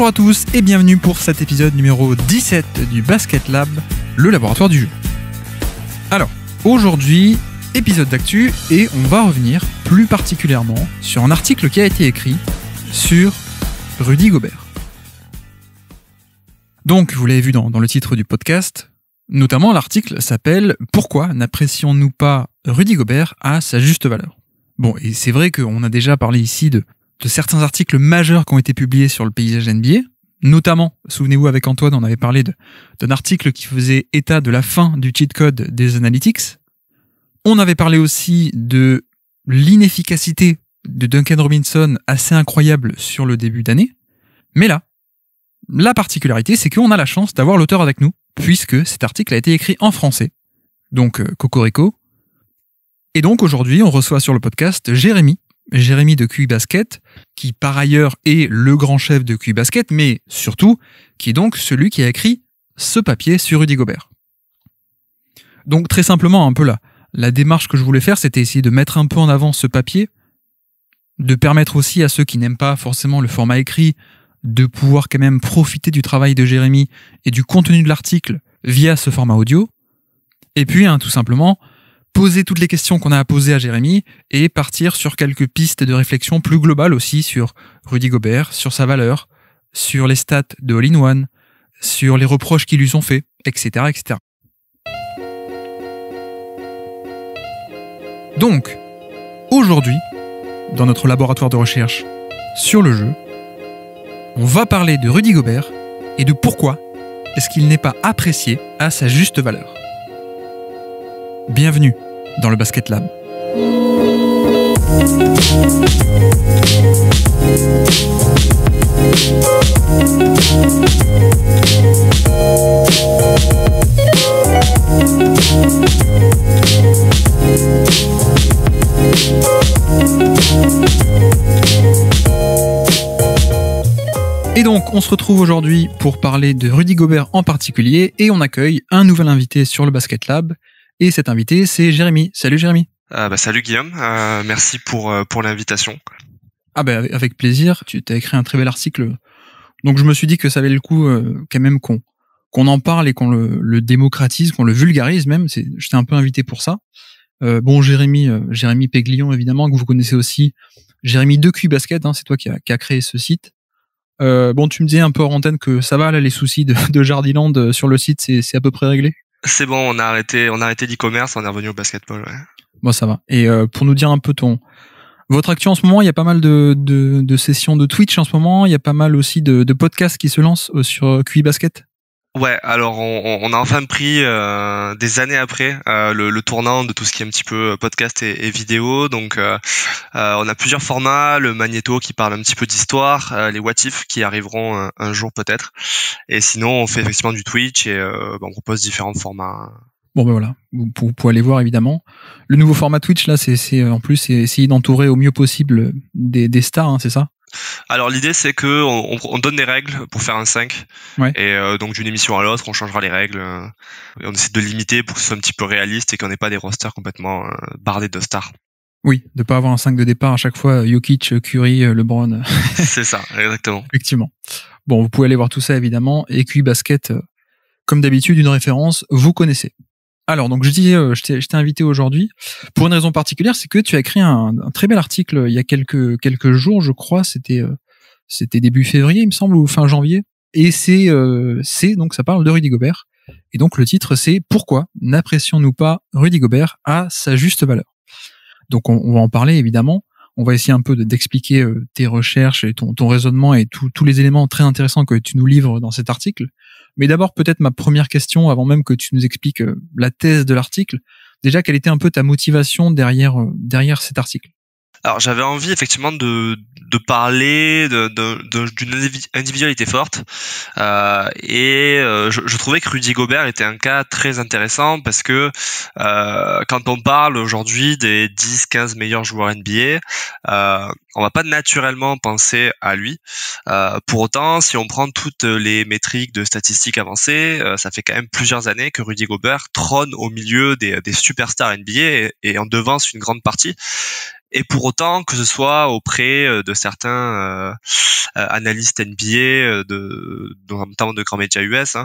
Bonjour à tous et bienvenue pour cet épisode numéro 17 du Basket Lab, le laboratoire du jeu. Alors, aujourd'hui, épisode d'actu et on va revenir plus particulièrement sur un article qui a été écrit sur Rudy Gobert. Donc, vous l'avez vu dans le titre du podcast, notamment l'article s'appelle « Pourquoi n'apprécions-nous pas Rudy Gobert à sa juste valeur ?» Bon, et c'est vrai qu'on a déjà parlé ici de certains articles majeurs qui ont été publiés sur le paysage NBA, notamment, souvenez-vous avec Antoine, on avait parlé d'un article qui faisait état de la fin du cheat code des analytics. On avait parlé aussi de l'inefficacité de Duncan Robinson assez incroyable sur le début d'année. Mais là, la particularité, c'est qu'on a la chance d'avoir l'auteur avec nous, puisque cet article a été écrit en français. Donc, cocorico. Et donc, aujourd'hui, on reçoit sur le podcast Jérémy de QI Basket, qui par ailleurs est le grand chef de QI Basket, mais surtout, qui est donc celui qui a écrit ce papier sur Rudy Gobert. Donc très simplement, un peu la démarche que je voulais faire, c'était essayer de mettre un peu en avant ce papier, de permettre aussi à ceux qui n'aiment pas forcément le format écrit, de pouvoir quand même profiter du travail de Jérémy et du contenu de l'article via ce format audio, et puis tout simplement, poser toutes les questions qu'on a à poser à Jérémy et partir sur quelques pistes de réflexion plus globales aussi sur Rudy Gobert, sur sa valeur, sur les stats de All-in-One, sur les reproches qui lui sont faits, etc., etc. Donc, aujourd'hui, dans notre laboratoire de recherche sur le jeu, on va parler de Rudy Gobert et de pourquoi est-ce qu'il n'est pas apprécié à sa juste valeur. Bienvenue dans le Basket Lab. Et donc, on se retrouve aujourd'hui pour parler de Rudy Gobert en particulier et on accueille un nouvel invité sur le Basket Lab. Et cet invité, c'est Jérémy. Salut Jérémy. Salut Guillaume, merci pour l'invitation. Avec plaisir, tu as écrit un très bel article. Donc je me suis dit que ça valait le coup quand même qu'on en parle et qu'on le démocratise, qu'on le vulgarise même. J'étais un peu invité pour ça. Jérémy Péglion évidemment, que vous connaissez aussi. Jérémy de QI Basket, c'est toi qui a créé ce site. Tu me disais un peu hors antenne que ça va là, les soucis de Jardiland sur le site, c'est à peu près réglé. C'est bon, on a arrêté l'e-commerce, on est revenu au basketball. Ouais. Bon, ça va. Et pour nous dire un peu votre actu en ce moment, il y a pas mal de sessions de Twitch en ce moment, il y a pas mal aussi de podcasts qui se lancent sur QI Basket. Ouais, alors on a enfin pris des années après le tournant de tout ce qui est un petit peu podcast et vidéo. Donc on a plusieurs formats, le Magnéto qui parle un petit peu d'histoire, les What If qui arriveront un jour peut-être. Et sinon on fait effectivement du Twitch et on propose différents formats. Bon voilà, vous pouvez aller voir évidemment. Le nouveau format Twitch là, c'est en plus c'est essayer d'entourer au mieux possible des stars, c'est ça? Alors l'idée c'est que on donne des règles pour faire un 5 ouais. Et donc d'une émission à l'autre on changera les règles et on essaie de limiter pour que ce soit un petit peu réaliste et qu'on n'ait pas des rosters complètement bardés de stars. Oui, de pas avoir un 5 de départ à chaque fois, Jokic, Curry, LeBron. C'est ça, exactement. Effectivement. Bon, vous pouvez aller voir tout ça évidemment, et QI Basket, comme d'habitude, une référence, vous connaissez. Alors, donc je t'ai invité aujourd'hui pour une raison particulière, c'est que tu as écrit un très bel article il y a quelques jours, je crois, c'était début février, il me semble, ou fin janvier, et donc ça parle de Rudy Gobert, et donc le titre c'est « Pourquoi n'apprécions-nous pas Rudy Gobert à sa juste valeur ?» Donc on va en parler évidemment, on va essayer un peu d'expliquer tes recherches et ton raisonnement et tous les éléments très intéressants que tu nous livres dans cet article. Mais d'abord, peut-être ma première question, avant même que tu nous expliques la thèse de l'article. Déjà, quelle était un peu ta motivation derrière cet article? Alors j'avais envie effectivement de parler d'une individualité forte je trouvais que Rudy Gobert était un cas très intéressant parce que quand on parle aujourd'hui des 10-15 meilleurs joueurs NBA, on va pas naturellement penser à lui. Pour autant, si on prend toutes les métriques de statistiques avancées, ça fait quand même plusieurs années que Rudy Gobert trône au milieu des superstars NBA et en devance une grande partie. Et pour autant, que ce soit auprès de certains analystes NBA, notamment de grands médias US,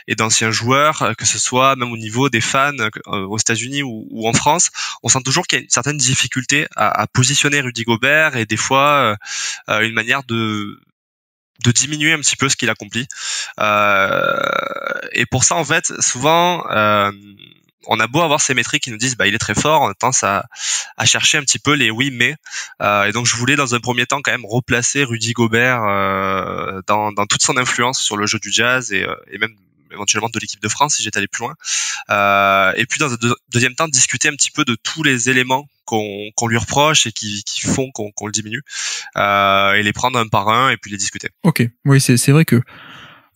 et d'anciens joueurs, que ce soit même au niveau des fans aux États-Unis ou en France, on sent toujours qu'il y a une certaine difficulté à positionner Rudy Gobert et des fois une manière de diminuer un petit peu ce qu'il accomplit. Et pour ça, en fait, souvent, on a beau avoir ces métriques qui nous disent il est très fort, on tendance à chercher un petit peu les oui mais. Et donc je voulais dans un premier temps quand même replacer Rudy Gobert dans toute son influence sur le jeu du Jazz et même éventuellement de l'équipe de France si j'étais allé plus loin. Et puis dans un deuxième temps discuter un petit peu de tous les éléments qu'on lui reproche et qui font qu'on le diminue, et les prendre un par un et puis les discuter. Ok, oui, c'est vrai que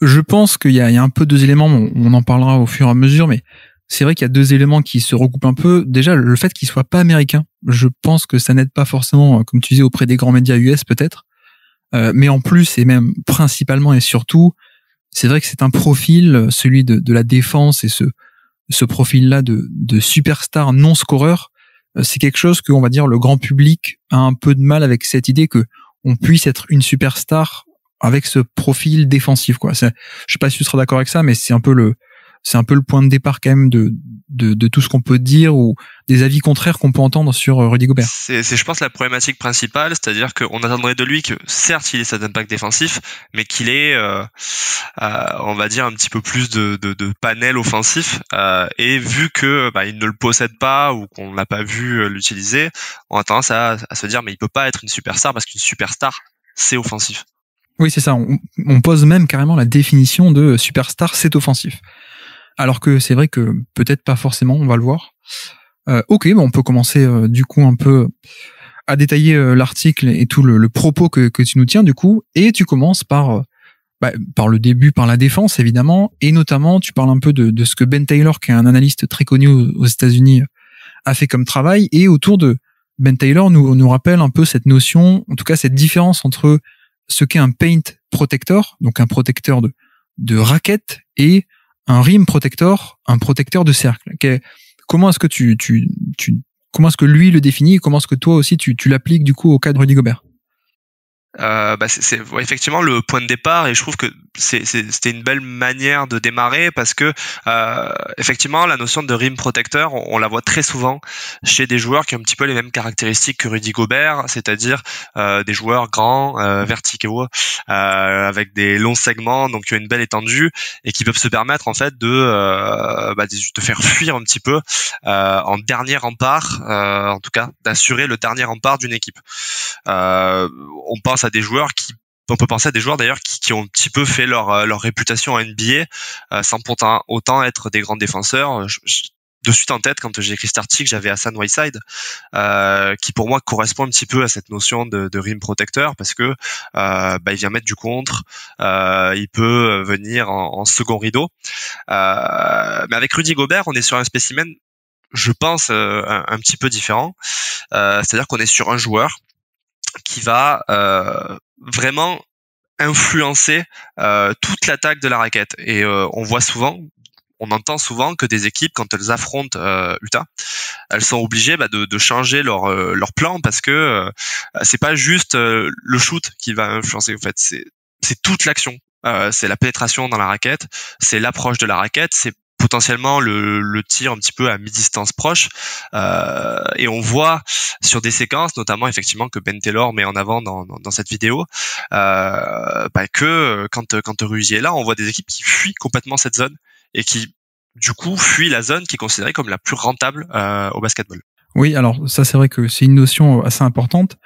je pense qu'il y a un peu deux éléments, on en parlera au fur et à mesure, mais c'est vrai qu'il y a deux éléments qui se recoupent un peu. Déjà, le fait qu'il soit pas américain, je pense que ça n'aide pas forcément, comme tu disais, auprès des grands médias US peut-être. Mais en plus, et même principalement et surtout, c'est vrai que c'est un profil, celui de la défense et ce profil-là de superstar non scoreur, c'est quelque chose que, on va dire, le grand public a un peu de mal avec cette idée que on puisse être une superstar avec ce profil défensif, quoi. Je sais pas si tu seras d'accord avec ça, mais c'est un peu le point de départ quand même de tout ce qu'on peut dire ou des avis contraires qu'on peut entendre sur Rudy Gobert. C'est je pense la problématique principale, c'est-à-dire qu'on attendrait de lui que certes il ait cet impact défensif, mais qu'il ait on va dire un petit peu plus de panel offensif, et vu que il ne le possède pas ou qu'on l'a pas vu l'utiliser, on a tendance à se dire mais il peut pas être une superstar parce qu'une superstar c'est offensif. Oui, c'est ça, on pose même carrément la définition de superstar, c'est offensif. Alors que c'est vrai que peut-être pas forcément, on va le voir. Ok, on peut commencer du coup un peu à détailler l'article et tout le propos que tu nous tiens du coup. Et tu commences par le début, par la défense évidemment, et notamment tu parles un peu de ce que Ben Taylor, qui est un analyste très connu aux États-Unis, a fait comme travail. Et autour de Ben Taylor nous rappelle un peu cette notion, en tout cas cette différence entre ce qu'est un paint protector, donc un protecteur de raquette, et un rim protector, un protecteur de cercle. Comment est-ce que comment est-ce que lui le définit et comment est-ce que toi aussi tu l'appliques du coup au cas de Rudy Gobert? C'est effectivement le point de départ et je trouve que c'était une belle manière de démarrer parce que effectivement la notion de rim protecteur on la voit très souvent chez des joueurs qui ont un petit peu les mêmes caractéristiques que Rudy Gobert, c'est-à-dire des joueurs grands, verticaux, avec des longs segments, donc qui ont une belle étendue et qui peuvent se permettre en fait de faire fuir un petit peu en dernier rempart, en tout cas d'assurer le dernier rempart d'une équipe. On pense à des joueurs on peut penser à des joueurs d'ailleurs qui ont un petit peu fait leur réputation en NBA sans pourtant autant être des grands défenseurs. De suite en tête, quand j'ai écrit cet article, j'avais Hassan Whiteside, qui pour moi correspond un petit peu à cette notion de rim protecteur parce que il vient mettre du contre, il peut venir en second rideau. Mais avec Rudy Gobert, on est sur un spécimen, je pense, un petit peu différent. C'est-à-dire qu'on est sur un joueur qui va vraiment influencer toute l'attaque de la raquette. Et on entend souvent que des équipes, quand elles affrontent Utah, elles sont obligées de changer leur plan parce que c'est pas juste le shoot qui va influencer. En fait, c'est toute l'action. C'est la pénétration dans la raquette, c'est l'approche de la raquette, c'est potentiellement le tir un petit peu à mi-distance proche, et on voit sur des séquences notamment effectivement que Ben Taylor met en avant dans cette vidéo, que quand Rudy est là, on voit des équipes qui fuient complètement cette zone et qui du coup fuient la zone qui est considérée comme la plus rentable au basketball. Oui, alors ça c'est vrai que c'est une notion assez importante,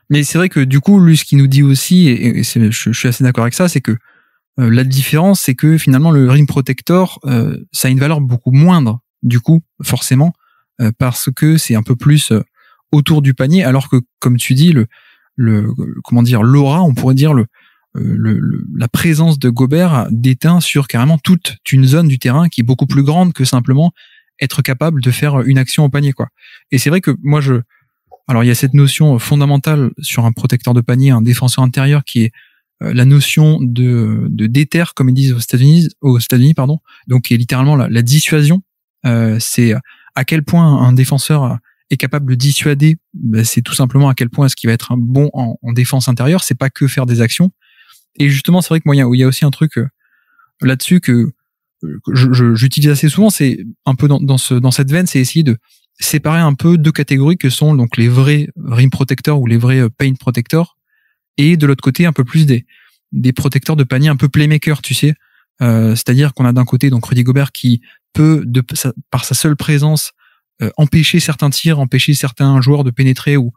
mais c'est vrai que du coup lui ce qu'il nous dit aussi, et je suis assez d'accord avec ça, c'est que la différence, c'est que finalement le rim protector, ça a une valeur beaucoup moindre, du coup, forcément, parce que c'est un peu plus autour du panier, alors que, comme tu dis, l'aura, on pourrait dire la présence de Gobert déteint sur carrément toute une zone du terrain qui est beaucoup plus grande que simplement être capable de faire une action au panier, quoi. Et c'est vrai que moi Alors il y a cette notion fondamentale sur un protecteur de panier, un défenseur intérieur, qui est la notion de déter, comme ils disent aux États-Unis, pardon, donc qui est littéralement la dissuasion. C'est à quel point un défenseur est capable de dissuader. C'est tout simplement à quel point est-ce qu'il va être un bon en défense intérieure. C'est pas que faire des actions. Et justement, c'est vrai que moi, il y a aussi un truc là-dessus que j'utilise assez souvent. C'est un peu dans cette veine, c'est essayer de séparer un peu deux catégories que sont donc les vrais rim protectors ou les vrais paint protectors, et de l'autre côté un peu plus des protecteurs de panier un peu playmaker, tu sais. C'est-à-dire qu'on a d'un côté donc Rudy Gobert qui peut par sa seule présence empêcher certains tirs, empêcher certains joueurs de pénétrer ou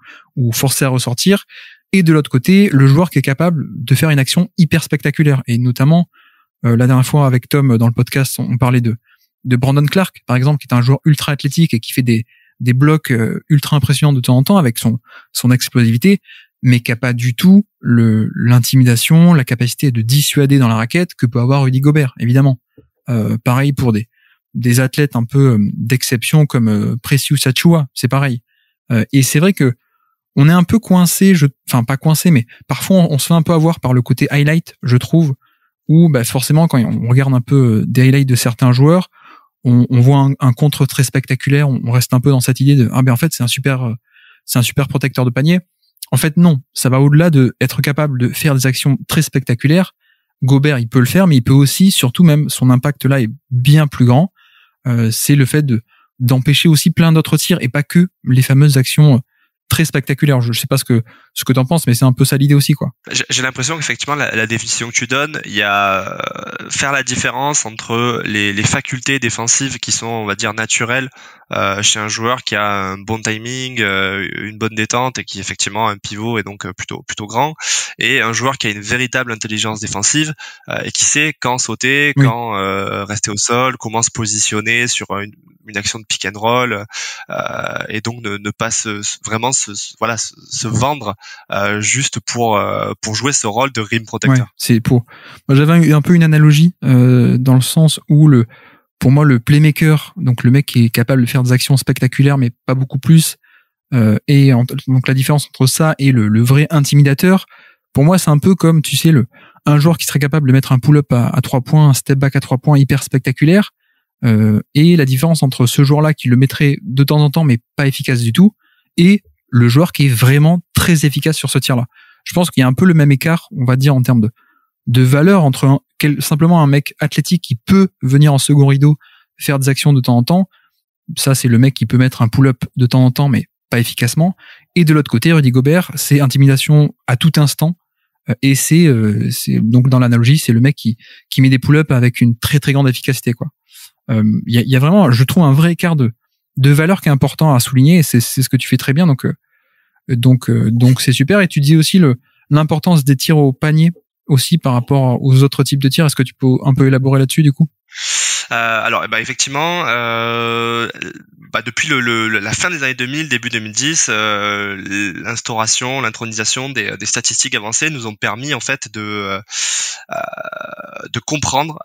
forcer à ressortir, et de l'autre côté le joueur qui est capable de faire une action hyper spectaculaire. Et notamment la dernière fois avec Tom dans le podcast, on parlait de Brandon Clark par exemple, qui est un joueur ultra athlétique et qui fait des blocs ultra impressionnants de temps en temps avec son explosivité, mais qui a pas du tout l'intimidation, la capacité de dissuader dans la raquette que peut avoir Rudy Gobert, évidemment. Pareil pour des athlètes un peu d'exception comme Precious Achiuwa, c'est pareil. Et c'est vrai que on est un peu coincé, enfin pas coincé, mais parfois on se fait un peu avoir par le côté highlight, je trouve, où forcément quand on regarde un peu des highlights de certains joueurs, on voit un contre très spectaculaire, on reste un peu dans cette idée de en fait c'est un super protecteur de panier. En fait non, ça va au-delà de être capable de faire des actions très spectaculaires. Gobert il peut le faire, mais il peut aussi, surtout même son impact là est bien plus grand. C'est le fait d'empêcher aussi plein d'autres tirs et pas que les fameuses actions très spectaculaire. Je sais pas ce que t'en penses, mais c'est un peu ça l'idée aussi, quoi. J'ai l'impression qu'effectivement la définition que tu donnes, il y a faire la différence entre les facultés défensives qui sont, on va dire, naturelles chez un joueur qui a un bon timing, une bonne détente et qui effectivement a un pivot et donc plutôt grand, et un joueur qui a une véritable intelligence défensive et qui sait quand sauter, quand rester au sol, comment se positionner sur une action de pick and roll, et donc ne pas vraiment se vendre juste pour jouer ce rôle de rim protecteur. Ouais, moi j'avais un peu une analogie dans le sens où pour moi le playmaker, donc le mec qui est capable de faire des actions spectaculaires mais pas beaucoup plus, donc la différence entre ça et le vrai intimidateur, pour moi c'est un peu comme, tu sais, un joueur qui serait capable de mettre un pull-up à 3 points, un step back à 3 points hyper spectaculaire, et la différence entre ce joueur-là qui le mettrait de temps en temps mais pas efficace du tout, et le joueur qui est vraiment très efficace sur ce tir-là. Je pense qu'il y a un peu le même écart, on va dire, en termes de valeur entre simplement un mec athlétique qui peut venir en second rideau faire des actions de temps en temps. Ça, c'est le mec qui peut mettre un pull-up de temps en temps, mais pas efficacement. Et de l'autre côté, Rudy Gobert, c'est intimidation à tout instant. Et c'est donc dans l'analogie, c'est le mec qui met des pull-ups avec une très très grande efficacité, quoi. Il y a vraiment, je trouve, un vrai écart de valeur qui est important à souligner. Et c'est ce que tu fais très bien. Donc c'est super. Et tu dis aussi l'importance des tirs au panier aussi par rapport aux autres types de tirs. Est-ce que tu peux un peu élaborer là-dessus du coup? Alors, effectivement, depuis la fin des années 2000, début 2010, l'intronisation des statistiques avancées nous ont permis en fait de comprendre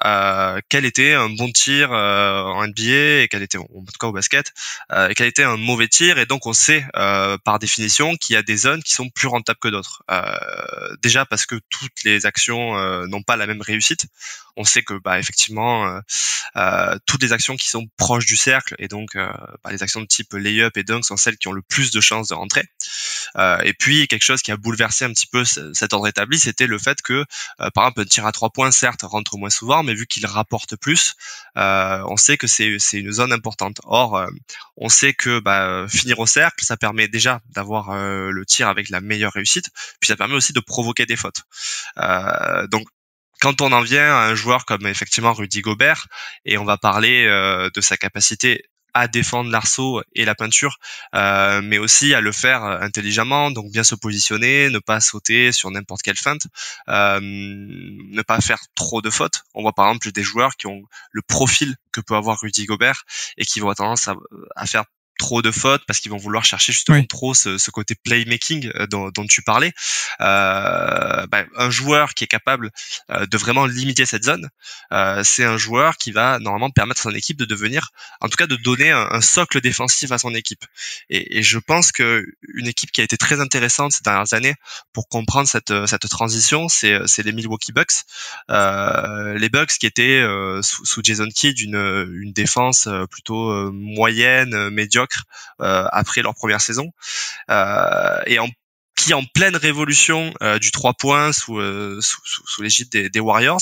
quel était un bon tir en NBA et quel était, en tout cas au basket, et quel était un mauvais tir. Et donc on sait par définition qu'il y a des zones qui sont plus rentables que d'autres. Déjà parce que toutes les actions n'ont pas la même réussite. On sait que effectivement toutes les actions qui sont proches du cercle et donc les actions de type lay-up et dunk sont celles qui ont le plus de chances de rentrer. Et puis quelque chose qui a bouleversé un petit peu cet ordre établi, c'était le fait que par exemple un tir à 3 points certes rentre moins souvent, mais vu qu'il rapporte plus, on sait que c'est une zone importante. Or on sait que finir au cercle, ça permet déjà d'avoir le tir avec la meilleure réussite, puis ça permet aussi de provoquer des fautes. Donc quand on en vient à un joueur comme effectivement Rudy Gobert, et on va parler de sa capacité à défendre l'arceau et la peinture, mais aussi à le faire intelligemment, donc bien se positionner, ne pas sauter sur n'importe quelle feinte, ne pas faire trop de fautes. On voit par exemple des joueurs qui ont le profil que peut avoir Rudy Gobert et qui vont avoir tendance à faire trop de fautes parce qu'ils vont vouloir chercher justement trop ce côté playmaking dont tu parlais. Un joueur qui est capable de vraiment limiter cette zone, c'est un joueur qui va normalement permettre à son équipe de devenir, en tout cas de donner un socle défensif à son équipe. Et je pense que une équipe qui a été très intéressante ces dernières années pour comprendre cette transition, c'est les Milwaukee Bucks. Les Bucks qui étaient sous Jason Kidd une défense plutôt moyenne, médiocre après leur première saison, et qui en pleine révolution du 3 points sous l'égide des Warriors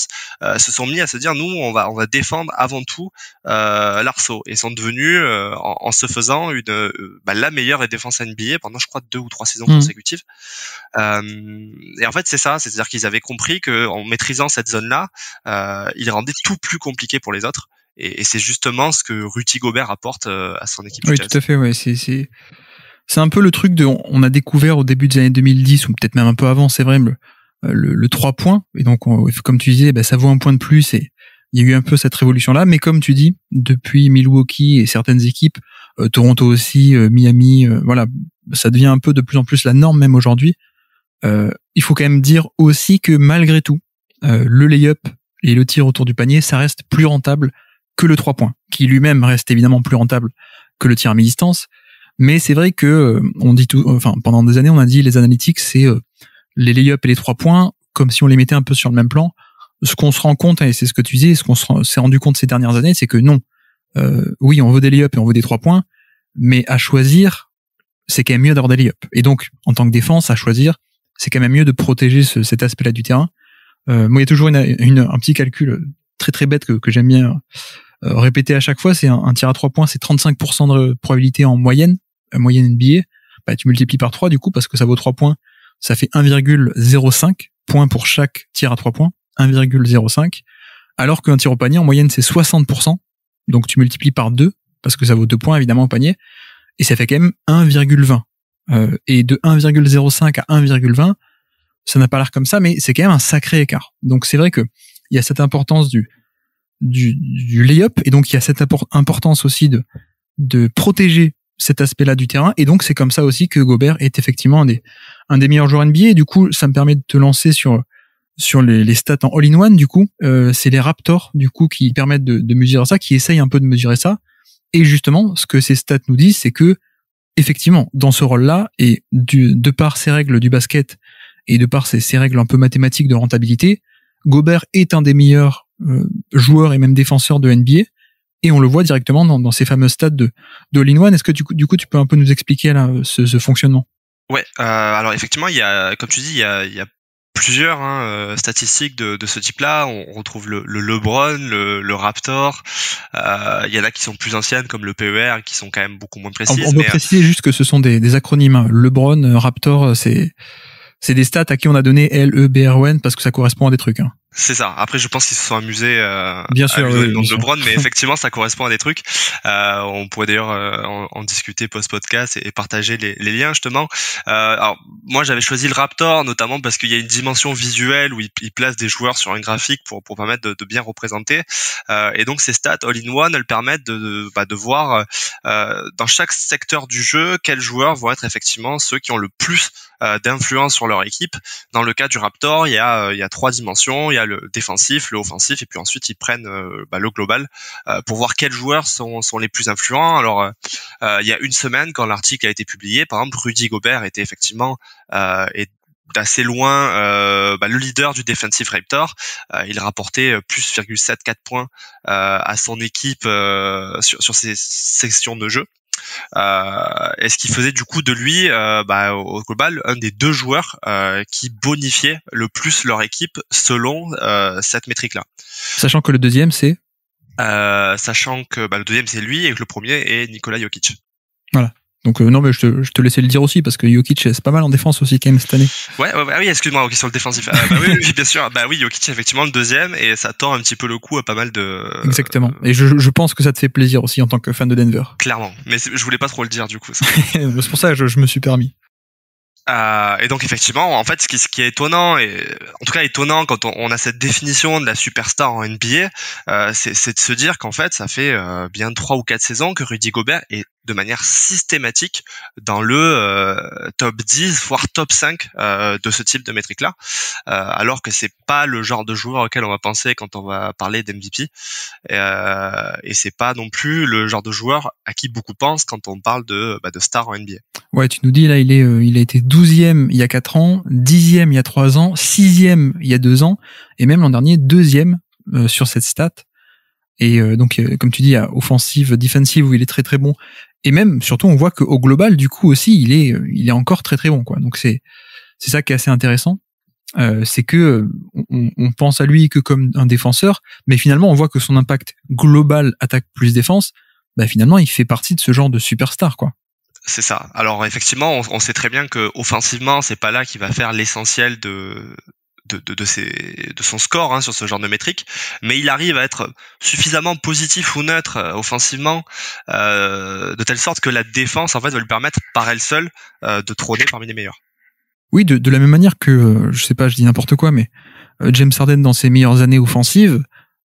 se sont mis à se dire nous on va défendre avant tout l'arceau, et sont devenus en se faisant la meilleure défense NBA pendant je crois 2 ou 3 saisons consécutives. Et en fait c'est ça, c'est-à-dire qu'ils avaient compris que en maîtrisant cette zone-là, ils rendaient tout plus compliqué pour les autres, et c'est justement ce que Rudy Gobert apporte à son équipe. Oui, tout à fait, ouais, c'est un peu le truc on a découvert au début des années 2010, ou peut-être même un peu avant, c'est vrai, le 3 points. Et donc, comme tu disais, ça vaut un point de plus, et il y a eu un peu cette révolution-là. Mais comme tu dis, depuis Milwaukee et certaines équipes, Toronto aussi, Miami, voilà, ça devient un peu de plus en plus la norme, même aujourd'hui. Il faut quand même dire aussi que malgré tout, le lay-up et le tir autour du panier, ça reste plus rentable que le 3 points, qui lui-même reste évidemment plus rentable que le tir à mi-distance. Mais c'est vrai que pendant des années, on a dit les analytics, c'est les lay-up et les 3 points, comme si on les mettait un peu sur le même plan. Ce qu'on se rend compte, et c'est ce que tu disais, ce qu'on s'est rendu compte ces dernières années, c'est que non, oui, on veut des lay-up et on veut des 3 points, mais à choisir, c'est quand même mieux d'avoir des lay-up. Et donc, en tant que défense, à choisir, c'est quand même mieux de protéger cet aspect-là du terrain. Moi, il y a toujours un petit calcul très très bête que j'aime bien répéter à chaque fois, c'est un tir à 3 points, c'est 35% de probabilité en moyenne NBA. Tu multiplies par 3 du coup, parce que ça vaut 3 points, ça fait 1,05 points pour chaque tir à 3 points, 1,05, alors qu'un tir au panier en moyenne c'est 60%, donc tu multiplies par 2, parce que ça vaut 2 points évidemment au panier, et ça fait quand même 1,20. Et de 1,05 à 1,20, ça n'a pas l'air comme ça, mais c'est quand même un sacré écart. Donc c'est vrai que il y a cette importance du lay-up, et donc il y a cette importance aussi de protéger cet aspect-là du terrain, et donc c'est comme ça aussi que Gobert est effectivement un des meilleurs joueurs NBA. Et du coup, ça me permet de te lancer sur les stats en all-in-one. Du coup, c'est les Raptors du coup qui permettent de mesurer ça, qui essayent un peu de mesurer ça. Et justement, ce que ces stats nous disent, c'est que effectivement, dans ce rôle-là, et de par ces règles du basket et de par ces règles un peu mathématiques de rentabilité, Gobert est un des meilleurs joueurs et même défenseurs de NBA. Et on le voit directement dans ces fameux stats de all-in-one. Est-ce que du coup tu peux un peu nous expliquer là ce fonctionnement? Ouais, alors effectivement, il y a, comme tu dis, il y a plusieurs statistiques de ce type-là. On retrouve le LeBron, le Raptor. Il y en a qui sont plus anciennes comme le PER, qui sont quand même beaucoup moins précises. On peut préciser juste que ce sont des acronymes. LeBron, Raptor, c'est des stats à qui on a donné LEBRON parce que ça correspond à des trucs. C'est ça. Après, je pense qu'ils se sont amusés bien sûr, à le nom de LeBron, mais effectivement, ça correspond à des trucs. On pourrait d'ailleurs en discuter post-podcast et partager les liens, justement. Alors, moi, j'avais choisi le Raptor, notamment parce qu'il y a une dimension visuelle où il place des joueurs sur un graphique pour permettre de bien représenter. Et donc, ces stats all-in-one, elles permettent de voir dans chaque secteur du jeu quels joueurs vont être effectivement ceux qui ont le plus d'influence sur leur équipe. Dans le cas du Raptor, il y a 3 dimensions. Il y a le défensif, le offensif, et puis ensuite ils prennent le global pour voir quels joueurs sont les plus influents. Alors il y a une semaine, quand l'article a été publié, par exemple, Rudy Gobert était effectivement est d'assez loin le leader du defensive Raptor. Il rapportait plus 0,74 points à son équipe sur ces sections de jeu. Et ce qui faisait du coup de lui au global un des 2 joueurs qui bonifiaient le plus leur équipe selon cette métrique-là. Sachant que le deuxième c'est le deuxième c'est lui et que le premier est Nikola Jokic. Voilà. Donc non, mais je te laissais le dire aussi, parce que Jokic c'est pas mal en défense aussi quand même cette année. Ouais, oui, excuse-moi, ok, sur le défensif. Oui, bien sûr. Oui, Jokic effectivement le deuxième, et ça tord un petit peu le coup à pas mal de. Exactement. Et je pense que ça te fait plaisir aussi en tant que fan de Denver. Clairement, mais je voulais pas trop le dire du coup. C'est pour ça que je me suis permis. Et donc effectivement, en fait, ce qui est étonnant, et en tout cas étonnant quand on a cette définition de la superstar en NBA, c'est de se dire qu'en fait, ça fait bien 3 ou 4 saisons que Rudy Gobert est de manière systématique dans le top 10 voire top 5 de ce type de métrique-là, alors que c'est pas le genre de joueur auquel on va penser quand on va parler d'MVP, et c'est pas non plus le genre de joueur à qui beaucoup pensent quand on parle de star en NBA. Ouais, tu nous dis là, il a été 12e il y a 4 ans, 10e il y a 3 ans, 6e il y a 2 ans, et même l'an dernier 2e sur cette stat. Et donc, comme tu dis, il y a offensive, defensive où il est très très bon, et même surtout on voit qu'au global du coup aussi il est encore très très bon, quoi. Donc c'est ça qui est assez intéressant. C'est que on pense à lui que comme un défenseur, mais finalement on voit que son impact global attaque plus défense, finalement il fait partie de ce genre de superstar, quoi. C'est ça. Alors effectivement, on sait très bien que offensivement, c'est pas là qu'il va faire l'essentiel de son score sur ce genre de métrique, mais il arrive à être suffisamment positif ou neutre offensivement, de telle sorte que la défense en fait va lui permettre par elle seule de trôner parmi les meilleurs. Oui, de la même manière que je sais pas, je dis n'importe quoi, mais James Harden dans ses meilleures années offensives,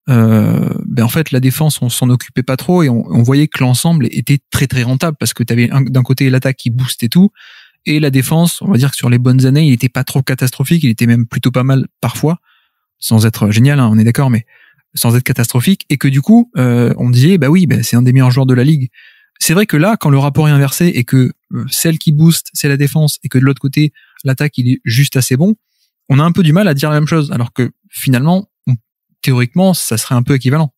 en fait la défense on s'en occupait pas trop, et on voyait que l'ensemble était très très rentable parce que t'avais d'un côté l'attaque qui boostait tout, et la défense, on va dire que sur les bonnes années il était pas trop catastrophique, il était même plutôt pas mal parfois, sans être génial, on est d'accord, mais sans être catastrophique, et que du coup on disait c'est un des meilleurs joueurs de la ligue. C'est vrai que là, quand le rapport est inversé et que celle qui booste c'est la défense, et que de l'autre côté l'attaque il est juste assez bon, on a un peu du mal à dire la même chose, alors que finalement théoriquement, ça serait un peu équivalent.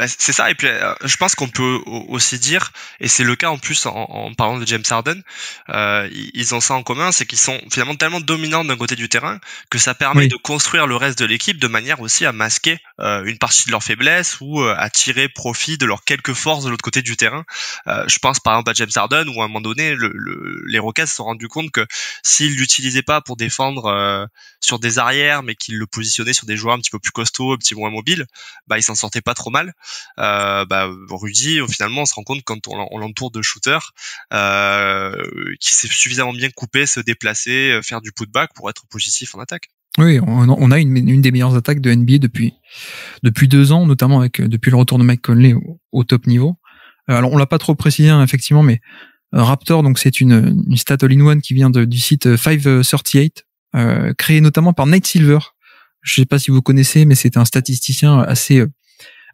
C'est ça, et puis je pense qu'on peut aussi dire, et c'est le cas en plus en parlant de James Harden, ils ont ça en commun, c'est qu'ils sont finalement tellement dominants d'un côté du terrain que ça permet de construire le reste de l'équipe de manière aussi à masquer une partie de leurs faiblesses ou à tirer profit de leurs quelques forces de l'autre côté du terrain. Je pense par exemple à James Harden, où à un moment donné les Rockets se sont rendus compte que s'ils l'utilisaient pas pour défendre sur des arrières, mais qu'ils le positionnaient sur des joueurs un petit peu plus costauds, un petit peu moins mobiles, ils s'en sortaient pas trop mal. Rudy, finalement on se rend compte quand on l'entoure de shooters qui sait suffisamment bien couper, se déplacer, faire du putback pour être positif en attaque. Oui, on a une des meilleures attaques de NBA depuis 2 ans, notamment depuis le retour de Mike Conley au top niveau. Alors on l'a pas trop précisé effectivement, mais Raptor, donc c'est une stat all-in-one qui vient du site 538, créé notamment par Nate Silver. Je sais pas si vous connaissez, mais c'est un statisticien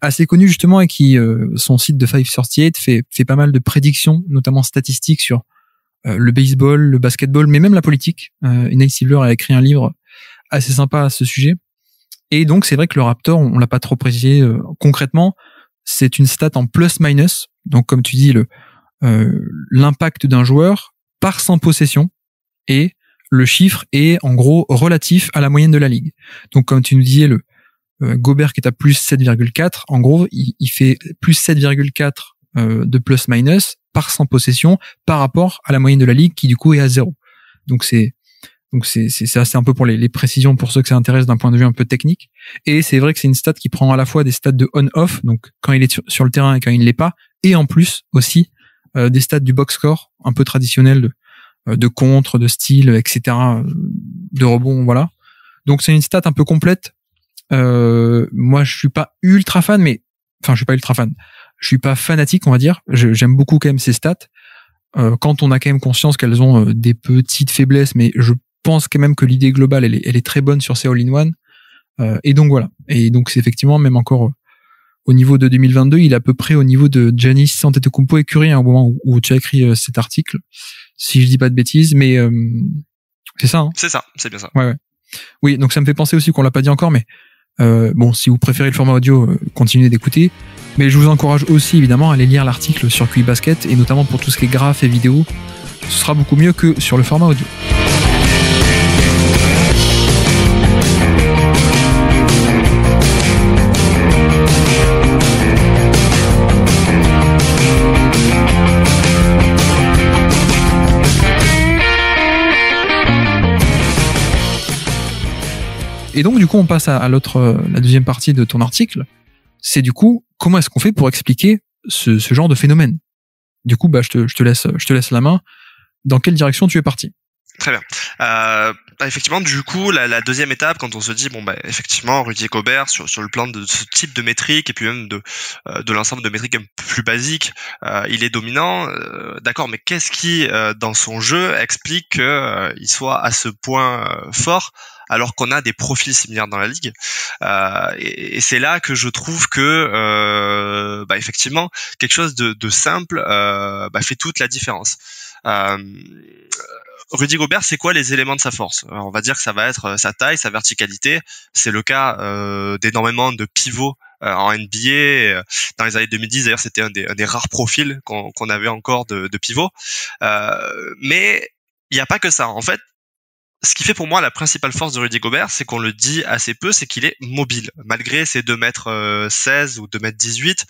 assez connu justement, et qui son site de 538 fait pas mal de prédictions, notamment statistiques sur le baseball, le basketball, mais même la politique. Et Nate Silver a écrit un livre assez sympa à ce sujet. Et donc c'est vrai que le Raptor, on l'a pas trop précisé concrètement, c'est une stat en plus-minus. Donc comme tu dis, l'impact d'un joueur par 100 possessions, et le chiffre est en gros relatif à la moyenne de la ligue. Donc comme tu nous disais, Gobert qui est à plus 7,4, en gros il fait plus 7,4 de plus-minus par 100 possessions par rapport à la moyenne de la ligue qui du coup est à 0. Donc c'est assez un peu pour les précisions pour ceux que ça intéresse d'un point de vue un peu technique. Et c'est vrai que c'est une stat qui prend à la fois des stats de on-off, donc quand il est sur le terrain et quand il ne l'est pas, et en plus aussi des stats du box score un peu traditionnel de contre, de style, etc., de rebond, voilà. Donc c'est une stat un peu complète. Moi je suis pas ultra fan, je suis pas fanatique, on va dire. J'aime beaucoup quand même ces stats, quand on a quand même conscience qu'elles ont des petites faiblesses, mais je pense quand même que l'idée globale elle est très bonne sur ces all-in-one, et donc voilà. Et donc c'est effectivement même encore au niveau de 2022, il est à peu près au niveau de Giannis Antetokounmpo et Curry au moment où tu as écrit cet article, si je dis pas de bêtises, mais c'est ça, hein. C'est ça, c'est bien ça. Ouais. Oui, donc ça me fait penser aussi qu'on l'a pas dit encore, mais si vous préférez le format audio, continuez d'écouter. Mais je vous encourage aussi évidemment à aller lire l'article sur QI Basket, et notamment pour tout ce qui est graphes et vidéos, ce sera beaucoup mieux que sur le format audio. Et donc, du coup, on passe à la deuxième partie de ton article. C'est du coup, comment est-ce qu'on fait pour expliquer ce genre de phénomène? Du coup, je te laisse la main. Dans quelle direction tu es parti? Très bien. Effectivement, du coup, la deuxième étape, quand on se dit effectivement, Rudy Gobert sur le plan de ce type de métrique et puis même de l'ensemble de métriques un peu plus basiques, il est dominant. D'accord, mais qu'est-ce qui dans son jeu explique que il soit à ce point fort alors qu'on a des profils similaires dans la ligue, et c'est là que je trouve que effectivement quelque chose de simple fait toute la différence. Rudy Gobert, c'est quoi les éléments de sa force? Alors, on va dire que ça va être sa taille, sa verticalité. C'est le cas d'énormément de pivots en NBA. Dans les années 2010, d'ailleurs, c'était un des rares profils qu'on avait encore de pivots. Mais il n'y a pas que ça. En fait, ce qui fait pour moi la principale force de Rudy Gobert, c'est qu'on le dit assez peu, c'est qu'il est mobile. Malgré ses 2m16 ou 2m18,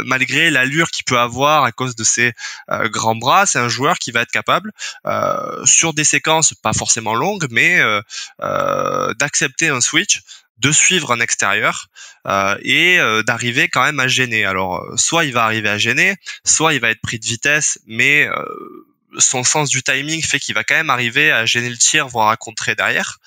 malgré l'allure qu'il peut avoir à cause de ses grands bras, c'est un joueur qui va être capable, sur des séquences pas forcément longues, mais d'accepter un switch, de suivre un extérieur et d'arriver quand même à gêner. Alors, soit il va arriver à gêner, soit il va être pris de vitesse, mais son sens du timing fait qu'il va quand même arriver à gêner le tir, voire à contrer derrière.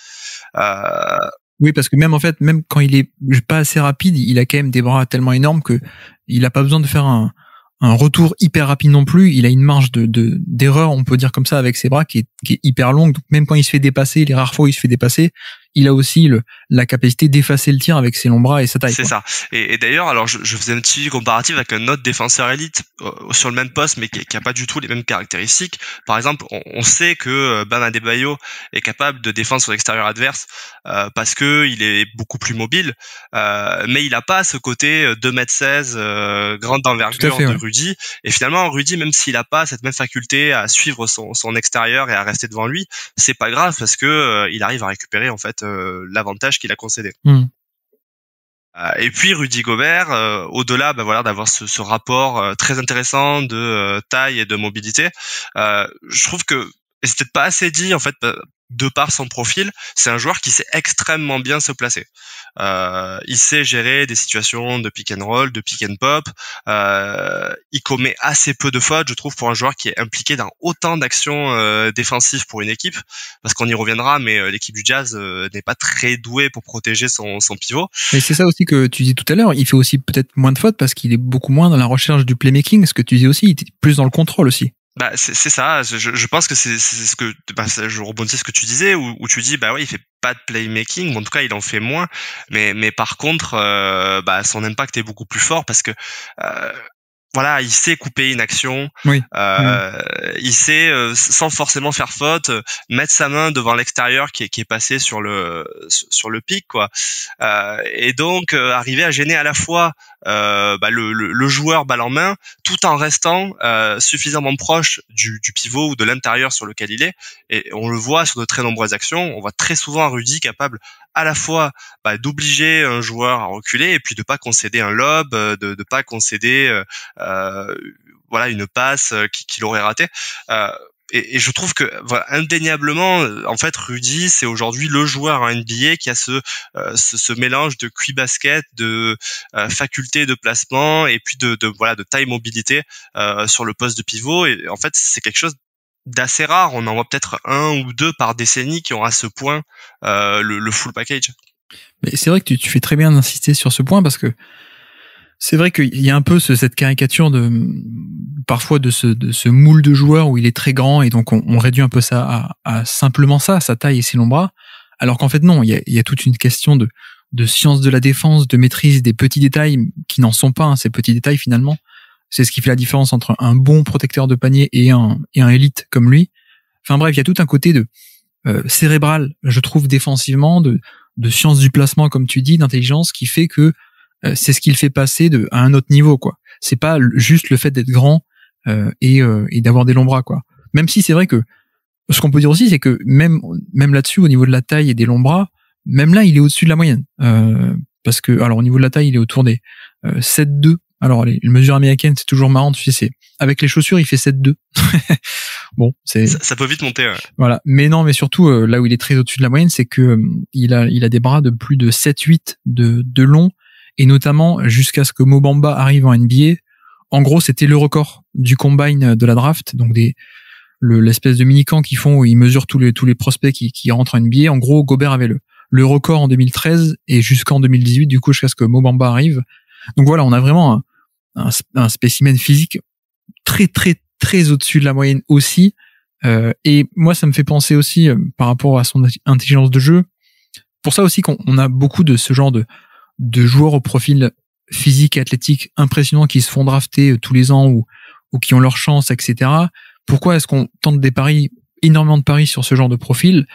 Oui, parce que même quand il est pas assez rapide, il a quand même des bras tellement énormes que il a pas besoin de faire un retour hyper rapide non plus. Il a une marge d'erreur, on peut dire comme ça, avec ses bras qui est hyper longue. Donc même quand il se fait dépasser, les rares fois où il se fait dépasser, il a aussi la capacité d'effacer le tir avec ses longs bras et sa taille. C'est ça. Et d'ailleurs, alors je faisais un petit comparatif avec un autre défenseur élite sur le même poste, mais qui a pas du tout les mêmes caractéristiques. Par exemple, on sait que Bam Adebayo est capable de défendre sur l'extérieur adverse parce que il est beaucoup plus mobile, mais il a pas ce côté 2m16 grande envergure de Rudy. Et finalement, Rudy, même s'il a pas cette même faculté à suivre son extérieur et à rester devant lui, c'est pas grave parce que il arrive à récupérer en fait l'avantage qu'il a concédé. Et puis Rudy Gobert, au-delà d'avoir ce rapport très intéressant de taille et de mobilité, je trouve que, et c'est peut-être pas assez dit en fait, de par son profil, c'est un joueur qui sait extrêmement bien se placer. Il sait gérer des situations de pick and roll, de pick and pop. Il commet assez peu de fautes, je trouve, pour un joueur qui est impliqué dans autant d'actions défensives pour une équipe, parce qu'on y reviendra, mais l'équipe du Jazz n'est pas très douée pour protéger son pivot. Mais c'est ça aussi que tu disais tout à l'heure, il fait aussi peut-être moins de fautes parce qu'il est beaucoup moins dans la recherche du playmaking, ce que tu disais aussi, il est plus dans le contrôle aussi. C'est ça. Je pense que c'est ce que je rebondis ce que tu disais où tu dis il fait pas de playmaking, en tout cas il en fait moins, mais par contre son impact est beaucoup plus fort parce que il sait couper une action. Oui. Il sait sans forcément faire faute mettre sa main devant l'extérieur qui est passé sur le pic quoi. Et donc arriver à gêner à la fois le joueur balle en main tout en restant suffisamment proche du pivot ou de l'intérieur sur lequel il est. Et on le voit sur de très nombreuses actions. On voit très souvent un Rudy capable à la fois d'obliger un joueur à reculer et puis de pas concéder un lob, de pas concéder une passe qu'il aurait ratée. Et je trouve que indéniablement, en fait, Rudy, c'est aujourd'hui le joueur en NBA qui a ce mélange de QI basket, de faculté de placement et puis de taille mobilité sur le poste de pivot. Et en fait, c'est quelque chose d'assez rare. On en voit peut-être un ou deux par décennie qui ont à ce point le full package. Mais c'est vrai que tu fais très bien d'insister sur ce point parce que c'est vrai qu'il y a un peu cette caricature parfois de ce moule de joueur où il est très grand et donc on réduit un peu ça à simplement ça, sa taille et ses longs bras. Alors qu'en fait non, il y a toute une question de science de la défense, de maîtrise des petits détails qui n'en sont pas, ces petits détails finalement. C'est ce qui fait la différence entre un bon protecteur de panier et un élite comme lui. Enfin bref, il y a tout un côté de cérébral, je trouve, défensivement, de science du placement, comme tu dis, d'intelligence, qui fait que c'est ce qui le fait passer à un autre niveau, quoi. C'est pas juste le fait d'être grand et d'avoir des longs bras, quoi. Même si c'est vrai que ce qu'on peut dire aussi, c'est que même là-dessus, au niveau de la taille et des longs bras, même là, il est au-dessus de la moyenne. Parce que, alors, au niveau de la taille, il est autour des 7'2". Alors, les mesures américaines, c'est toujours marrant, tu sais, avec les chaussures, il fait 7'2". Bon, ça peut vite monter, ouais. Voilà. Mais non, mais surtout, là où il est très au-dessus de la moyenne, c'est que il a des bras de plus de 7-8 de long, et notamment jusqu'à ce que Mo Bamba arrive en NBA. En gros, c'était le record du combine de la draft, donc l'espèce de mini-camp qu'ils font où ils mesurent tous les prospects qui rentrent en NBA. En gros, Gobert avait le record en 2013 et jusqu'en 2018, du coup, jusqu'à ce que Mo Bamba arrive. Donc voilà, on a vraiment un spécimen physique très, très, très au-dessus de la moyenne aussi. Et moi, ça me fait penser aussi, par rapport à son intelligence de jeu, pour ça aussi qu'on a beaucoup de ce genre de joueurs au profil physique et athlétique impressionnant qui se font drafter tous les ans ou qui ont leur chance, etc. Pourquoi est-ce qu'on tente énormément de paris sur ce genre de profil?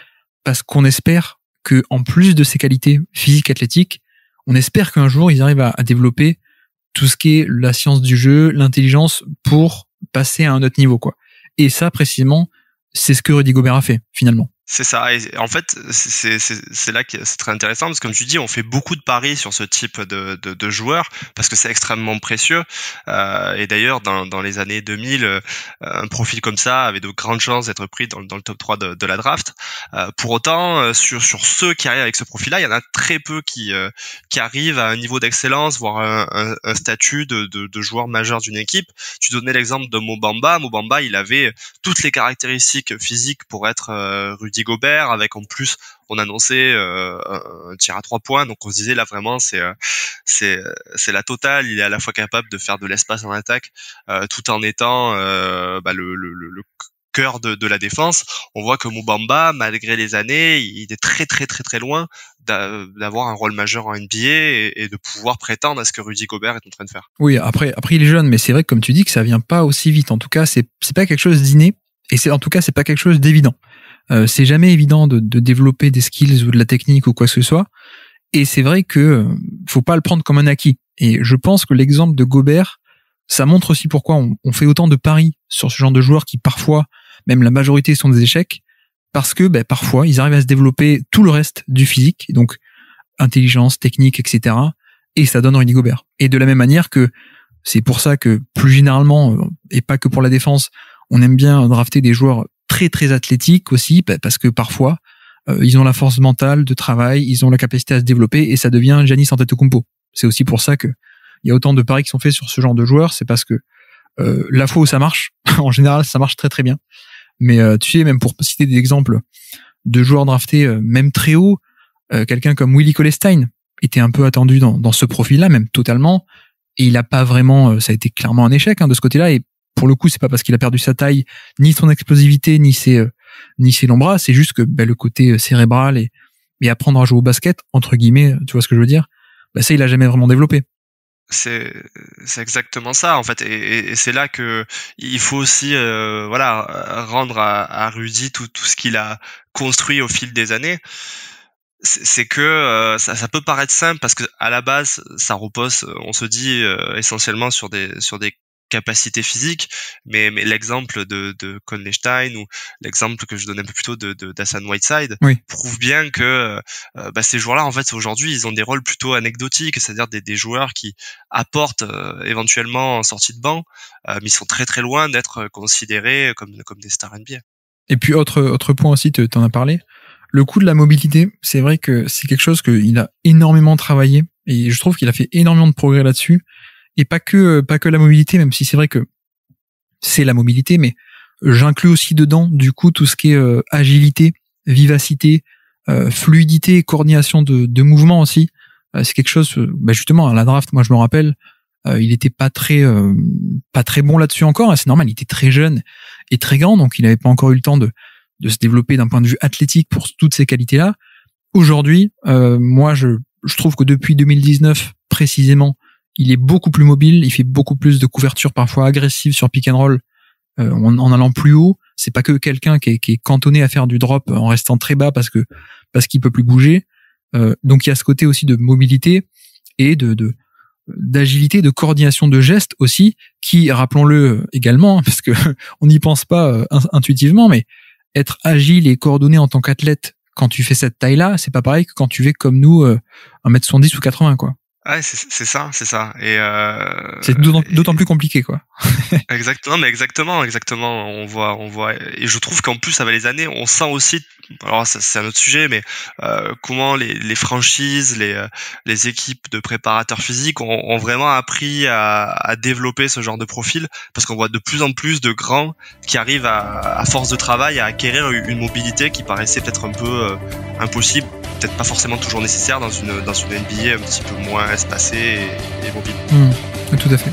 Parce qu'on espère que, en plus de ces qualités physiques, athlétiques, on espère qu'un jour ils arrivent à développer tout ce qui est la science du jeu, l'intelligence pour passer à un autre niveau, quoi. Et ça, précisément, c'est ce que Rudy Gobert a fait, finalement. C'est ça. Et en fait, c'est là que c'est très intéressant parce que, comme tu dis, on fait beaucoup de paris sur ce type de joueurs parce que c'est extrêmement précieux. Et d'ailleurs, dans les années 2000, un profil comme ça avait de grandes chances d'être pris dans le top 3 de la draft. Pour autant, sur ceux qui arrivent avec ce profil-là, il y en a très peu qui arrivent à un niveau d'excellence, voire un statut de joueur majeur d'une équipe. Tu donnais l'exemple de Mo Bamba. Mo Bamba, il avait toutes les caractéristiques physiques pour être Rudy Gobert, avec en plus on annonçait un tir à 3 points, donc on se disait là vraiment c'est la totale. Il est à la fois capable de faire de l'espace en attaque tout en étant le cœur de la défense. On voit que Mo Bamba, malgré les années, il est très très très très loin d'avoir un rôle majeur en NBA et de pouvoir prétendre à ce que Rudy Gobert est en train de faire. Oui, après il est jeune, mais c'est vrai que, comme tu dis, que ça vient pas aussi vite. En tout cas, c'est pas quelque chose d'inné, et c'est pas quelque chose d'évident. C'est jamais évident de développer des skills ou de la technique ou quoi que ce soit. Et c'est vrai que faut pas le prendre comme un acquis. Et je pense que l'exemple de Gobert, ça montre aussi pourquoi on fait autant de paris sur ce genre de joueurs qui, parfois, même la majorité, sont des échecs. Parce que parfois, ils arrivent à se développer tout le reste du physique, donc intelligence, technique, etc. Et ça donne Rudy Gobert. Et de la même manière que c'est pour ça que, plus généralement, et pas que pour la défense, on aime bien drafter des joueurs très très athlétiques aussi, parce que parfois ils ont la force mentale de travail, ils ont la capacité à se développer, et ça devient Giannis Antetokounmpo. C'est aussi pour ça que il y a autant de paris qui sont faits sur ce genre de joueurs. C'est parce que la fois où ça marche, en général ça marche très très bien. Mais tu sais, même pour citer des exemples de joueurs draftés même très haut, quelqu'un comme Willie Cauley-Stein était un peu attendu dans ce profil-là, même totalement, et il a pas vraiment, ça a été clairement un échec de ce côté-là. Et pour le coup, c'est pas parce qu'il a perdu sa taille, ni son explosivité, ni ses longs bras, c'est juste que le côté cérébral et apprendre à jouer au basket, entre guillemets, tu vois ce que je veux dire, ça il a jamais vraiment développé. C'est exactement ça en fait, et c'est là que il faut aussi rendre à Rudy tout ce qu'il a construit au fil des années. C'est que ça peut paraître simple parce que à la base ça repose, on se dit, essentiellement sur des capacités physiques, mais l'exemple de Cauley-Stein ou l'exemple que je donnais un peu plus tôt d'Hassan Whiteside, oui, prouve bien que ces joueurs-là, en fait, aujourd'hui, ils ont des rôles plutôt anecdotiques, c'est-à-dire des joueurs qui apportent éventuellement en sortie de banc, mais ils sont très très loin d'être considérés comme des stars NBA. Et puis autre point aussi, t'en as parlé, le coup de la mobilité. C'est vrai que c'est quelque chose qu'il a énormément travaillé, et je trouve qu'il a fait énormément de progrès là-dessus. Et pas que la mobilité, même si c'est vrai que c'est la mobilité, mais j'inclus aussi dedans, du coup, tout ce qui est agilité, vivacité, fluidité, coordination de mouvement aussi. C'est quelque chose, justement, à la draft, moi je me rappelle, il était pas très bon là-dessus encore, et c'est normal, il était très jeune et très grand, donc il n'avait pas encore eu le temps de se développer d'un point de vue athlétique pour toutes ces qualités-là. Aujourd'hui, moi je trouve que depuis 2019, précisément, il est beaucoup plus mobile, il fait beaucoup plus de couverture parfois agressive sur pick and roll, en allant plus haut. C'est pas que quelqu'un qui est cantonné à faire du drop en restant très bas parce qu'il peut plus bouger. Donc il y a ce côté aussi de mobilité et d'agilité, de coordination de gestes aussi, qui, rappelons-le également, parce que on n'y pense pas intuitivement, mais être agile et coordonné en tant qu'athlète quand tu fais cette taille-là, c'est pas pareil que quand tu fais comme nous 1m70 ou 80, quoi. Ouais, c'est ça, c'est ça. C'est d'autant plus compliqué, quoi. Exactement, mais exactement. On voit, et je trouve qu'en plus, avec les années, on sent aussi, alors ça, c'est un autre sujet, mais comment les franchises, les équipes de préparateurs physiques ont vraiment appris à développer ce genre de profil, parce qu'on voit de plus en plus de grands qui arrivent à force de travail à acquérir une mobilité qui paraissait peut-être un peu impossible, peut-être pas forcément toujours nécessaire dans une NBA un petit peu moins espacée et mobile. Tout à fait.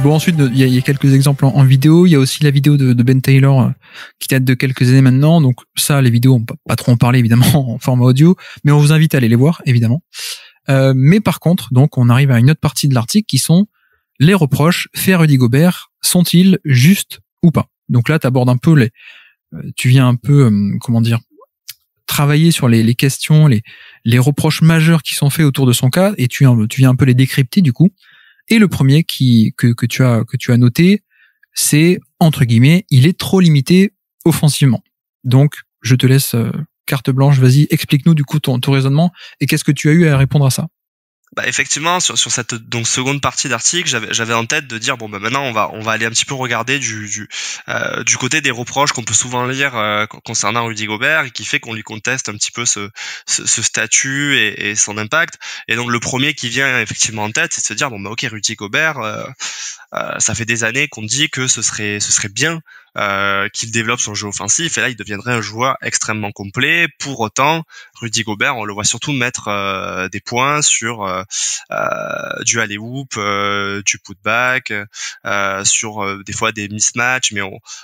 Bon, ensuite, il y a quelques exemples en vidéo. Il y a aussi la vidéo de Ben Taylor qui date de quelques années maintenant. Donc ça, les vidéos, on peut pas trop en parler évidemment en format audio, mais on vous invite à aller les voir évidemment. Mais par contre, donc on arrive à une autre partie de l'article qui sont les reproches faits à Rudy Gobert. Sont-ils justes ou pas? Donc là, tu abordes un peu tu viens un peu travailler sur les questions, les reproches majeurs qui sont faits autour de son cas, et tu viens un peu les décrypter du coup. Et le premier que tu as noté, c'est, entre guillemets, il est trop limité offensivement. Donc, je te laisse carte blanche, vas-y, explique-nous du coup ton raisonnement et qu'est-ce que tu as eu à répondre à ça. Bah effectivement, sur cette donc seconde partie d'article, j'avais en tête de dire bon bah maintenant on va aller un petit peu regarder du côté des reproches qu'on peut souvent lire concernant Rudy Gobert et qui fait qu'on lui conteste un petit peu ce statut et son impact. Et donc le premier qui vient effectivement en tête, c'est de se dire bon bah ok, Rudy Gobert, ça fait des années qu'on dit que ce serait bien qu'il développe son jeu offensif, et là il deviendrait un joueur extrêmement complet. Pour autant, Rudy Gobert, on le voit surtout mettre des points sur du alley-oop, du putback, sur des fois des mismatchs, mais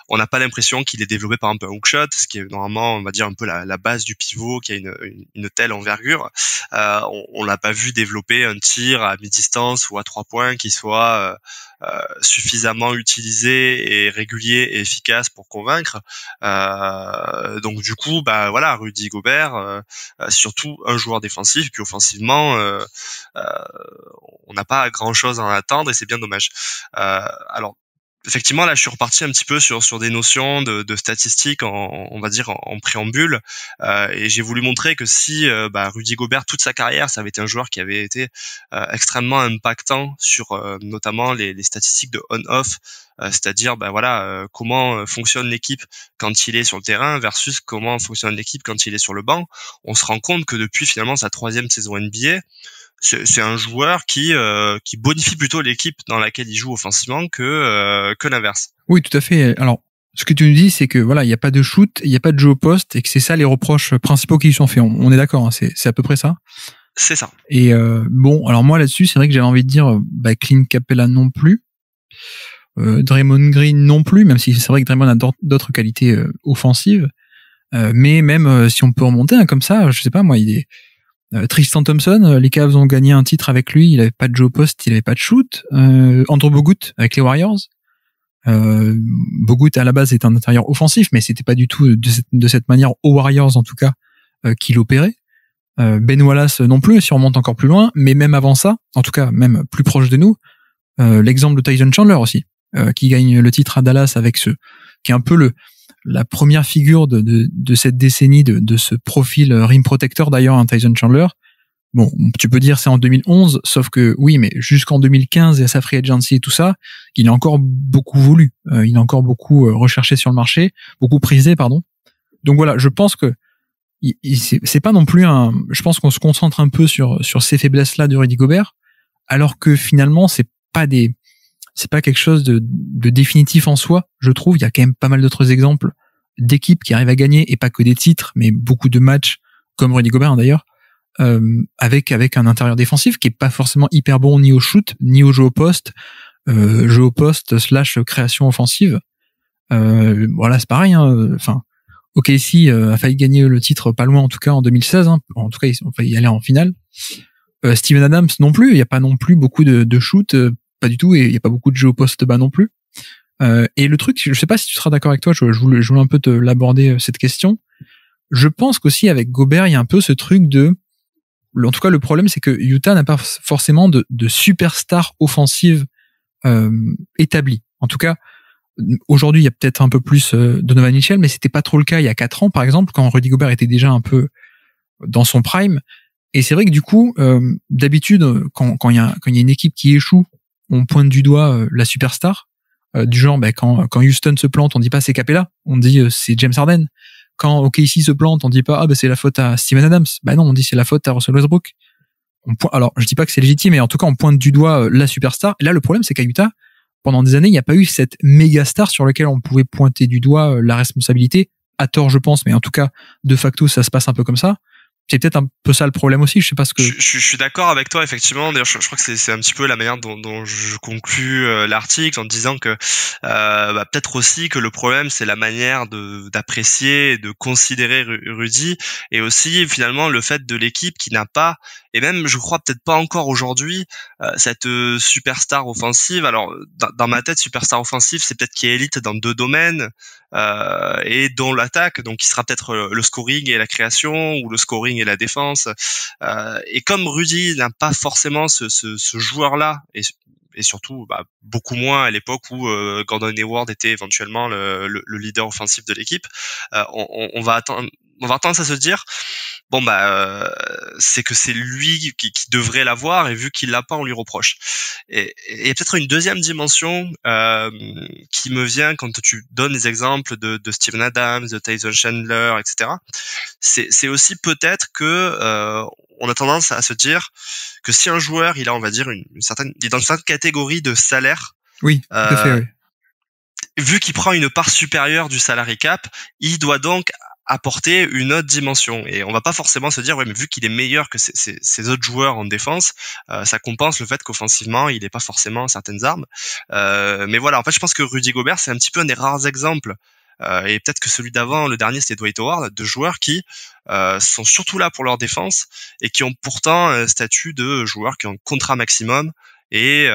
on n'a pas l'impression qu'il ait développé par exemple un hookshot, ce qui est normalement, on va dire, un peu la base du pivot qui a une telle envergure. On l'a pas vu développer un tir à mi-distance ou à 3 points qui soit suffisamment utilisé et régulier et efficace pour convaincre. Donc du coup, bah voilà, Rudy Gobert, surtout un joueur défensif, puis offensivement, on n'a pas grand chose à en attendre et c'est bien dommage. Alors effectivement, là, je suis reparti un petit peu sur des notions de statistiques, on va dire en préambule, et j'ai voulu montrer que si Rudy Gobert, toute sa carrière, ça avait été un joueur qui avait été extrêmement impactant sur notamment les statistiques de on-off, c'est-à-dire comment fonctionne l'équipe quand il est sur le terrain versus comment fonctionne l'équipe quand il est sur le banc. On se rend compte que depuis finalement sa 3e saison NBA, c'est un joueur qui bonifie plutôt l'équipe dans laquelle il joue offensivement que l'inverse. Oui, tout à fait. Alors, ce que tu nous dis, c'est que voilà, il n'y a pas de shoot, il n'y a pas de jeu au poste, et que c'est ça les reproches principaux qui lui sont faits. On est d'accord, hein, c'est à peu près ça. C'est ça. Et bon, alors moi là-dessus, c'est vrai que j'avais envie de dire, Clint Capella non plus, Draymond Green non plus, même si c'est vrai que Draymond a d'autres qualités offensives, mais même si on peut remonter comme ça, je sais pas moi, il est Tristan Thompson, les Cavs ont gagné un titre avec lui, il avait pas de jeu au poste, il avait pas de shoot. Andrew Bogut avec les Warriors. Bogut à la base est un intérieur offensif, mais c'était pas du tout de cette manière aux Warriors en tout cas qu'il opérait. Ben Wallace non plus, si on remonte encore plus loin, mais même avant ça, en tout cas même plus proche de nous, l'exemple de Tyson Chandler aussi, qui gagne le titre à Dallas avec qui est un peu la première figure de cette décennie de ce profil rim protecteur d'ailleurs, un Tyson Chandler. Bon, tu peux dire c'est en 2011, sauf que oui, mais jusqu'en 2015 et à sa free agency et tout ça, il a encore beaucoup voulu, il a encore beaucoup recherché sur le marché, beaucoup prisé, pardon. Donc voilà, je pense que c'est pas non plus je pense qu'on se concentre un peu sur ces faiblesses-là de Rudy Gobert, alors que finalement c'est pas quelque chose de définitif en soi, je trouve. Il y a quand même pas mal d'autres exemples d'équipes qui arrivent à gagner, et pas que des titres, mais beaucoup de matchs, comme Rudy Gobert d'ailleurs, avec un intérieur défensif qui est pas forcément hyper bon ni au shoot, ni au jeu au poste / création offensive. Voilà, c'est pareil, enfin, OKC a failli gagner le titre pas loin, en tout cas en 2016, hein. En tout cas, ils ont failli y aller en finale. Steven Adams non plus, il y a pas non plus beaucoup de shoot, pas du tout, et il y a pas beaucoup de jeu au poste bas non plus. Et le truc, je sais pas si tu seras d'accord avec toi, je voulais un peu te l'aborder cette question. Je pense qu'aussi avec Gobert, il y a un peu ce truc en tout cas le problème c'est que Utah n'a pas forcément de superstar offensive établie. En tout cas, aujourd'hui il y a peut-être un peu plus Donovan Mitchell, mais c'était pas trop le cas il y a 4 ans par exemple, quand Rudy Gobert était déjà un peu dans son prime. Et c'est vrai que du coup, d'habitude, quand il y a une équipe qui échoue, on pointe du doigt la superstar. Du genre, quand Houston se plante, on dit pas c'est Capella, on dit c'est James Harden. Quand OKC se plante, on dit pas c'est la faute à Steven Adams. Non, on dit c'est la faute à Russell Westbrook. Alors, je dis pas que c'est légitime, mais en tout cas, on pointe du doigt la superstar. Et là, le problème, c'est qu'à Utah, pendant des années, il n'y a pas eu cette méga star sur laquelle on pouvait pointer du doigt la responsabilité. À tort, je pense, mais en tout cas, de facto, ça se passe un peu comme ça. C'est peut-être un peu ça le problème aussi. Je sais pas ce que. Je suis d'accord avec toi, effectivement. D'ailleurs, je crois que c'est un petit peu la manière dont je conclus l'article en disant que peut-être aussi que le problème c'est la manière d'apprécier et de considérer Rudy, et aussi finalement le fait de l'équipe qui n'a pas, et même je crois peut-être pas encore aujourd'hui, cette superstar offensive. Alors dans ma tête, superstar offensive c'est peut-être qui est élite dans 2 domaines. Et dont l'attaque, donc qui sera peut-être le scoring et la création, ou le scoring et la défense. Et comme Rudy n'a pas forcément ce joueur-là, et surtout beaucoup moins à l'époque où Gordon Hayward était éventuellement le leader offensif de l'équipe, on va avoir tendance à se dire c'est que c'est lui qui devrait l'avoir, et vu qu'il l'a pas, on lui reproche. Et il y a peut-être une deuxième dimension qui me vient quand tu donnes les exemples de Steven Adams, de Tyson Chandler, etc. C'est aussi peut-être que on a tendance à se dire que si un joueur il a, on va dire, il est dans une certaine catégorie de salaire, oui, tout à fait, oui. Vu qu'il prend une part supérieure du salary cap, il doit donc apporter une autre dimension. Et on va pas forcément se dire mais vu qu'il est meilleur que ces autres joueurs en défense, ça compense le fait qu'offensivement il n'ait pas forcément certaines armes. Mais voilà, en fait je pense que Rudy Gobert c'est un petit peu un des rares exemples, et peut-être que celui d'avant, le dernier c'était Dwight Howard, de joueurs qui sont surtout là pour leur défense et qui ont pourtant un statut de joueurs qui ont un contrat maximum et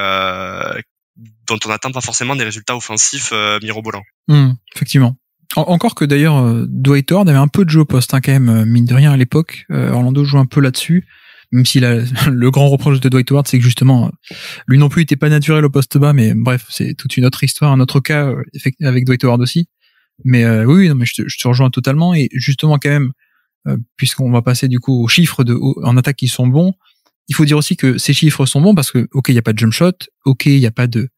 dont on n'atteint pas forcément des résultats offensifs mirobolants. Effectivement. Encore que d'ailleurs, Dwight Howard avait un peu de jeu au poste, quand même, mine de rien à l'époque. Orlando joue un peu là-dessus, même si le grand reproche de Dwight Howard, c'est que justement, lui non plus, il était pas naturel au poste bas, mais bref, c'est toute une autre histoire, un autre cas avec Dwight Howard aussi. Mais oui, non, mais je te rejoins totalement, et justement quand même, puisqu'on va passer du coup aux chiffres en attaque qui sont bons, il faut dire aussi que ces chiffres sont bons parce que, ok, il y a pas de jump shot, ok, il y a pas de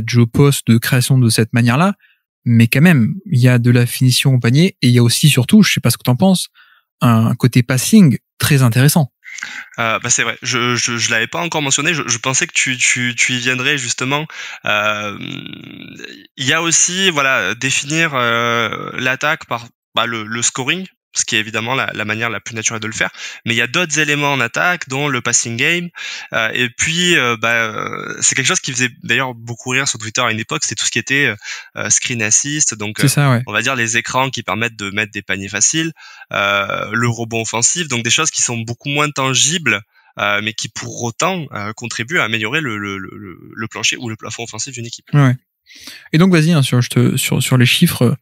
jeu au poste, de création de cette manière-là, mais quand même, il y a de la finition au panier, et il y a aussi, surtout, je sais pas ce que t'en penses, un côté passing très intéressant. C'est vrai, je l'avais pas encore mentionné, je pensais que tu y viendrais justement. Il y a aussi, définir l'attaque par le scoring, ce qui est évidemment la manière la plus naturelle de le faire, mais il y a d'autres éléments en attaque, dont le passing game, et puis c'est quelque chose qui faisait d'ailleurs beaucoup rire sur Twitter à une époque, c'était tout ce qui était screen assist, donc c'est ça, ouais. on va dire les écrans qui permettent de mettre des paniers faciles, le rebond offensif, donc des choses qui sont beaucoup moins tangibles, mais qui pour autant contribuent à améliorer le plancher ou le plafond offensif d'une équipe. Ouais. Et donc vas-y, hein, sur les chiffres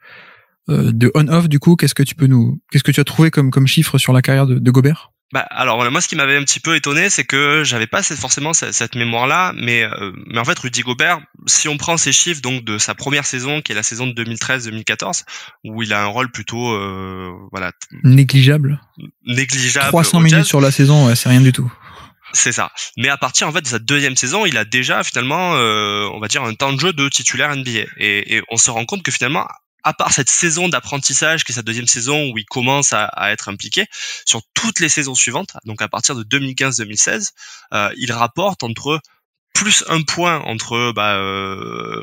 de on-off, du coup, qu'est-ce que tu as trouvé comme chiffre sur la carrière de Gobert? Alors moi, ce qui m'avait un petit peu étonné, c'est que j'avais pas forcément cette mémoire-là, mais en fait, Rudy Gobert, si on prend ses chiffres donc de sa première saison, qui est la saison de 2013-2014, où il a un rôle plutôt négligeable. 300 minutes sur la saison, ouais, c'est rien du tout. C'est ça. Mais à partir en fait de sa deuxième saison, il a déjà finalement, on va dire, un temps de jeu de titulaire NBA, et on se rend compte que finalement, à part cette saison d'apprentissage, qui est sa deuxième saison où il commence à être impliqué, sur toutes les saisons suivantes, donc à partir de 2015-2016, il rapporte entre plus 1 point entre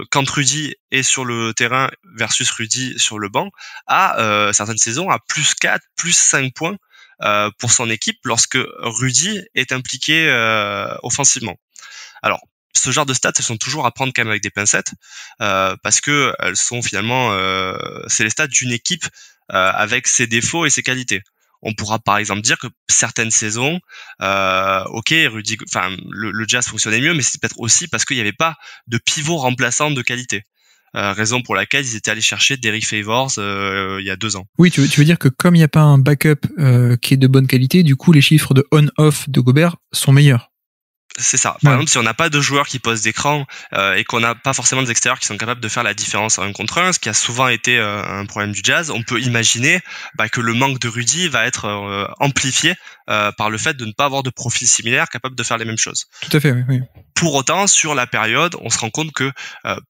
quand Rudy est sur le terrain versus Rudy sur le banc, à certaines saisons à plus 4, plus 5 points pour son équipe lorsque Rudy est impliqué offensivement. Alors, ce genre de stats, elles sont toujours à prendre quand même avec des pincettes, parce que elles sont finalement, c'est les stats d'une équipe avec ses défauts et ses qualités. On pourra par exemple dire que certaines saisons, le Jazz fonctionnait mieux, mais c'est peut-être aussi parce qu'il n'y avait pas de pivot remplaçant de qualité. raison pour laquelle ils étaient allés chercher Derrick Favors il y a 2 ans. Oui, tu veux dire que comme il n'y a pas un backup qui est de bonne qualité, du coup les chiffres de on-off de Gobert sont meilleurs. C'est ça. Par exemple, si on n'a pas de joueurs qui posent d'écran et qu'on n'a pas forcément des extérieurs qui sont capables de faire la différence en 1 contre 1, ce qui a souvent été un problème du Jazz, on peut imaginer que le manque de Rudy va être amplifié par le fait de ne pas avoir de profil similaire capable de faire les mêmes choses. Tout à fait, oui. Pour autant, sur la période, on se rend compte que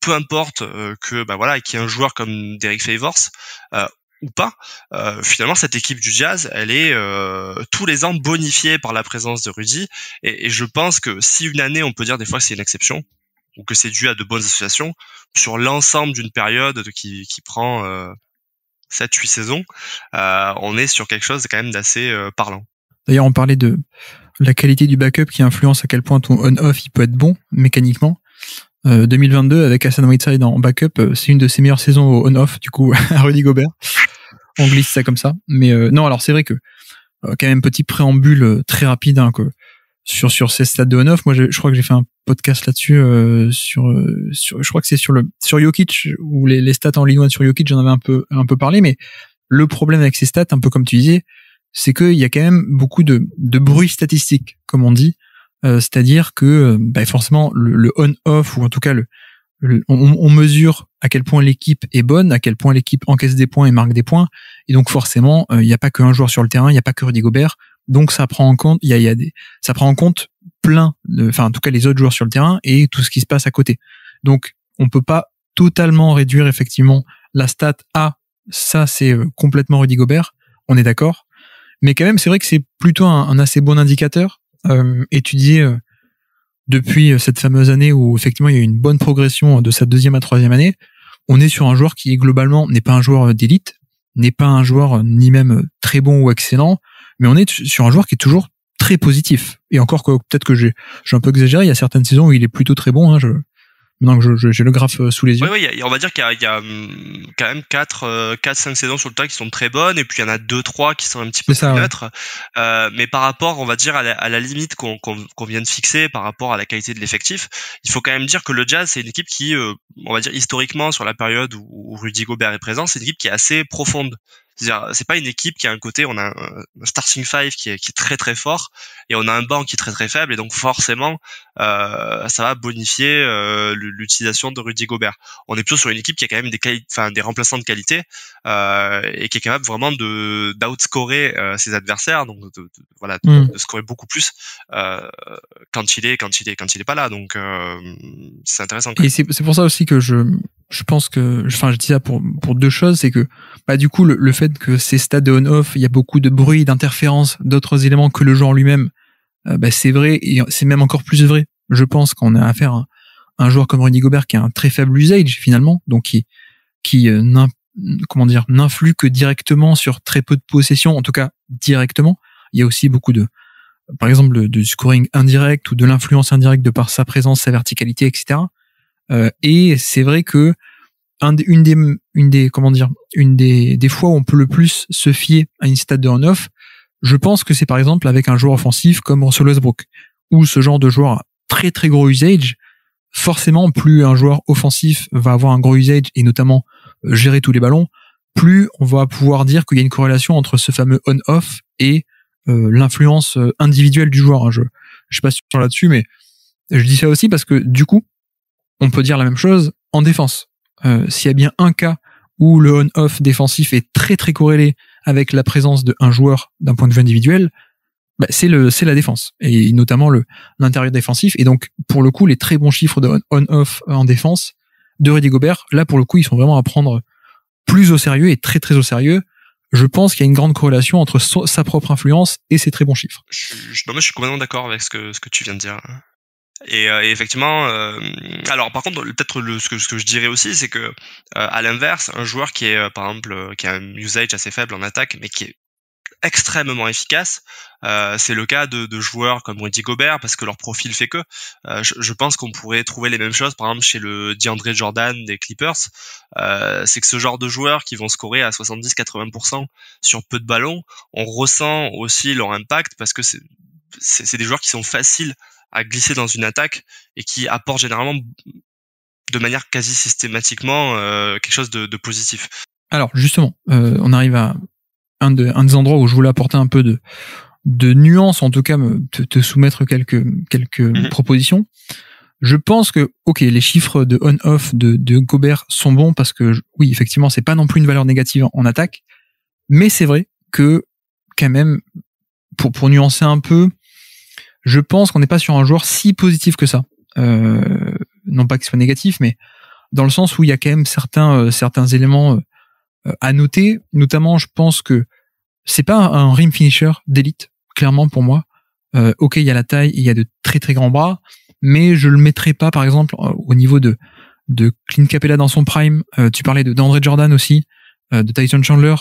peu importe qu'il y ait un joueur comme Derrick Favors ou pas, finalement cette équipe du Jazz, elle est tous les ans bonifiée par la présence de Rudy, et je pense que si une année on peut dire des fois que c'est une exception ou que c'est dû à de bonnes associations, sur l'ensemble d'une période qui prend 7-8 saisons, on est sur quelque chose quand même d'assez parlant. D'ailleurs, on parlait de la qualité du backup qui influence à quel point ton on-off il peut être bon mécaniquement. 2022 avec Hassan Whiteside en backup, c'est une de ses meilleures saisons au on-off du coup à Rudy Gobert. On glisse ça comme ça, mais non, alors c'est vrai que quand même petit préambule très rapide que sur ces stats de on-off. Moi, je crois que j'ai fait un podcast là-dessus sur je crois que c'est sur Jokic, où les stats en Ligue 1 sur Jokic, j'en avais un peu parlé, mais le problème avec ces stats, un peu comme tu disais, c'est qu'il y a quand même beaucoup de bruit statistique, comme on dit. C'est-à-dire que forcément le on-off, ou en tout cas on mesure à quel point l'équipe est bonne, à quel point l'équipe encaisse des points et marque des points, et donc forcément il n'y a pas qu'un joueur sur le terrain, il n'y a pas que Rudy Gobert, donc ça prend en compte ça prend en compte en tout cas les autres joueurs sur le terrain et tout ce qui se passe à côté. Donc on peut pas totalement réduire effectivement la stat à ça, c'est complètement Rudy Gobert, on est d'accord, mais quand même c'est vrai que c'est plutôt un assez bon indicateur étudié depuis cette fameuse année où effectivement il y a eu une bonne progression de sa 2e à 3e année. On est sur un joueur qui globalement n'est pas un joueur d'élite, n'est pas un joueur ni même très bon ou excellent, mais on est sur un joueur qui est toujours très positif. Et encore que peut-être que j'ai un peu exagéré, il y a certaines saisons où il est plutôt très bon, maintenant que j'ai le graphe sous les yeux. Oui, on va dire qu'il y a quand même 4-5 saisons sur le tas qui sont très bonnes, et puis il y en a 2-3 qui sont un petit peu plus neutres. Mais par rapport, on va dire, à la limite qu'on vient de fixer par rapport à la qualité de l'effectif, il faut quand même dire que le Jazz, c'est une équipe qui, on va dire, historiquement, sur la période où Rudy Gobert est présent, c'est une équipe qui est assez profonde. C'est-à-dire, c'est pas une équipe qui a un côté, on a un starting five qui est très très fort, et on a un banc qui est très très faible, et donc forcément ça va bonifier l'utilisation de Rudy Gobert. On est plutôt sur une équipe qui a quand même des remplaçants de qualité et qui est capable vraiment d'outscorer ses adversaires, donc de scorer beaucoup plus quand il est pas là. Donc c'est intéressant. Et c'est pour ça aussi que je pense que, je dis ça pour 2 choses, c'est que du coup le fait que ces stats de on-off, il y a beaucoup de bruit, d'interférences, d'autres éléments que le joueur lui-même, c'est vrai, et c'est même encore plus vrai, je pense, quand on a affaire à un joueur comme Rudy Gobert qui a un très faible usage finalement, donc qui n'influe que directement sur très peu de possessions, en tout cas directement. Il y a aussi beaucoup par exemple, de scoring indirect ou de l'influence indirecte de par sa présence, sa verticalité, etc. Et c'est vrai que une des fois où on peut le plus se fier à une stat de on-off, je pense que c'est par exemple avec un joueur offensif comme Russell Westbrook, où ce genre de joueur a très très gros usage. Forcément, plus un joueur offensif va avoir un gros usage et notamment gérer tous les ballons, plus on va pouvoir dire qu'il y a une corrélation entre ce fameux on-off et l'influence individuelle du joueur. Je suis pas sûr là-dessus, mais je dis ça aussi parce que du coup, on peut dire la même chose en défense. S'il y a bien un cas où le on-off défensif est très très corrélé avec la présence d'un joueur d'un point de vue individuel, c'est la défense, et notamment l'intérieur défensif. Et donc pour le coup, les très bons chiffres de on-off en défense de Rudy Gobert, là pour le coup ils sont vraiment à prendre plus au sérieux, et très très au sérieux. Je pense qu'il y a une grande corrélation entre sa propre influence et ses très bons chiffres. Je suis complètement d'accord avec ce que tu viens de dire. Et effectivement, alors par contre, peut-être ce que je dirais aussi, c'est que à l'inverse, un joueur qui est par exemple qui a un usage assez faible en attaque, mais qui est extrêmement efficace, c'est le cas de joueurs comme Rudy Gobert, parce que leur profil fait que je pense qu'on pourrait trouver les mêmes choses par exemple chez le DeAndre Jordan des Clippers. C'est que ce genre de joueurs qui vont scorer à 70-80% sur peu de ballons, on ressent aussi leur impact, parce que c'est des joueurs qui sont faciles à glisser dans une attaque et qui apportent généralement de manière quasi systématiquement quelque chose de positif. Alors justement, on arrive à un des endroits où je voulais apporter un peu de nuance, en tout cas te soumettre quelques propositions. Je pense que les chiffres de on-off de Gobert sont bons parce que oui, effectivement, c'est pas non plus une valeur négative en attaque, mais c'est vrai que quand même, pour nuancer un peu, je pense qu'on n'est pas sur un joueur si positif que ça. Non pas qu'il soit négatif, mais dans le sens où il y a quand même certains éléments à noter. Notamment, je pense que c'est pas un rim finisher d'élite, clairement pour moi. Il y a la taille, il y a de très très grands bras, mais je le mettrais pas, par exemple, au niveau de Clint Capela dans son prime. Tu parlais de DeAndre Jordan aussi, de Tyson Chandler.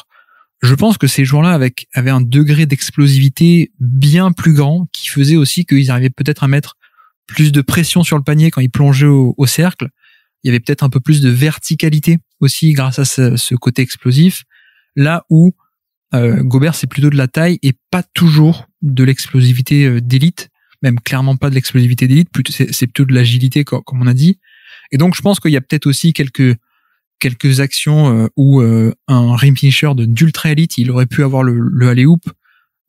Je pense que ces joueurs-là avaient un degré d'explosivité bien plus grand qui faisait aussi qu'ils arrivaient peut-être à mettre plus de pression sur le panier quand ils plongeaient au cercle. Il y avait peut-être un peu plus de verticalité aussi grâce à ce côté explosif. Là où Gobert, c'est plutôt de la taille et pas toujours de l'explosivité d'élite, même clairement pas de l'explosivité d'élite, c'est plutôt de l'agilité comme on a dit. Et donc je pense qu'il y a peut-être aussi quelques actions où un rim finisher d'ultra élite, il aurait pu avoir le alley-oop.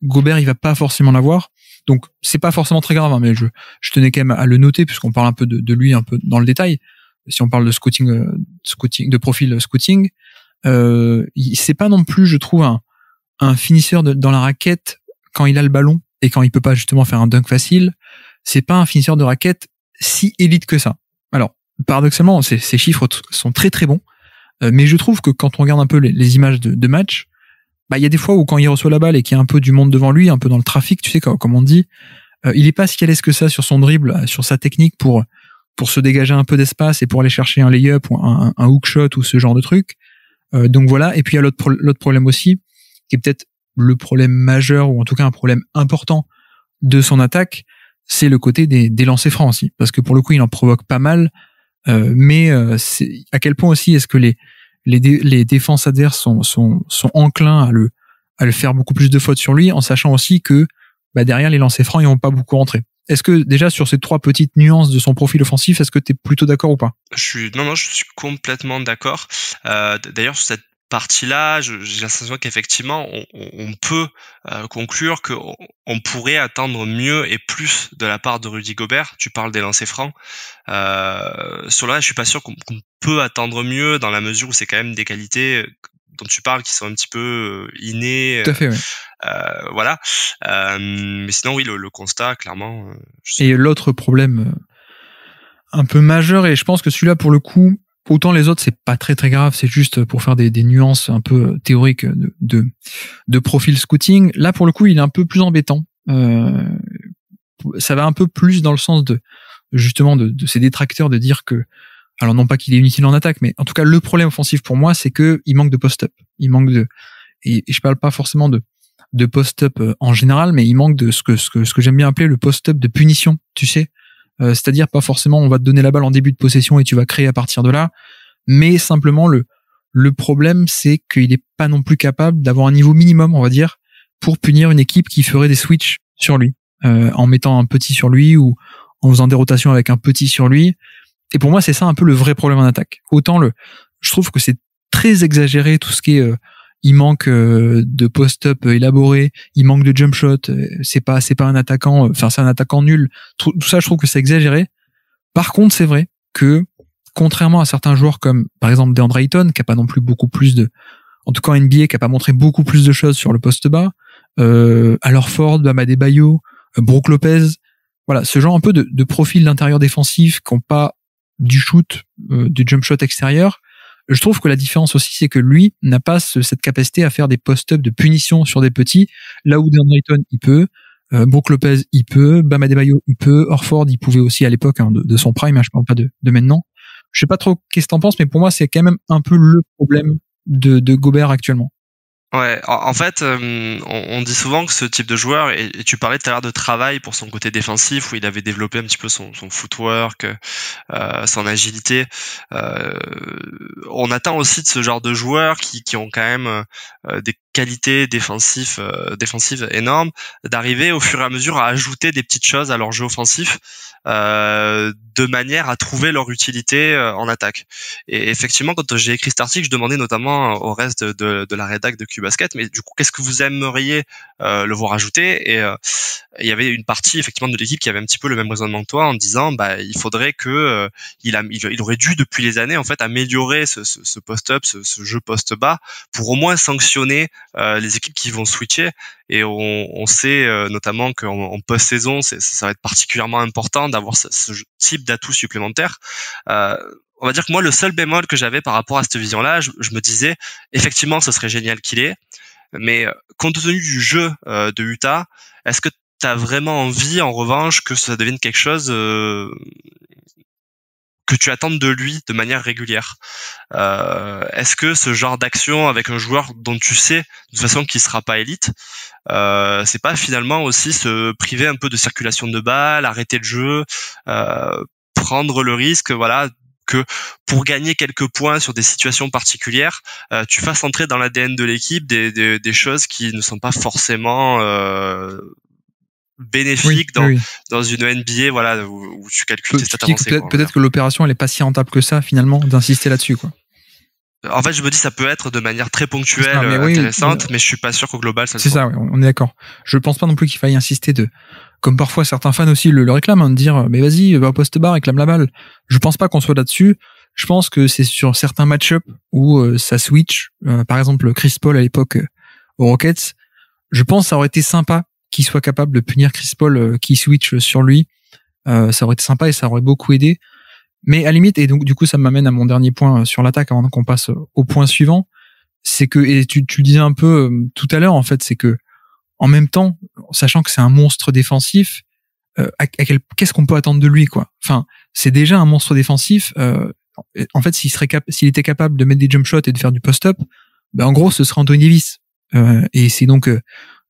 Gobert, il va pas forcément l'avoir. Donc c'est pas forcément très grave, hein, mais je tenais quand même à le noter puisqu'on parle un peu de lui un peu dans le détail. Si on parle de scouting, de profil scouting, c'est pas non plus, je trouve, un finisseur dans la raquette quand il a le ballon et quand il peut pas justement faire un dunk facile. C'est pas un finisseur de raquette si élite que ça. Alors paradoxalement, ces chiffres sont très très bons, mais je trouve que quand on regarde un peu les images de match, il y a des fois où quand il reçoit la balle et qu'il y a un peu du monde devant lui, un peu dans le trafic, tu sais, comme on dit, il est pas si à l'aise que ça sur son dribble, sur sa technique pour se dégager un peu d'espace et pour aller chercher un lay-up ou un hook shot ou ce genre de truc. Donc voilà. Et puis il y a l'autre problème aussi, qui est peut-être le problème majeur ou en tout cas un problème important de son attaque, c'est le côté des lancers francs aussi, parce que pour le coup il en provoque pas mal, mais c'est à quel point aussi est-ce que les défenses adverses sont enclins à le faire beaucoup plus de fautes sur lui, en sachant aussi que derrière les lancers francs ils vont pas beaucoup rentrer. Est-ce que déjà sur ces trois petites nuances de son profil offensif, est-ce que tu es plutôt d'accord ou pas? Non, je suis complètement d'accord. D'ailleurs, sur cette partie-là, j'ai la sensation qu'effectivement, on peut conclure qu'on pourrait attendre mieux et plus de la part de Rudy Gobert. Tu parles des lancers francs. Sur là, je suis pas sûr qu'on peut attendre mieux dans la mesure où c'est quand même des qualités dont tu parles qui sont un petit peu innées. Tout à fait, oui. Voilà. Mais sinon, oui, le constat, clairement. Et l'autre problème un peu majeur, et je pense que celui-là, pour le coup, autant les autres, c'est pas très très grave, c'est juste pour faire des nuances un peu théoriques de profil scouting. Là, pour le coup, il est un peu plus embêtant. Ça va un peu plus dans le sens justement de ces détracteurs de dire que, alors non pas qu'il est inutile en attaque, mais en tout cas le problème offensif pour moi, c'est que il manque de post-up. Il manque et je parle pas forcément de post-up en général, mais il manque de ce que j'aime bien appeler le post-up de punition, tu sais. C'est-à-dire pas forcément on va te donner la balle en début de possession et tu vas créer à partir de là, mais simplement le problème c'est qu'il est pas non plus capable d'avoir un niveau minimum, on va dire, pour punir une équipe qui ferait des switches sur lui, en mettant un petit sur lui ou en faisant des rotations avec un petit sur lui. Et pour moi c'est ça un peu le vrai problème en attaque. Autant je trouve que c'est très exagéré tout ce qui est il manque de post-up élaboré, il manque de jump shot, c'est pas un attaquant, enfin c'est un attaquant nul. Tout ça, je trouve que c'est exagéré. Par contre, c'est vrai que contrairement à certains joueurs comme par exemple DeAndre Ayton, qui a pas non plus beaucoup plus en tout cas en NBA, qui a pas montré beaucoup plus de choses sur le poste bas, Al Horford, Bam Adebayo, Brook Lopez, voilà, ce genre un peu de profil d'intérieur défensif qui n'ont pas du shoot, du jump shot extérieur. Je trouve que la différence aussi, c'est que lui n'a pas cette capacité à faire des post-up de punition sur des petits, là où DeAndre Ayton, il peut, Brook Lopez, il peut, Bam Adebayo, il peut, Horford, il pouvait aussi à l'époque de son prime, hein, je parle pas de maintenant. Je sais pas trop qu'est-ce que t'en penses, mais pour moi, c'est quand même un peu le problème de Gobert actuellement. Ouais, en fait, on dit souvent que ce type de joueur, et tu parlais tout à l'heure de travail pour son côté défensif, où il avait développé un petit peu son footwork, son agilité. On attend aussi de ce genre de joueurs qui ont quand même qualité défensive énorme, d'arriver au fur et à mesure à ajouter des petites choses à leur jeu offensif de manière à trouver leur utilité en attaque. Et effectivement, quand j'ai écrit cet article, je demandais notamment au reste de la rédac de QBasket, mais du coup, qu'est-ce que vous aimeriez le voir ajouter? Et il y avait une partie effectivement de l'équipe qui avait un petit peu le même raisonnement que toi, en disant il faudrait que il aurait dû depuis les années en fait améliorer ce post-up, ce jeu post-bas, pour au moins sanctionner les équipes qui vont switcher. Et on sait notamment qu'en post-saison, ça va être particulièrement important d'avoir ce type d'atout supplémentaire. On va dire que moi, le seul bémol que j'avais par rapport à cette vision-là, je me disais, effectivement, ce serait génial qu'il ait, mais compte tenu du jeu de Utah, est-ce que tu as vraiment envie, en revanche, que ça devienne quelque chose que tu attendes de lui de manière régulière? Est-ce que ce genre d'action avec un joueur dont tu sais de toute façon qu'il sera pas élite, c'est pas finalement aussi se priver un peu de circulation de balles, arrêter le jeu, prendre le risque, voilà, que pour gagner quelques points sur des situations particulières, tu fasses entrer dans l'ADN de l'équipe des choses qui ne sont pas forcément bénéfique dans une NBA, voilà, où tu calcules tes stats avancées. Peut-être que l'opération elle est pas si rentable que ça finalement d'insister là-dessus, quoi. En fait, je me dis ça peut être de manière très ponctuelle, intéressante, mais je suis pas sûr qu'au global ça. C'est ça, oui, on est d'accord. Je pense pas non plus qu'il faille insister comme parfois certains fans aussi le réclament, de dire mais vas-y, va au poste bas, réclame la balle. Je pense pas qu'on soit là-dessus. Je pense que c'est sur certains match-up où ça switch. Par exemple, Chris Paul à l'époque aux Rockets. Je pense que ça aurait été sympa qu'il soit capable de punir Chris Paul qui switch sur lui. Ça aurait été sympa et ça aurait beaucoup aidé. Mais à la limite, et donc du coup ça m'amène à mon dernier point sur l'attaque avant qu'on passe au point suivant, c'est que, et tu le disais un peu tout à l'heure en fait, c'est que en même temps, sachant que c'est un monstre défensif, qu'est-ce qu'on peut attendre de lui, quoi? Enfin, c'est déjà un monstre défensif. En fait, s'il était capable de mettre des jump shots et de faire du post-up, en gros ce serait Anthony Davis. Et c'est donc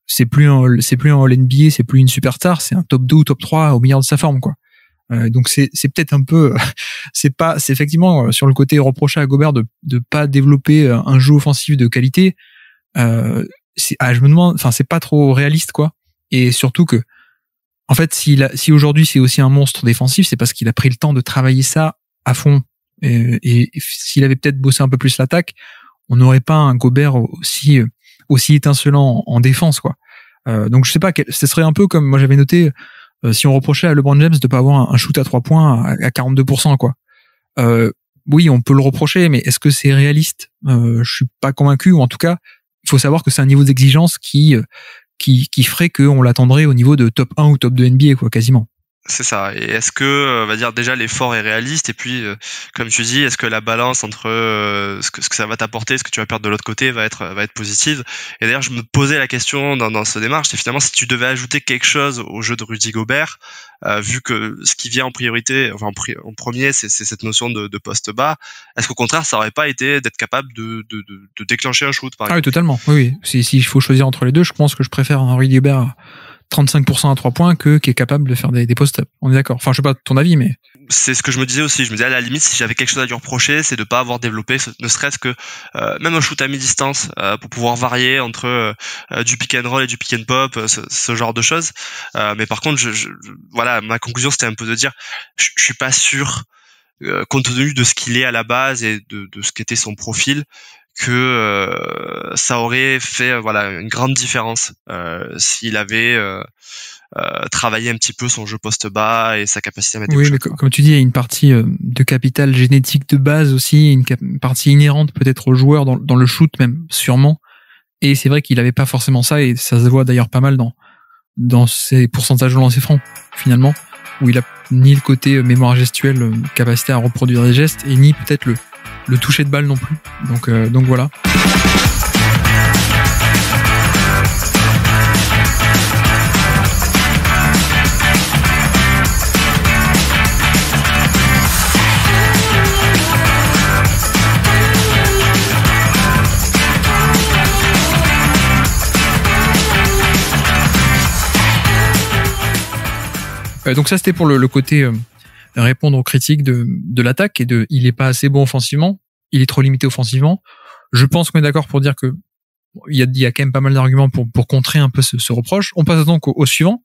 c'est plus un All-NBA, c'est plus une superstar, c'est un top 2 ou top 3 au meilleur de sa forme, quoi. Donc c'est peut-être un peu c'est effectivement sur le côté reproché à Gobert de pas développer un jeu offensif de qualité. Je me demande, enfin c'est pas trop réaliste, quoi. Et surtout que en fait si aujourd'hui c'est aussi un monstre défensif, c'est parce qu'il a pris le temps de travailler ça à fond. Et s'il avait peut-être bossé un peu plus l'attaque, on n'aurait pas un Gobert aussi étincelant en défense, quoi. Donc je sais pas, ce serait un peu comme moi j'avais noté si on reprochait à LeBron James de pas avoir un shoot à 3 points à 42%, quoi. Oui, on peut le reprocher, mais est-ce que c'est réaliste? Je suis pas convaincu, ou en tout cas, il faut savoir que c'est un niveau d'exigence qui ferait qu'on l'attendrait au niveau de top 1 ou top 2 NBA, quoi, quasiment. C'est ça. Et est-ce que, on va dire, déjà l'effort est réaliste, et puis, comme tu dis, est-ce que la balance entre ce que ça va t'apporter, ce que tu vas perdre de l'autre côté va être positive? Et d'ailleurs, je me posais la question dans ce démarche, c'est finalement si tu devais ajouter quelque chose au jeu de Rudy Gobert, vu que ce qui vient en priorité, enfin en premier, c'est cette notion de poste bas. Est-ce qu'au contraire, ça aurait pas été d'être capable de déclencher un shoot, par exemple? Ah oui, totalement. Oui. Si il faut choisir entre les deux, je pense que je préfère un Rudy Gobert 35% à 3 points qui est capable de faire des post-up. On est d'accord. Enfin, je sais pas ton avis, mais c'est ce que je me disais aussi. Je me disais, à la limite, si j'avais quelque chose à lui reprocher, c'est de pas avoir développé, ne serait-ce que même un shoot à mi-distance pour pouvoir varier entre du pick and roll et du pick and pop, ce genre de choses. Mais par contre, voilà, ma conclusion c'était un peu de dire, je suis pas sûr, compte tenu de ce qu'il est à la base et de ce qu'était son profil, que ça aurait fait voilà une grande différence s'il avait travaillé un petit peu son jeu poste bas et sa capacité à mettre des oui, mais comme tu dis, il y a une partie de capital génétique de base aussi, une partie inhérente peut-être au joueur dans le shoot même, sûrement. Et c'est vrai qu'il avait pas forcément ça, et ça se voit d'ailleurs pas mal dans ses pourcentages de lancers francs finalement, où il a ni le côté mémoire gestuelle, capacité à reproduire des gestes, et ni peut-être le toucher de balle non plus. Donc voilà. Donc ça c'était pour le côté répondre aux critiques de l'attaque et il est pas assez bon offensivement, il est trop limité offensivement. Je pense qu'on est d'accord pour dire que il y a quand même pas mal d'arguments pour contrer un peu ce reproche. On passe donc au suivant.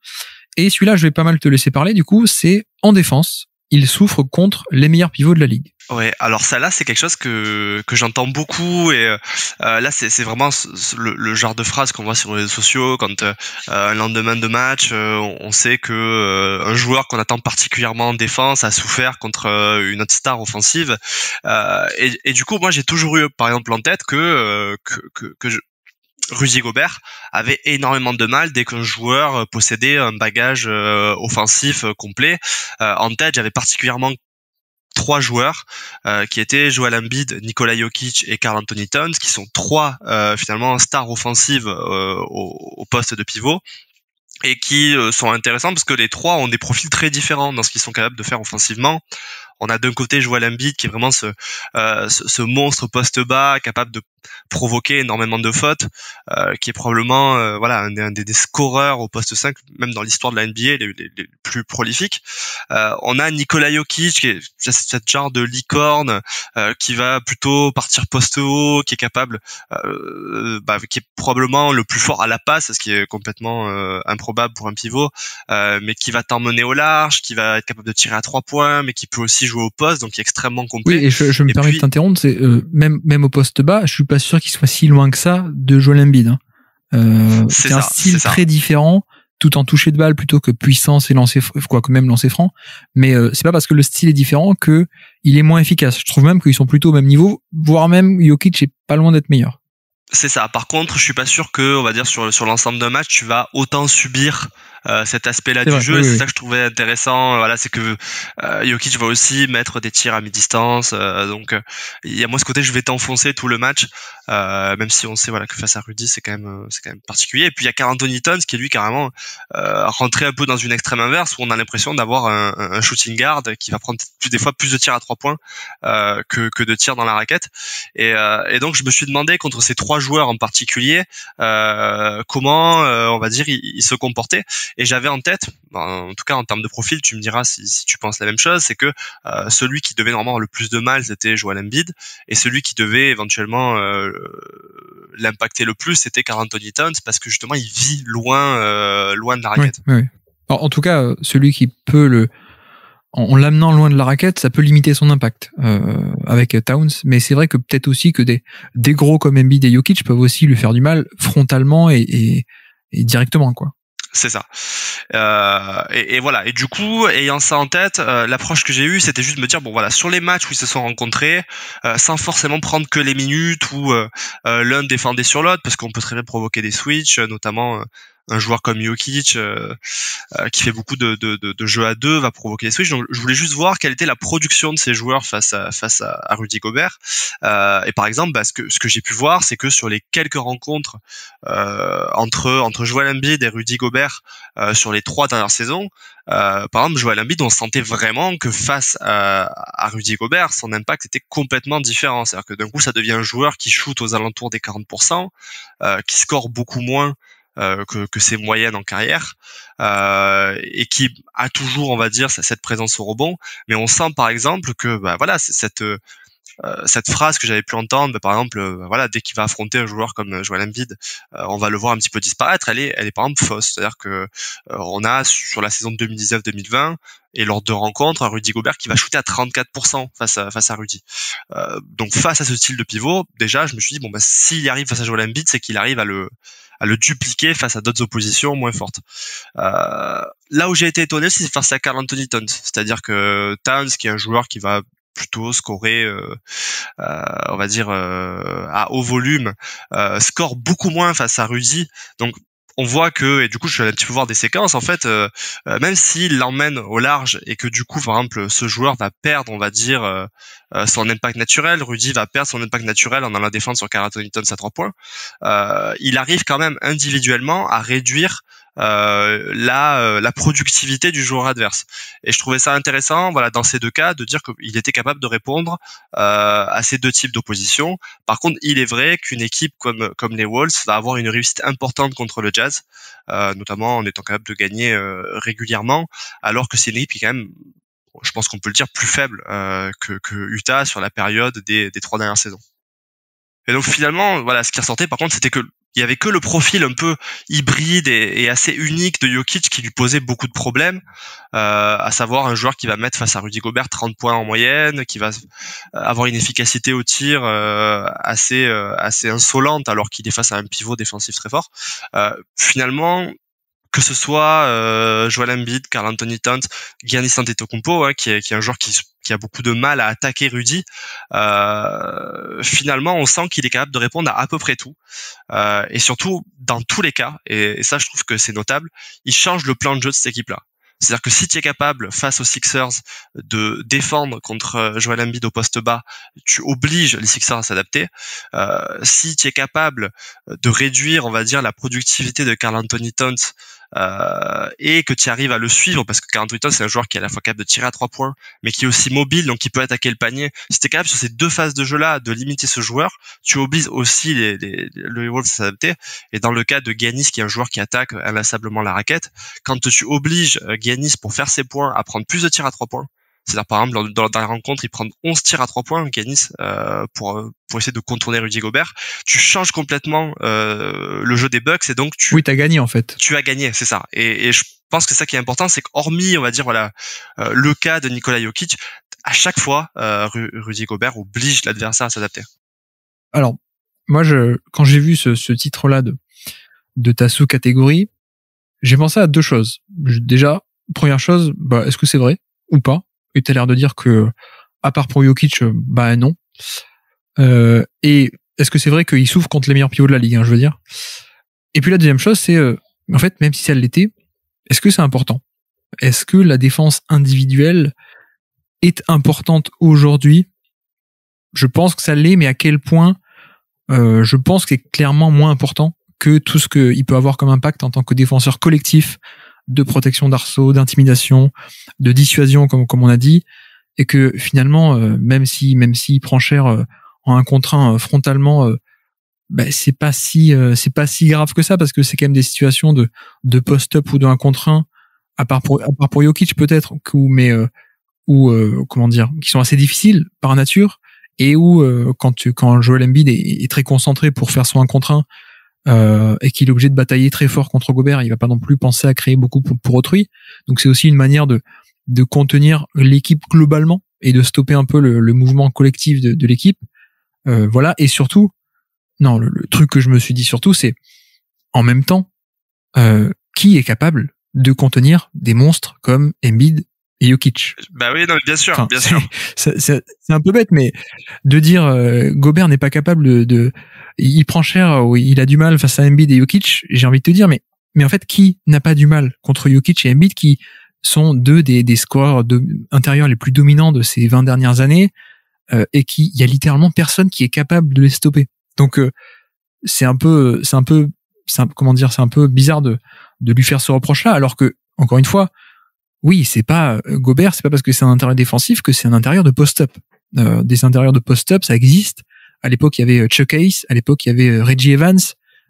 Et celui-là, je vais pas mal te laisser parler. Du coup, c'est en défense. Il souffre contre les meilleurs pivots de la ligue. Ouais, alors ça là c'est quelque chose que j'entends beaucoup et là c'est vraiment le genre de phrase qu'on voit sur les réseaux sociaux quand un lendemain de match on sait que un joueur qu'on attend particulièrement en défense a souffert contre une autre star offensive et du coup moi j'ai toujours eu par exemple en tête que Rudy Gobert avait énormément de mal dès qu'un joueur possédait un bagage offensif complet. En tête, j'avais particulièrement trois joueurs qui étaient Joel Embiid, Nikola Jokic et Karl Anthony Towns, qui sont trois finalement stars offensives au poste de pivot et qui sont intéressants parce que les trois ont des profils très différents dans ce qu'ils sont capables de faire offensivement. On a d'un côté Joel Embiid qui est vraiment ce monstre poste bas capable de provoquer énormément de fautes, qui est probablement voilà un des scoreurs au poste 5 même dans l'histoire de la NBA les plus prolifiques. On a Nikola Jokic qui est cette genre de licorne qui va plutôt partir poste haut, qui est capable qui est probablement le plus fort à la passe, ce qui est complètement improbable pour un pivot, mais qui va t'emmener au large, qui va être capable de tirer à 3 points, mais qui peut aussi jouer au poste, donc qui est extrêmement complet. Oui, et je me permets de t'interrompre, c'est même au poste bas, je suis pas sûr qu'il soit si loin que ça de Joel Embiid. Hein. C'est un style très différent, tout en toucher de balle plutôt que puissance et lancer franc. Mais c'est pas parce que le style est différent que il est moins efficace. Je trouve même qu'ils sont plutôt au même niveau, voire même Jokic est pas loin d'être meilleur. C'est ça. Par contre, je suis pas sûr que, on va dire, sur l'ensemble d'un match, tu vas autant subir cet aspect-là du jeu. Oui, c'est ça que je trouvais intéressant. Voilà, c'est que Jokic va aussi mettre des tirs à mi-distance. Donc, il y a moi ce côté, je vais t'enfoncer tout le match, même si on sait voilà que face à Rudy, c'est quand même particulier. Et puis il y a Karl Anthony Towns qui est lui carrément rentré un peu dans une extrême inverse où on a l'impression d'avoir un shooting guard qui va prendre des fois plus de tirs à 3 points que de tirs dans la raquette. Et donc je me suis demandé contre ces trois joueurs en particulier comment on va dire ils se comportaient. Et j'avais en tête, en tout cas en termes de profil, tu me diras si tu penses la même chose, c'est que celui qui devait normalement avoir le plus de mal, c'était Joel Embiid, et celui qui devait éventuellement l'impacter le plus, c'était Karl Anthony Towns, parce que justement il vit loin de la raquette. Oui. Alors, en tout cas, celui qui peut en l'amenant loin de la raquette, ça peut limiter son impact avec Towns, mais c'est vrai que peut-être aussi que des gros comme Embiid et Jokic peuvent aussi lui faire du mal frontalement et directement, quoi. C'est ça. Et voilà. Et du coup, ayant ça en tête, l'approche que j'ai eue, c'était juste de me dire, bon voilà, sur les matchs où ils se sont rencontrés, sans forcément prendre que les minutes où l'un défendait sur l'autre, parce qu'on peut très bien provoquer des switches, notamment un joueur comme Jokic qui fait beaucoup de jeux à deux va provoquer des switches. Donc je voulais juste voir quelle était la production de ces joueurs face à Rudy Gobert. Et par exemple, ce que j'ai pu voir, c'est que sur les quelques rencontres entre Joel Embiid et Rudy Gobert sur les 3 dernières saisons, par exemple Joel Embiid, on sentait vraiment que face à Rudy Gobert, son impact était complètement différent. C'est-à-dire que d'un coup, ça devient un joueur qui shoot aux alentours des 40%, qui score beaucoup moins que ses moyennes en carrière, et qui a toujours, on va dire, cette présence au rebond. Mais on sent par exemple que voilà, c'est cette phrase que j'avais pu entendre, par exemple, voilà, dès qu'il va affronter un joueur comme Joel Embiid, on va le voir un petit peu disparaître. Elle est par exemple fausse. C'est-à-dire que on a sur la saison 2019-2020 et lors de rencontres, un Rudy Gobert qui va shooter à 34% face à Rudy. Donc face à ce style de pivot, déjà, je me suis dit bon s'il arrive face à Joel Embiid, c'est qu'il arrive à le dupliquer face à d'autres oppositions moins fortes. Là où j'ai été étonné, c'est face à Karl Anthony Towns. C'est-à-dire que Towns, qui est un joueur qui va plutôt scorer, on va dire, à haut volume, score beaucoup moins face à Rudy. Donc on voit que, et du coup je suis allé un petit peu voir des séquences, en fait, même s'il l'emmène au large et que du coup par exemple ce joueur va perdre, on va dire, son impact naturel, Rudy va perdre son impact naturel en allant défendre sur Karl Anthony Towns à 3 points, il arrive quand même individuellement à réduire la productivité du joueur adverse. Et je trouvais ça intéressant, voilà, dans ces deux cas, de dire qu'il était capable de répondre à ces deux types d'opposition. Par contre, il est vrai qu'une équipe comme les Wolves va avoir une réussite importante contre le Jazz, notamment en étant capable de gagner régulièrement, alors que c'est une équipe qui est quand même, je pense qu'on peut le dire, plus faible que Utah sur la période des 3 dernières saisons. Et donc finalement, voilà, ce qui ressortait par contre, c'était que il y avait que le profil un peu hybride et assez unique de Jokic qui lui posait beaucoup de problèmes, à savoir un joueur qui va mettre face à Rudy Gobert 30 points en moyenne, qui va avoir une efficacité au tir assez insolente alors qu'il est face à un pivot défensif très fort. Finalement, que ce soit Joel Embiid, Karl Anthony Towns, Giannis Antetokounmpo, qui est un joueur qui a beaucoup de mal à attaquer Rudy, finalement on sent qu'il est capable de répondre à peu près tout, et surtout dans tous les cas, et ça je trouve que c'est notable, il change le plan de jeu de cette équipe-là. C'est-à-dire que si tu es capable, face aux Sixers, de défendre contre Joel Embiid au poste bas, tu obliges les Sixers à s'adapter. Si tu es capable de réduire, on va dire, la productivité de Karl Anthony Towns, et que tu arrives à le suivre, parce que Karl Anthony Towns c'est un joueur qui est à la fois capable de tirer à 3 points, mais qui est aussi mobile, donc qui peut attaquer le panier. Si tu es capable sur ces deux phases de jeu-là de limiter ce joueur, tu obliges aussi les Wolves à s'adapter. Et dans le cas de Giannis, qui est un joueur qui attaque inlassablement la raquette, quand tu obliges Giannis pour faire ses points à prendre plus de tirs à 3 points, c'est-à-dire par exemple dans la rencontre il prend 11 tirs à 3 points Giannis, pour essayer de contourner Rudy Gobert, tu changes complètement le jeu des Bucks, et donc oui, t'as gagné en fait. Tu as gagné, c'est ça. Et je pense que ça qui est important, c'est qu'hormis, on va dire, voilà, le cas de Nikola Jokic, à chaque fois, Rudy Gobert oblige l'adversaire à s'adapter. Alors, moi, quand j'ai vu ce titre-là de ta sous-catégorie, j'ai pensé à deux choses. Déjà, première chose, est-ce que c'est vrai ou pas? Et t'as l'air de dire que, à part pour Jokic, non. Et est-ce que c'est vrai qu'il souffre contre les meilleurs pivots de la ligue, je veux dire? Et puis la deuxième chose, c'est, en fait, même si ça l'était, est-ce que c'est important? Est-ce que la défense individuelle est importante aujourd'hui? Je pense que ça l'est, mais à quel point? Je pense que c'est clairement moins important que tout ce qu'il peut avoir comme impact en tant que défenseur collectif, de protection d'arceau, d'intimidation, de dissuasion, comme on a dit, et que finalement, même s'il prend cher en 1 contre 1 frontalement, c'est pas si grave que ça, parce que c'est quand même des situations de post-up ou de 1 contre 1, à part pour Jokic peut-être, comment dire, qui sont assez difficiles par nature, et où quand Joel Embiid est très concentré pour faire son 1 contre 1, et qu'il est obligé de batailler très fort contre Gobert, il va pas non plus penser à créer beaucoup pour autrui. Donc c'est aussi une manière de contenir l'équipe globalement et de stopper un peu le mouvement collectif de l'équipe. Voilà. Et surtout, non, le truc que je me suis dit surtout, c'est en même temps, qui est capable de contenir des monstres comme Embiid et Jokic? Bah oui, non, bien sûr, bien sûr. C'est un peu bête, mais de dire Gobert n'est pas capable il prend cher, il a du mal face à Embiid et Jokic, j'ai envie de te dire, mais en fait, qui n'a pas du mal contre Jokic et Embiid, qui sont deux des scoreurs intérieurs les plus dominants de ces 20 dernières années, et il y a littéralement personne qui est capable de les stopper. Donc c'est un peu bizarre de lui faire ce reproche-là, alors que, encore une fois, oui, c'est pas Gobert, c'est pas parce que c'est un intérieur défensif que c'est un intérieur de post-up. Des intérieurs de post-up, ça existe. À l'époque, il y avait Chuck Hayes, à l'époque, il y avait Reggie Evans.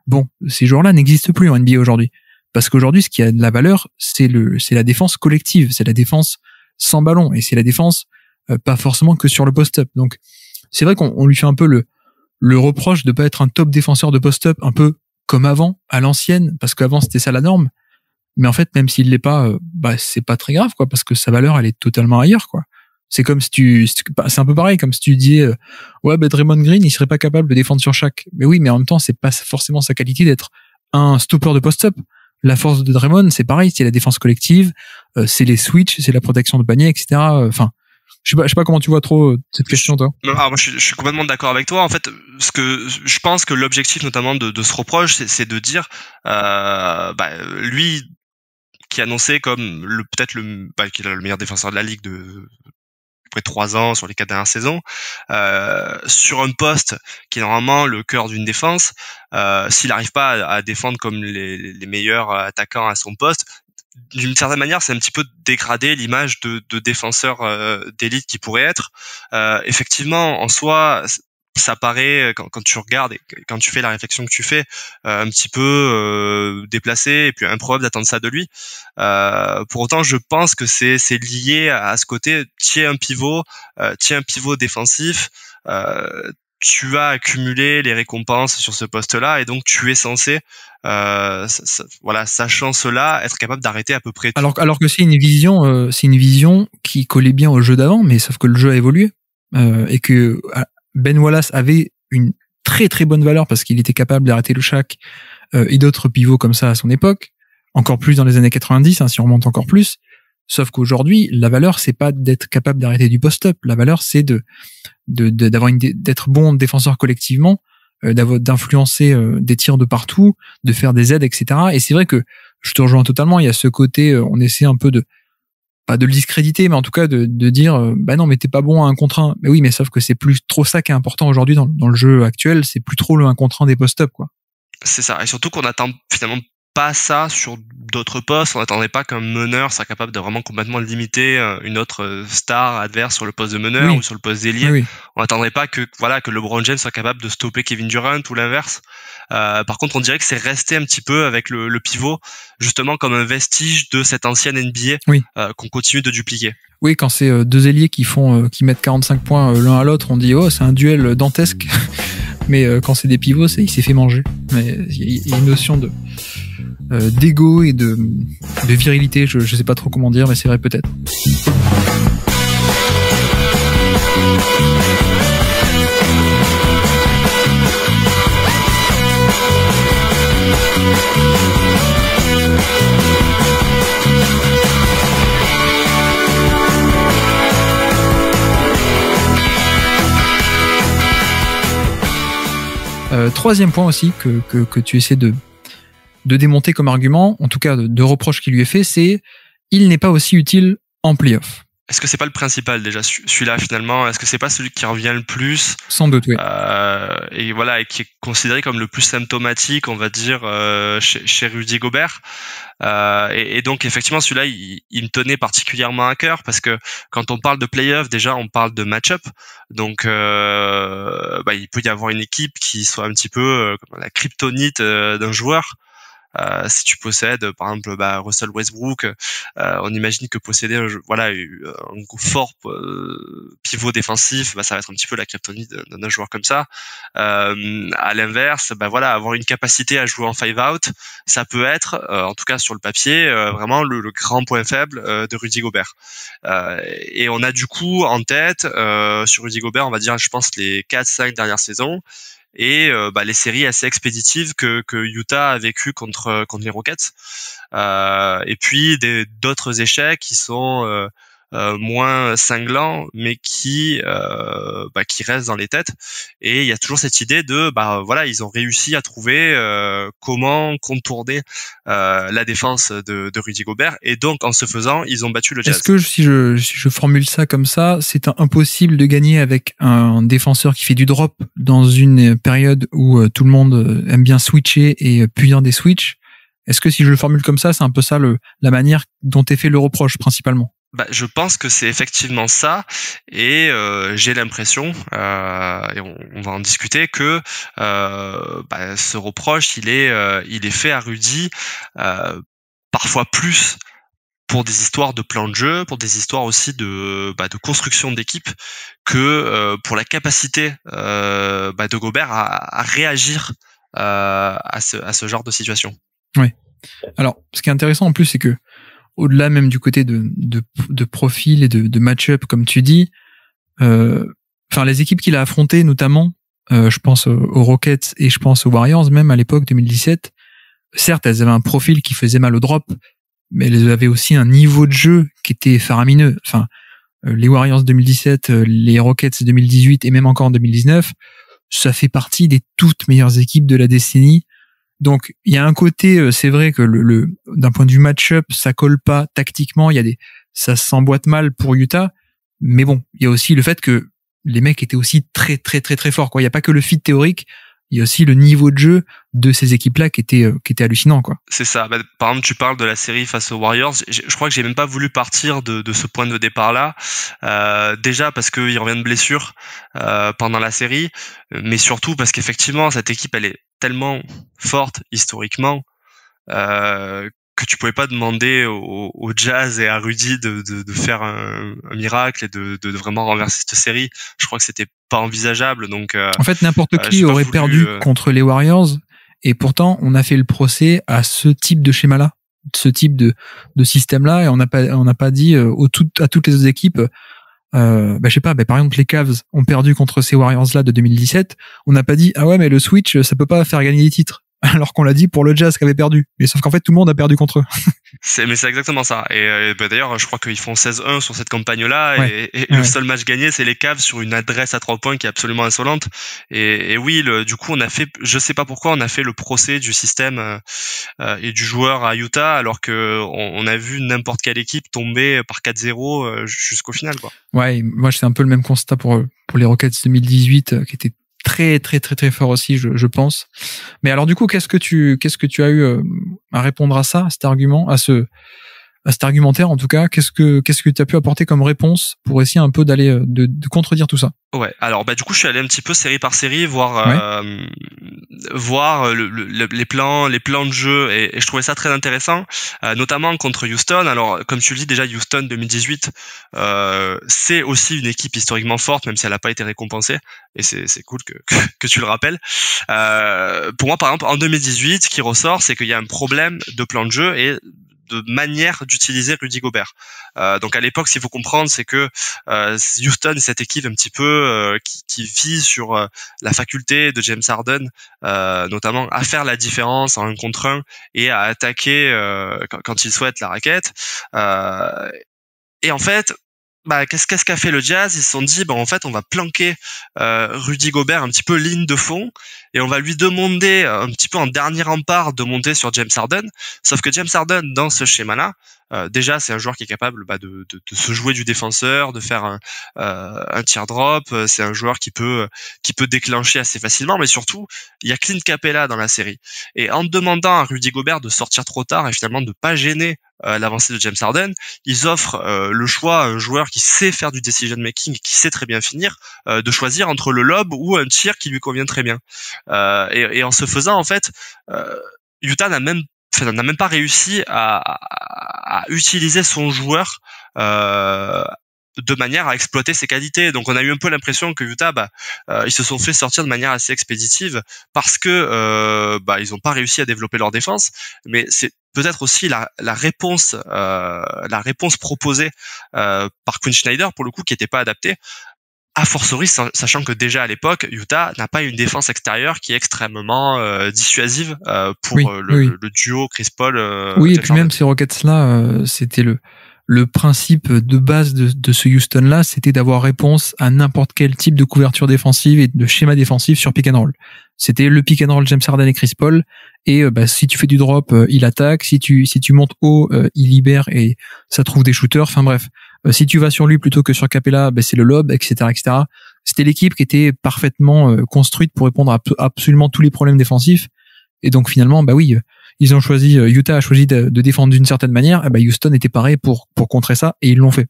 Bon, ces joueurs-là n'existent plus en NBA aujourd'hui. Parce qu'aujourd'hui, ce qui a de la valeur, c'est la défense collective, c'est la défense sans ballon, et c'est la défense pas forcément que sur le post-up. Donc, c'est vrai qu'on lui fait un peu le reproche de pas être un top défenseur de post-up, un peu comme avant, à l'ancienne, parce qu'avant c'était ça la norme. Mais en fait, même s'il l'est pas, c'est pas très grave, quoi, parce que sa valeur, elle est totalement ailleurs, quoi. C'est comme c'est un peu pareil, comme si tu disais, Draymond Green, il serait pas capable de défendre sur chaque. Mais oui, mais en même temps, c'est pas forcément sa qualité d'être un stopper de post-up. La force de Draymond, c'est pareil, c'est la défense collective, c'est les switches, c'est la protection de panier, etc. Enfin, je sais pas comment tu vois trop cette question, toi. Non, moi, je suis complètement d'accord avec toi. En fait, je pense que l'objectif, notamment de ce reproche, c'est de dire, lui, qui annonçait comme qu'il est le meilleur défenseur de la ligue de près de 3 ans sur les 4 dernières saisons, sur un poste qui est normalement le cœur d'une défense, s'il n'arrive pas à défendre comme les meilleurs attaquants à son poste, d'une certaine manière, c'est un petit peu dégrader l'image de défenseur d'élite qui pourrait être. Effectivement, en soi, ça paraît, quand tu regardes et quand tu fais la réflexion que tu fais, un petit peu déplacé et puis improbable d'attendre ça de lui. Pour autant, je pense que c'est lié à ce côté, tiens un pivot défensif, tu as accumulé les récompenses sur ce poste-là et donc tu es censé, voilà, sachant cela, être capable d'arrêter à peu près tout. Alors que c'est une vision qui collait bien au jeu d'avant, mais sauf que le jeu a évolué et que Ben Wallace avait une très très bonne valeur parce qu'il était capable d'arrêter le Shaq et d'autres pivots comme ça à son époque, encore plus dans les années 90, si on remonte encore plus. Sauf qu'aujourd'hui, la valeur, c'est pas d'être capable d'arrêter du post-up. La valeur, c'est d'être bon défenseur collectivement, d'influencer des tirs de partout, de faire des aides, etc. Et c'est vrai que je te rejoins totalement. Il y a ce côté, on essaie un peu pas de le discréditer, mais en tout cas de dire, bah non, mais t'es pas bon à 1 contre 1. Mais oui, mais sauf que c'est plus trop ça qui est important aujourd'hui dans le jeu actuel. C'est plus trop le 1 contre 1 des post-up, quoi. C'est ça. Et surtout qu'on attend finalement pas ça sur d'autres postes. On n'attendait pas qu'un meneur soit capable de vraiment complètement limiter une autre star adverse sur le poste de meneur ou sur le poste d'ailier. Oui. On n'attendrait pas que LeBron James soit capable de stopper Kevin Durant ou l'inverse. Par contre, on dirait que c'est resté un petit peu avec le pivot, justement comme un vestige de cette ancienne NBA qu'on continue de dupliquer. Oui, quand c'est 2 ailiers qui mettent 45 points l'un à l'autre, on dit oh c'est un duel dantesque. Mais quand c'est des pivots, il s'est fait manger. Mais il y a une notion d'ego et de virilité, je sais pas trop comment dire, mais c'est vrai peut-être. Troisième point aussi que tu essaies de démonter comme argument, en tout cas de reproche qui lui est fait, c'est il n'est pas aussi utile en playoff. Est-ce que c'est pas le principal déjà, celui-là finalement? Est-ce que c'est pas celui qui revient le plus? Sans doute, oui. Et voilà, et qui est considéré comme le plus symptomatique, on va dire, chez Rudy Gobert. Et donc effectivement, celui-là, il me tenait particulièrement à cœur parce que quand on parle de playoff, déjà on parle de match-up. Donc il peut y avoir une équipe qui soit un petit peu comme la kryptonite d'un joueur. Si tu possèdes par exemple Russell Westbrook, on imagine que posséder un fort pivot défensif, ça va être un petit peu la kryptonite d'un joueur comme ça. À l'inverse, avoir une capacité à jouer en 5-out, ça peut être, en tout cas sur le papier, vraiment le grand point faible de Rudy Gobert. Et on a du coup en tête sur Rudy Gobert, on va dire, je pense les 4-5 dernières saisons, et les séries assez expéditives que Utah a vécu contre les Rockets, et puis d'autres échecs qui sont moins cinglants mais qui restent dans les têtes. Et il y a toujours cette idée de ils ont réussi à trouver comment contourner la défense de Rudy Gobert, et donc en ce faisant ils ont battu le Jazz. Est-ce que si je formule ça comme ça, c'est impossible de gagner avec un défenseur qui fait du drop dans une période où tout le monde aime bien switcher et punir des switches? Est-ce que si je le formule comme ça, c'est un peu ça la manière dont est fait le reproche principalement? Je pense que c'est effectivement ça, et j'ai l'impression, et on va en discuter, que ce reproche il est fait à Rudy parfois plus pour des histoires de plan de jeu, pour des histoires aussi de construction d'équipe, que pour la capacité de Gobert à réagir à ce genre de situation. Oui. Alors, ce qui est intéressant en plus, c'est que au-delà même du côté de profil et de match-up, comme tu dis, les équipes qu'il a affrontées, notamment, je pense aux Rockets et je pense aux Warriors, même à l'époque 2017, certes, elles avaient un profil qui faisait mal au drop, mais elles avaient aussi un niveau de jeu qui était faramineux. Enfin, les Warriors 2017, les Rockets 2018 et même encore en 2019, ça fait partie des toutes meilleures équipes de la décennie. Donc, il y a un côté, c'est vrai que d'un point de vue match-up, ça colle pas tactiquement, ça s'emboîte mal pour Utah, mais bon, il y a aussi le fait que les mecs étaient aussi très, très, très, très forts, quoi. Il y a pas que le fit théorique, il y a aussi le niveau de jeu de ces équipes-là qui était hallucinant, quoi. C'est ça. Par exemple, tu parles de la série face aux Warriors. Je crois que j'ai même pas voulu partir de ce point de départ-là. Déjà parce qu'il revient de blessure pendant la série, mais surtout parce qu'effectivement, cette équipe, elle est tellement forte historiquement que tu pouvais pas demander au Jazz et à Rudy de faire un miracle et de vraiment renverser cette série. Je crois que c'était pas envisageable. Donc en fait, n'importe qui aurait perdu contre les Warriors, et pourtant on a fait le procès à ce type de schéma-là, ce type de système-là, et on n'a pas dit à toutes les autres équipes. Je sais pas, par exemple les Cavs ont perdu contre ces Warriors-là de 2017. On n'a pas dit ah ouais mais le switch ça peut pas faire gagner des titres. Alors qu'on l'a dit pour le Jazz qui avait perdu. Mais sauf qu'en fait, tout le monde a perdu contre eux. Mais c'est exactement ça. Et d'ailleurs, je crois qu'ils font 16-1 sur cette campagne-là. Ouais. Et le seul match gagné, c'est les Cavs sur une adresse à 3 points qui est absolument insolente. Et oui, du coup, on a fait, je sais pas pourquoi, on a fait le procès du système et du joueur à Utah, alors que on a vu n'importe quelle équipe tomber par 4-0 jusqu'au final, quoi. Ouais, moi, c'est un peu le même constat pour les Rockets 2018, qui étaient très très très très fort aussi, je pense. Mais alors du coup, qu'est-ce que tu as eu à répondre à ça, à cet argument, à cet argumentaire en tout cas? Qu'est-ce que tu as pu apporter comme réponse pour essayer un peu d'aller de contredire tout ça? Ouais, alors du coup je suis allé un petit peu série par série voir les plans de jeu, et je trouvais ça très intéressant, notamment contre Houston. Alors comme tu le dis, déjà Houston 2018 c'est aussi une équipe historiquement forte, même si elle n'a pas été récompensée, et c'est cool que tu le rappelles. Pour moi, par exemple, en 2018, ce qui ressort, c'est qu'il y a un problème de plan de jeu et de manière d'utiliser Rudy Gobert. Donc à l'époque, ce qu'il faut comprendre, c'est que Houston est cette équipe un petit peu qui vit sur la faculté de James Harden, notamment à faire la différence en 1 contre 1 et à attaquer quand il souhaite la raquette. Et en fait, qu'est-ce qu'a fait le Jazz? Ils se sont dit, en fait, on va planquer Rudy Gobert un petit peu ligne de fond, et on va lui demander un petit peu en dernier rempart de monter sur James Harden. Sauf que James Harden, dans ce schéma-là, déjà, c'est un joueur qui est capable de se jouer du défenseur, de faire un teardrop. C'est un joueur qui peut déclencher assez facilement, mais surtout, il y a Clint Capella dans la série. Et en demandant à Rudy Gobert de sortir trop tard et finalement de pas gêner l'avancée de James Harden, ils offrent le choix à un joueur qui sait faire du decision making, qui sait très bien finir, de choisir entre le lob ou un tir qui lui convient très bien. Et en se faisant, en fait, Utah n'a même pas réussi à utiliser son joueur de manière à exploiter ses qualités. Donc on a eu un peu l'impression que Utah, ils se sont fait sortir de manière assez expéditive parce que ils n'ont pas réussi à développer leur défense. Mais c'est peut-être aussi la réponse proposée par Quinn Snyder, pour le coup, qui n'était pas adaptée. A fortiori, sachant que déjà à l'époque, Utah n'a pas une défense extérieure qui est extrêmement dissuasive pour le duo Chris Paul. Oui, et puis même ces Rockets-là, c'était le principe de base de ce Houston-là, c'était d'avoir réponse à n'importe quel type de couverture défensive et de schéma défensif sur pick and roll. C'était le pick and roll James Harden et Chris Paul, et si tu fais du drop, il attaque, si tu montes haut, il libère et ça trouve des shooters, enfin bref. Si tu vas sur lui plutôt que sur Capella, c'est le lob, etc., etc. C'était l'équipe qui était parfaitement construite pour répondre à absolument tous les problèmes défensifs. Et donc finalement, ils ont choisi, Utah a choisi de défendre d'une certaine manière. Et Houston était pareil pour contrer ça, et ils l'ont fait.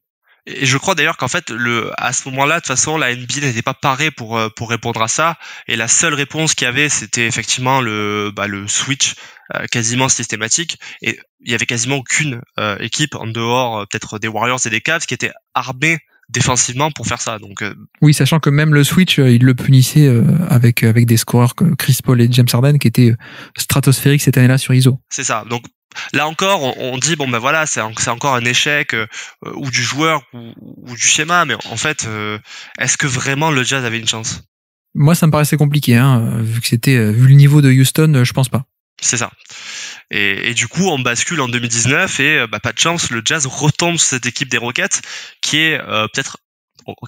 Et je crois d'ailleurs qu'en fait, à ce moment-là, de toute façon, la NBA n'était pas parée pour répondre à ça. Et la seule réponse qu'il y avait, c'était effectivement le switch quasiment systématique. Et il y avait quasiment aucune équipe en dehors peut-être des Warriors et des Cavs qui était armée défensivement pour faire ça. Donc oui, sachant que même le switch, il le punissait avec des scoreurs comme Chris Paul et James Harden qui étaient stratosphériques cette année-là sur ISO. C'est ça. Donc là encore, on dit voilà, c'est encore un échec ou du joueur ou du schéma, mais en fait, est-ce que vraiment le Jazz avait une chance? Moi, ça me paraissait compliqué, vu le niveau de Houston, je pense pas. C'est ça. Et du coup, on bascule en 2019 et pas de chance, le Jazz retombe sur cette équipe des Rockets qui est peut-être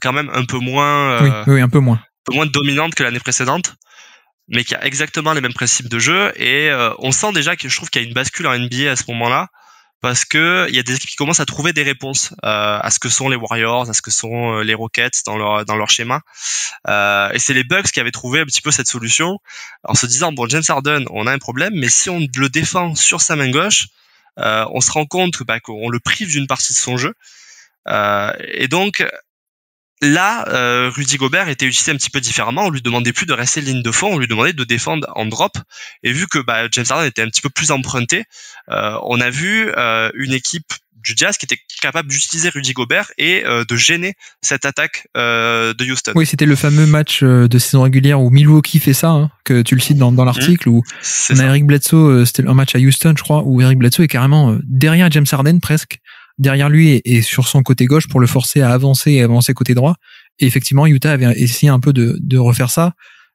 quand même un peu moins, oui, un peu moins dominante que l'année précédente, mais qui a exactement les mêmes principes de jeu. Et on sent déjà que je trouve qu'il y a une bascule en NBA à ce moment-là, parce que il y a des équipes qui commencent à trouver des réponses à ce que sont les Warriors, à ce que sont les Rockets dans leur schéma. Et c'est les Bucks qui avaient trouvé un petit peu cette solution en se disant James Harden, on a un problème, mais si on le défend sur sa main gauche, on se rend compte qu'on le prive d'une partie de son jeu. Et donc Là, Rudy Gobert était utilisé un petit peu différemment. On lui demandait plus de rester ligne de fond, on lui demandait de défendre en drop. Et vu que James Harden était un petit peu plus emprunté, on a vu une équipe du Jazz qui était capable d'utiliser Rudy Gobert et de gêner cette attaque de Houston. Oui, c'était le fameux match de saison régulière où Milwaukee fait ça, hein, que tu le cites dans l'article, où on a Eric Bledsoe, c'était un match à Houston, je crois, où Eric Bledsoe est carrément derrière James Harden presque, derrière lui et sur son côté gauche pour le forcer à avancer et avancer côté droit. Et effectivement, Utah avait essayé un peu de refaire ça,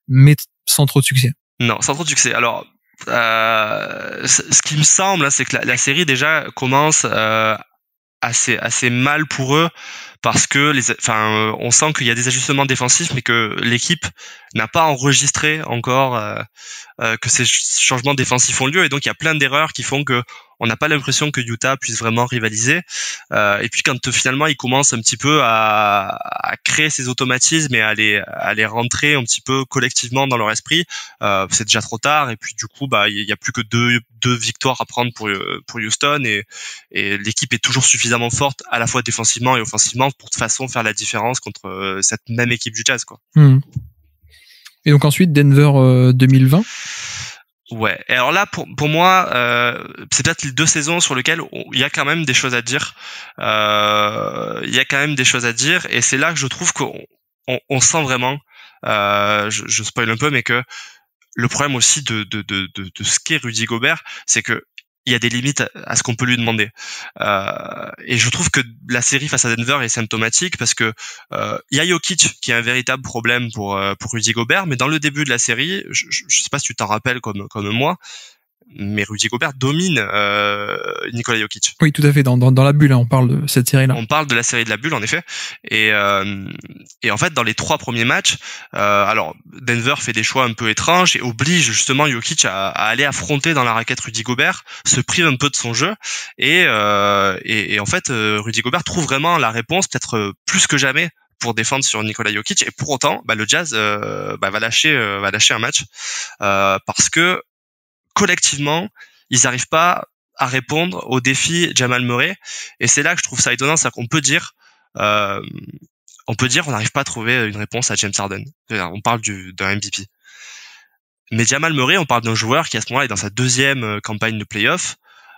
mais sans trop de succès. Non, sans trop de succès. Alors, ce qui me semble, c'est que la série déjà commence assez mal pour eux parce que on sent qu'il y a des ajustements défensifs, mais que l'équipe n'a pas enregistré encore que ces changements défensifs ont lieu, et donc il y a plein d'erreurs qui font que on n'a pas l'impression que Utah puisse vraiment rivaliser. Et puis quand finalement ils commencent un petit peu à créer ces automatismes et à les rentrer un petit peu collectivement dans leur esprit, c'est déjà trop tard. Et puis du coup, il y a plus que deux victoires à prendre pour Houston, et l'équipe est toujours suffisamment forte à la fois défensivement et offensivement pour de toute façon faire la différence contre cette même équipe du Jazz, quoi. Et donc ensuite Denver 2020. Ouais. Et alors là, pour moi, c'est peut-être les 2 saisons sur lesquelles il y a quand même des choses à dire. Il y a quand même des choses à dire, et c'est là que je trouve qu'on sent vraiment. Je spoil un peu, mais que le problème aussi de ce qu'est Rudy Gobert, c'est que il y a des limites à ce qu'on peut lui demander. Et je trouve que la série face à Denver est symptomatique parce que il y a Jokic qui est un véritable problème pour Rudy Gobert, mais dans le début de la série, je sais pas si tu t'en rappelles comme moi, mais Rudy Gobert domine Nikola Jokic. Oui, tout à fait. Dans la bulle, hein, on parle de cette série-là. On parle de la série de la bulle, en effet. Et en fait, dans les 3 premiers matchs, alors Denver fait des choix un peu étranges et oblige justement Jokic à aller affronter dans la raquette Rudy Gobert, se prive un peu de son jeu, et en fait, Rudy Gobert trouve vraiment la réponse, peut-être plus que jamais, pour défendre sur Nikola Jokic. Et pour autant, le Jazz va lâcher un match parce que collectivement, ils n'arrivent pas à répondre au défi Jamal Murray. Et c'est là que je trouve ça étonnant, c'est qu'on peut dire on n'arrive pas à trouver une réponse à James Harden. On parle d'un MVP. Mais Jamal Murray, on parle d'un joueur qui à ce moment-là est dans sa 2e campagne de playoff.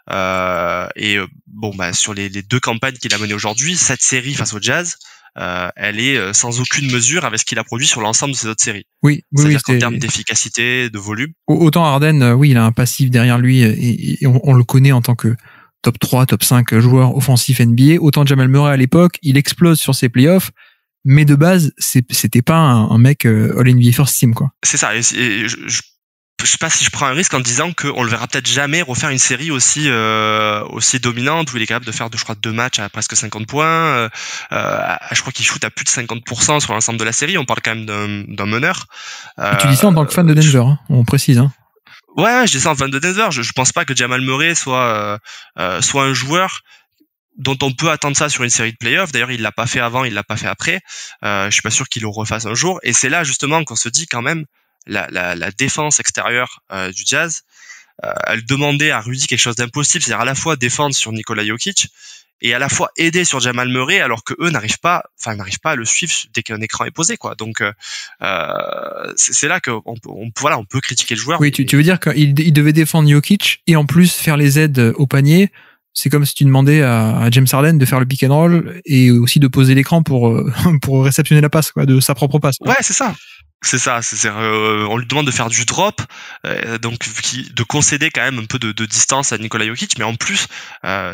Sur les 2 campagnes qu'il a menées aujourd'hui, cette série face au Jazz, elle est sans aucune mesure avec ce qu'il a produit sur l'ensemble de ses autres séries. Oui, c'est-à-dire qu'en termes d'efficacité, de volume. Autant Harden, oui, il a un passif derrière lui et on le connaît en tant que top 3, top 5 joueur offensif NBA. Autant Jamal Murray à l'époque, il explose sur ses playoffs, mais de base, c'était pas un mec All-NBA First Team, quoi. C'est ça. Et je sais pas si je prends un risque en disant qu'on le verra peut-être jamais refaire une série aussi dominante où il est capable de faire, je crois, 2 matchs à presque 50 points. Je crois qu'il shoot à plus de 50% sur l'ensemble de la série. On parle quand même d'un meneur. Tu dis ça en tant que fan de Denver, hein, on précise. Hein. Ouais, je dis ça en fan de Denver. Je pense pas que Jamal Murray soit un joueur dont on peut attendre ça sur une série de playoffs. D'ailleurs, il l'a pas fait avant, il l'a pas fait après. Je suis pas sûr qu'il le refasse un jour. Et c'est là justement qu'on se dit quand même la défense extérieure du Jazz, elle demandait à Rudy quelque chose d'impossible, c'est-à-dire à la fois défendre sur Nikola Jokic et à la fois aider sur Jamal Murray, alors que eux n'arrivent pas à le suivre dès qu'un écran est posé, quoi. Donc c'est là que on peut critiquer le joueur. Oui, tu veux dire qu'il devait défendre Jokic et en plus faire les aides au panier. C'est comme si tu demandais à James Harden de faire le pick and roll et aussi de poser l'écran pour réceptionner la passe, quoi, de sa propre passe, quoi. Ouais, c'est ça. On lui demande de faire du drop, donc de concéder quand même un peu de distance à Nikola Jokic, mais en plus,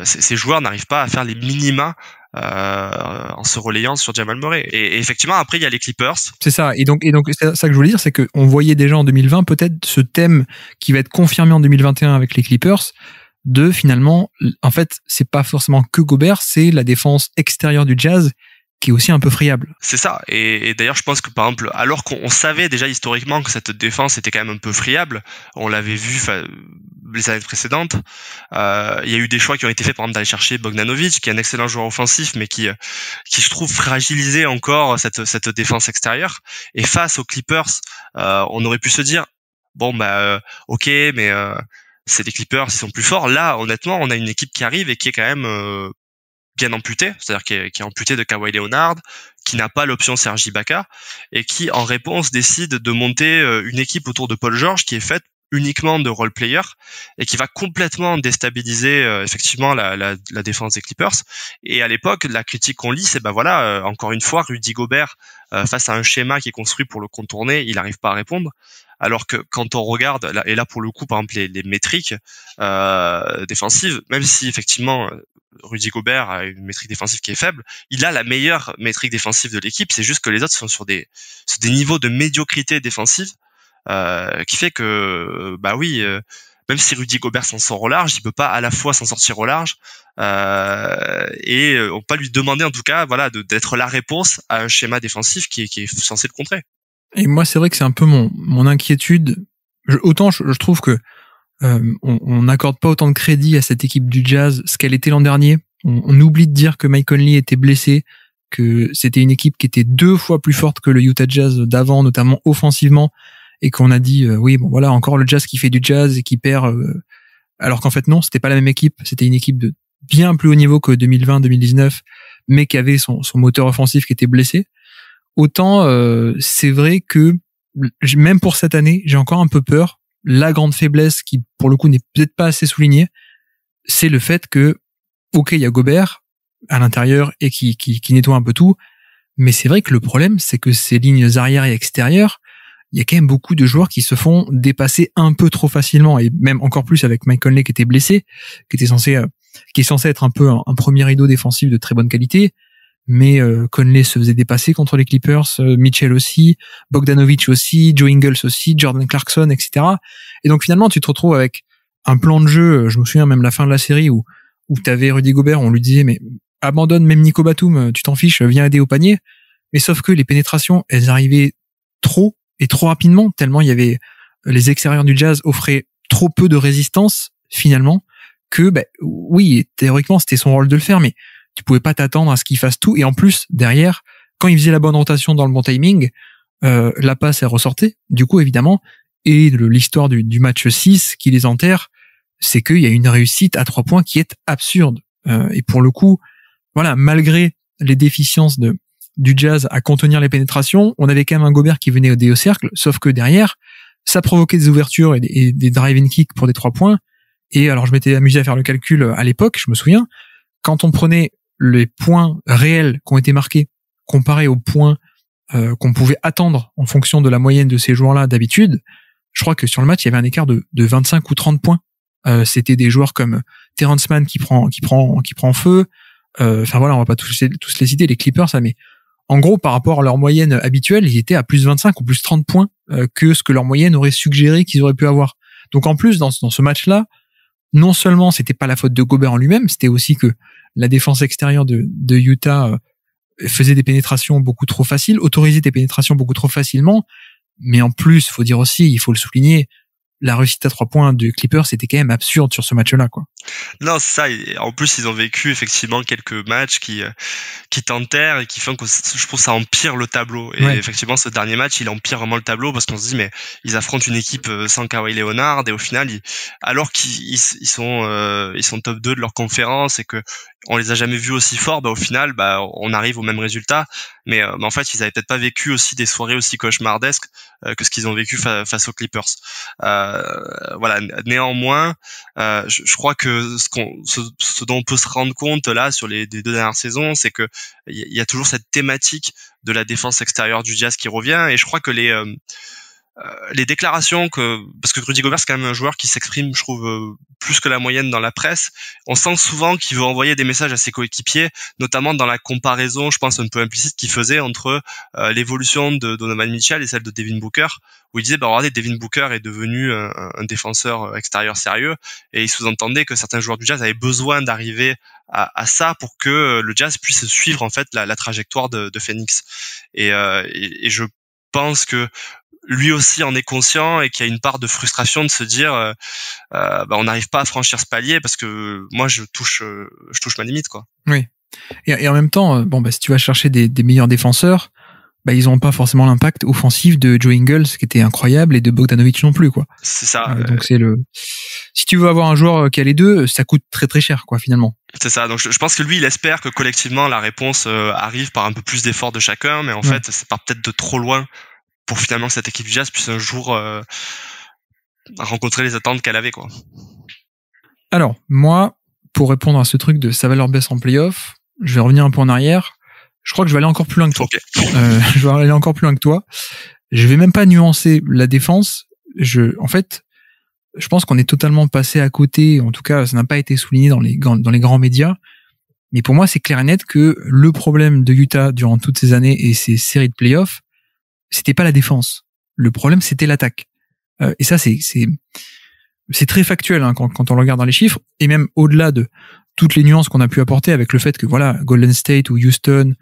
ces joueurs n'arrivent pas à faire les minima en se relayant sur Jamal Murray. Et effectivement, après, il y a les Clippers. C'est ça. Et donc, c'est ça que je voulais dire, c'est qu'on voyait déjà en 2020 peut-être ce thème qui va être confirmé en 2021 avec les Clippers. De finalement, en fait, c'est pas forcément que Gobert, c'est la défense extérieure du Jazz qui est aussi un peu friable. C'est ça. Et d'ailleurs, je pense que par exemple, alors qu'on savait déjà historiquement que cette défense était quand même un peu friable, on l'avait vu les années précédentes. Il y a eu des choix qui ont été faits, par exemple, d'aller chercher Bogdanovic, qui est un excellent joueur offensif, mais qui je trouve fragilisait encore cette défense extérieure. Et face aux Clippers, on aurait pu se dire, ok, mais c'est les Clippers, ils sont plus forts. Là, honnêtement, on a une équipe qui arrive et qui est quand même bien amputé, c'est-à-dire qui est amputé de Kawhi Leonard, qui n'a pas l'option Serge Ibaka, et qui, en réponse, décide de monter une équipe autour de Paul George qui est faite uniquement de role player et qui va complètement déstabiliser effectivement la défense des Clippers. Et à l'époque, la critique qu'on lit, c'est encore une fois, Rudy Gobert face à un schéma qui est construit pour le contourner, il n'arrive pas à répondre. Alors que quand on regarde, et là pour le coup, par exemple, les métriques défensives, même si effectivement Rudy Gobert a une métrique défensive qui est faible, il a la meilleure métrique défensive de l'équipe. C'est juste que les autres sont sur des niveaux de médiocrité défensive qui fait que même si Rudy Gobert s'en sort au large, il peut pas à la fois s'en sortir au large et on peut pas lui demander en tout cas d'être la réponse à un schéma défensif qui est censé le contrer. Et moi, c'est vrai que c'est un peu mon inquiétude. Je trouve que on n'accorde pas autant de crédit à cette équipe du Jazz ce qu'elle était l'an dernier. On oublie de dire que Mike Conley était blessé, que c'était une équipe qui était 2 fois plus forte que le Utah Jazz d'avant, notamment offensivement, et qu'on a dit encore le Jazz qui fait du Jazz et qui perd, alors qu'en fait non, c'était pas la même équipe. C'était une équipe de bien plus haut niveau que 2020-2019, mais qui avait son moteur offensif qui était blessé. Autant c'est vrai que même pour cette année, j'ai encore un peu peur. La grande faiblesse qui, pour le coup, n'est peut-être pas assez soulignée, c'est le fait que, ok, il y a Gobert à l'intérieur et qui nettoie un peu tout, mais c'est vrai que le problème, c'est que ces lignes arrière et extérieures, il y a quand même beaucoup de joueurs qui se font dépasser un peu trop facilement, et même encore plus avec Mike Conley qui était blessé, qui est censé être un peu un premier rideau défensif de très bonne qualité. Mais Conley se faisait dépasser contre les Clippers, Mitchell aussi, Bogdanovic aussi, Joe Ingles aussi, Jordan Clarkson, etc. Et donc finalement, tu te retrouves avec un plan de jeu, je me souviens même la fin de la série où t'avais Rudy Gobert, on lui disait mais abandonne même Nico Batum, tu t'en fiches, viens aider au panier. Mais sauf que les pénétrations, elles arrivaient trop et trop rapidement, tellement il y avait les extérieurs du Jazz offraient trop peu de résistance finalement que oui, théoriquement c'était son rôle de le faire, mais tu pouvais pas t'attendre à ce qu'il fasse tout. Et en plus, derrière, quand il faisait la bonne rotation dans le bon timing, la passe, elle ressortait, du coup, évidemment. Et l'histoire du match 6 qui les enterre, c'est qu'il y a une réussite à 3 points qui est absurde. Et pour le coup, malgré les déficiences du Jazz à contenir les pénétrations, on avait quand même un Gobert qui venait au cercle, sauf que derrière, ça provoquait des ouvertures et des drive-in kicks pour des 3 points. Et alors, je m'étais amusé à faire le calcul à l'époque, je me souviens, quand on prenait les points réels qui ont été marqués comparés aux points qu'on pouvait attendre en fonction de la moyenne de ces joueurs-là d'habitude, je crois que sur le match, il y avait un écart de 25 ou 30 points. C'était des joueurs comme Terrence Mann qui prend feu. On va pas tous les citer, les Clippers, ça, mais en gros, par rapport à leur moyenne habituelle, ils étaient à plus 25 ou plus 30 points que ce que leur moyenne aurait suggéré qu'ils auraient pu avoir. Donc en plus, dans ce match-là, non seulement c'était pas la faute de Gobert en lui-même, c'était aussi que la défense extérieure de Utah faisait des pénétrations beaucoup trop faciles, autorisait des pénétrations beaucoup trop facilement, mais en plus, faut dire aussi, il faut le souligner, la réussite à 3 points de Clippers, c'était quand même absurde sur ce match-là, quoi. Non, c'est ça. Et en plus, ils ont vécu effectivement quelques matchs qui t'enterrent et qui font que je trouve ça empire le tableau. Et effectivement, ce dernier match, il empire vraiment le tableau parce qu'on se dit mais ils affrontent une équipe sans Kawhi Leonard et au final, alors qu'ils sont top 2 de leur conférence et que on les a jamais vus aussi forts, au final, on arrive au même résultat. Mais en fait, ils avaient peut-être pas vécu aussi des soirées aussi cauchemardesques que ce qu'ils ont vécu face aux Clippers. Néanmoins, je crois que ce dont on peut se rendre compte là sur les 2 dernières saisons, c'est que il y a toujours cette thématique de la défense extérieure du Jazz qui revient. Et je crois que les déclarations parce que Rudy Gobert c'est quand même un joueur qui s'exprime, je trouve, plus que la moyenne dans la presse. On sent souvent qu'il veut envoyer des messages à ses coéquipiers, notamment dans la comparaison, je pense un peu implicite qu'il faisait entre l'évolution de Donovan Mitchell et celle de Devin Booker, où il disait regardez, Devin Booker est devenu un défenseur extérieur sérieux, et il sous-entendait que certains joueurs du Jazz avaient besoin d'arriver à ça pour que le Jazz puisse suivre en fait la trajectoire de Phoenix. Et je pense que lui aussi en est conscient et qu'il y a une part de frustration de se dire on n'arrive pas à franchir ce palier parce que moi je touche ma limite, quoi. Oui. Et en même temps, si tu vas chercher des meilleurs défenseurs, ils n'ont pas forcément l'impact offensif de Joe Ingles qui était incroyable et de Bogdanovic non plus, quoi. C'est ça. Donc si tu veux avoir un joueur qui a les deux, ça coûte très très cher, quoi, finalement. C'est ça. Donc je pense que lui, il espère que collectivement la réponse arrive par un peu plus d'efforts de chacun, mais en fait, c'est part peut-être de trop loin pour finalement que cette équipe du Jazz puisse un jour rencontrer les attentes qu'elle avait, quoi. Alors, moi, pour répondre à ce truc de ça va leur baisse en playoff, je vais revenir un peu en arrière. Je crois que je vais aller encore plus loin que toi. Okay. Je vais aller encore plus loin que toi. Je vais même pas nuancer la défense. En fait, je pense qu'on est totalement passé à côté. En tout cas, ça n'a pas été souligné dans les grands médias. Mais pour moi, c'est clair et net que le problème de Utah durant toutes ces années et ces séries de playoffs, c'était pas la défense. Le problème, c'était l'attaque. Et ça, c'est très factuel, hein, quand on le regarde dans les chiffres. Et même au-delà de toutes les nuances qu'on a pu apporter avec le fait que voilà, Golden State ou Houston,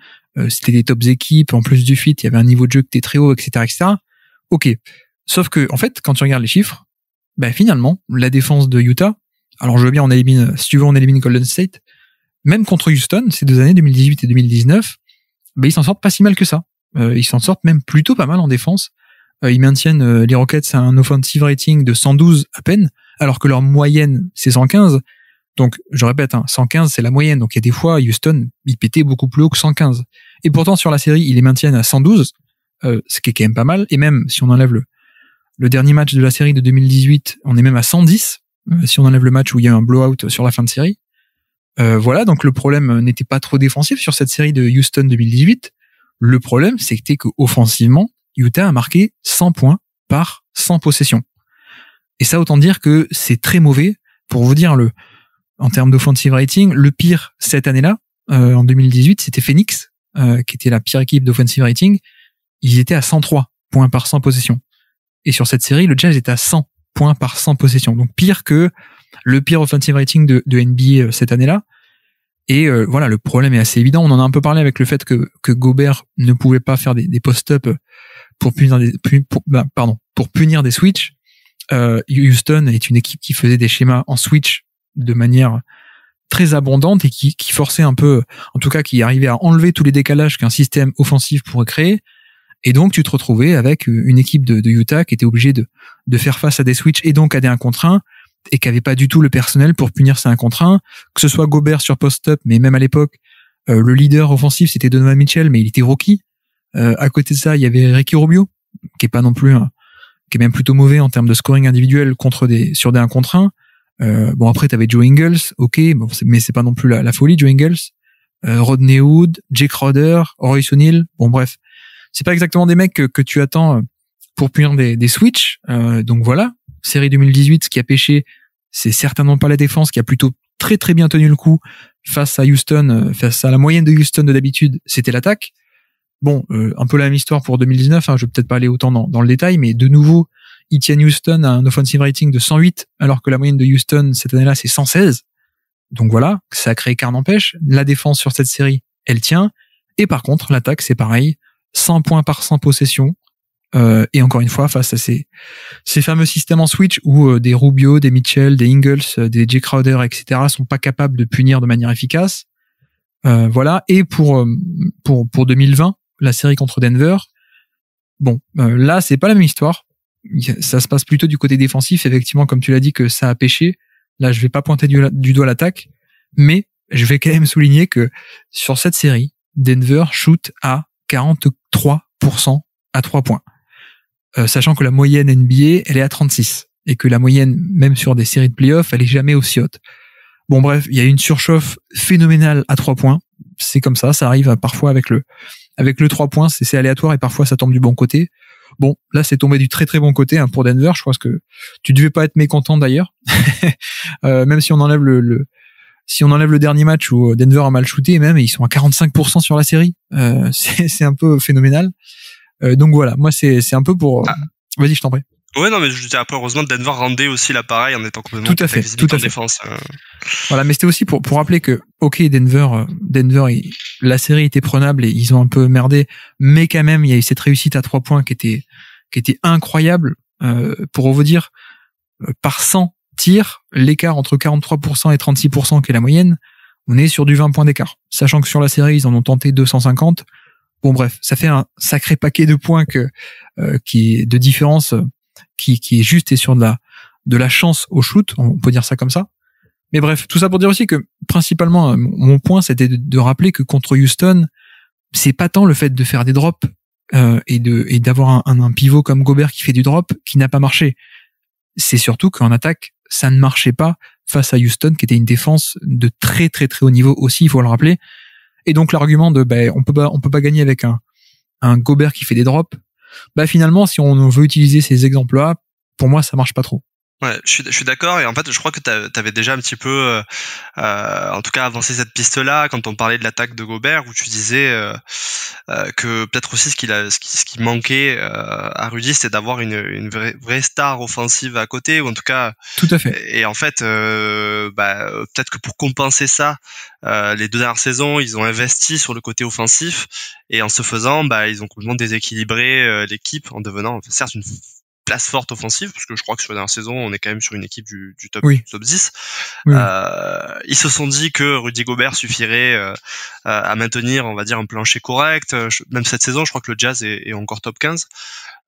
c'était des tops équipes, en plus du fit, il y avait un niveau de jeu qui était très haut, etc., etc. Ok. Sauf que, en fait, quand tu regardes les chiffres, finalement, la défense de Utah, alors je veux bien, si tu veux, on élimine Golden State, même contre Houston, ces 2 années, 2018 et 2019, ils s'en sortent pas si mal que ça. Ils s'en sortent même plutôt pas mal en défense. Ils maintiennent les Rockets à un offensive rating de 112 à peine, alors que leur moyenne, c'est 115. Donc, je répète, 115, c'est la moyenne. Donc, il y a des fois, Houston, il pétait beaucoup plus haut que 115. Et pourtant, sur la série, ils les maintiennent à 112, ce qui est quand même pas mal. Et même, si on enlève le dernier match de la série de 2018, on est même à 110, si on enlève le match où il y a eu un blowout sur la fin de série. Voilà, donc le problème n'était pas trop défensif sur cette série de Houston 2018. Le problème, c'était que offensivement, Utah a marqué 100 points par 100 possessions. Et ça, autant dire que c'est très mauvais. Pour vous dire, en termes d'offensive rating, le pire cette année-là, en 2018, c'était Phoenix, qui était la pire équipe d'offensive rating. Ils étaient à 103 points par 100 possessions. Et sur cette série, le Jazz était à 100 points par 100 possessions. Donc pire que le pire offensive rating de NBA cette année-là. Et voilà, le problème est assez évident. On en a un peu parlé avec le fait que Gobert ne pouvait pas faire des post-up pour punir des switches. Houston est une équipe qui faisait des schémas en switch de manière très abondante et qui forçait un peu, en tout cas qui arrivait à enlever tous les décalages qu'un système offensif pourrait créer. Et donc tu te retrouvais avec une équipe de Utah qui était obligée de faire face à des switches et donc à des 1 contre 1 et qui avait pas du tout le personnel pour punir ces 1 contre 1, que ce soit Gobert sur post-up, mais même à l'époque, le leader offensif c'était Donovan Mitchell, mais il était rookie. À côté de ça, il y avait Ricky Rubio, qui est pas non plus qui est même plutôt mauvais en termes de scoring individuel sur des 1 contre 1. Bon, après, t'avais Joe Ingles, ok, bon, mais c'est pas non plus la folie, Joe Ingles. Rodney Hood, Jake Crowder, Royce O'Neal. Bon, bref. C'est pas exactement des mecs que tu attends pour punir des switches. Donc voilà. Série 2018, ce qui a pêché, c'est certainement pas la défense qui a plutôt très très bien tenu le coup face à Houston, face à la moyenne de Houston de d'habitude, c'était l'attaque. Bon, un peu la même histoire pour 2019, je vais peut-être pas aller autant dans le détail, mais de nouveau, ils tiennent Houston à un offensive rating de 108, alors que la moyenne de Houston cette année-là, c'est 116. Donc voilà, ça a créé qu'un n'empêche. La défense sur cette série, elle tient. Et par contre, l'attaque, c'est pareil. 100 points par 100 possessions. Et encore une fois, face à ces fameux systèmes en switch où des Rubio, des Mitchell, des Ingles, des Jay Crowder, etc. sont pas capables de punir de manière efficace. Voilà. Et pour 2020, la série contre Denver, bon, là, c'est pas la même histoire. Ça se passe plutôt du côté défensif, effectivement, comme tu l'as dit, que ça a pêché. Là, je vais pas pointer du doigt l'attaque, mais je vais quand même souligner que sur cette série, Denver shoot à 43% à 3 points. Sachant que la moyenne NBA, elle est à 36. Et que la moyenne, même sur des séries de playoffs, elle est jamais aussi haute. Bon, bref, il y a une surchauffe phénoménale à 3 points. C'est comme ça arrive parfois avec le 3 points, c'est aléatoire et parfois ça tombe du bon côté. Bon, là, c'est tombé du très très bon côté pour Denver. Je pense que tu devais pas être mécontent d'ailleurs. Même si on enlève le dernier match où Denver a mal shooté, même, ils sont à 45% sur la série. C'est un peu phénoménal. Donc voilà, moi c'est un peu pour... Vas-y, je t'en prie. Ouais, non, mais je dis après, heureusement, Denver rendait aussi l'appareil en étant complètement tout à fait en défense. Voilà, mais c'était aussi pour rappeler que, ok, Denver, la série était prenable et ils ont un peu merdé, mais quand même, il y a eu cette réussite à 3 points qui était incroyable. Pour vous dire, par 100 tirs, l'écart entre 43% et 36% qui est la moyenne, on est sur du 20 points d'écart. Sachant que sur la série, ils en ont tenté 250. Bon bref, ça fait un sacré paquet de points qui est de différence, qui est juste et sur de la chance au shoot, on peut dire ça comme ça. Mais bref, tout ça pour dire aussi que principalement mon point c'était de rappeler que contre Houston, c'est pas tant le fait de faire des drops et d'avoir un pivot comme Gobert qui fait du drop qui n'a pas marché. C'est surtout qu'en attaque, ça ne marchait pas face à Houston qui était une défense de très très très haut niveau aussi, il faut le rappeler. Et donc l'argument de on peut pas gagner avec un Gobert qui fait des drops, finalement si on veut utiliser ces exemples-là, pour moi ça marche pas trop. Ouais, je suis d'accord, et en fait je crois que t'avais déjà un petit peu en tout cas avancé cette piste-là quand on parlait de l'attaque de Gobert, où tu disais que peut-être aussi ce qui manquait à Rudy, c'était d'avoir une vraie star offensive à côté, ou en tout cas. Tout à fait. Et en fait peut-être que pour compenser ça, les 2 dernières saisons ils ont investi sur le côté offensif, et en se faisant ils ont complètement déséquilibré l'équipe en devenant certes une place forte offensive, parce que je crois que sur la dernière saison, on est quand même sur une équipe du top, top 10. Oui. Ils se sont dit que Rudy Gobert suffirait à maintenir, on va dire, un plancher correct. Même cette saison, je crois que le Jazz est encore top 15.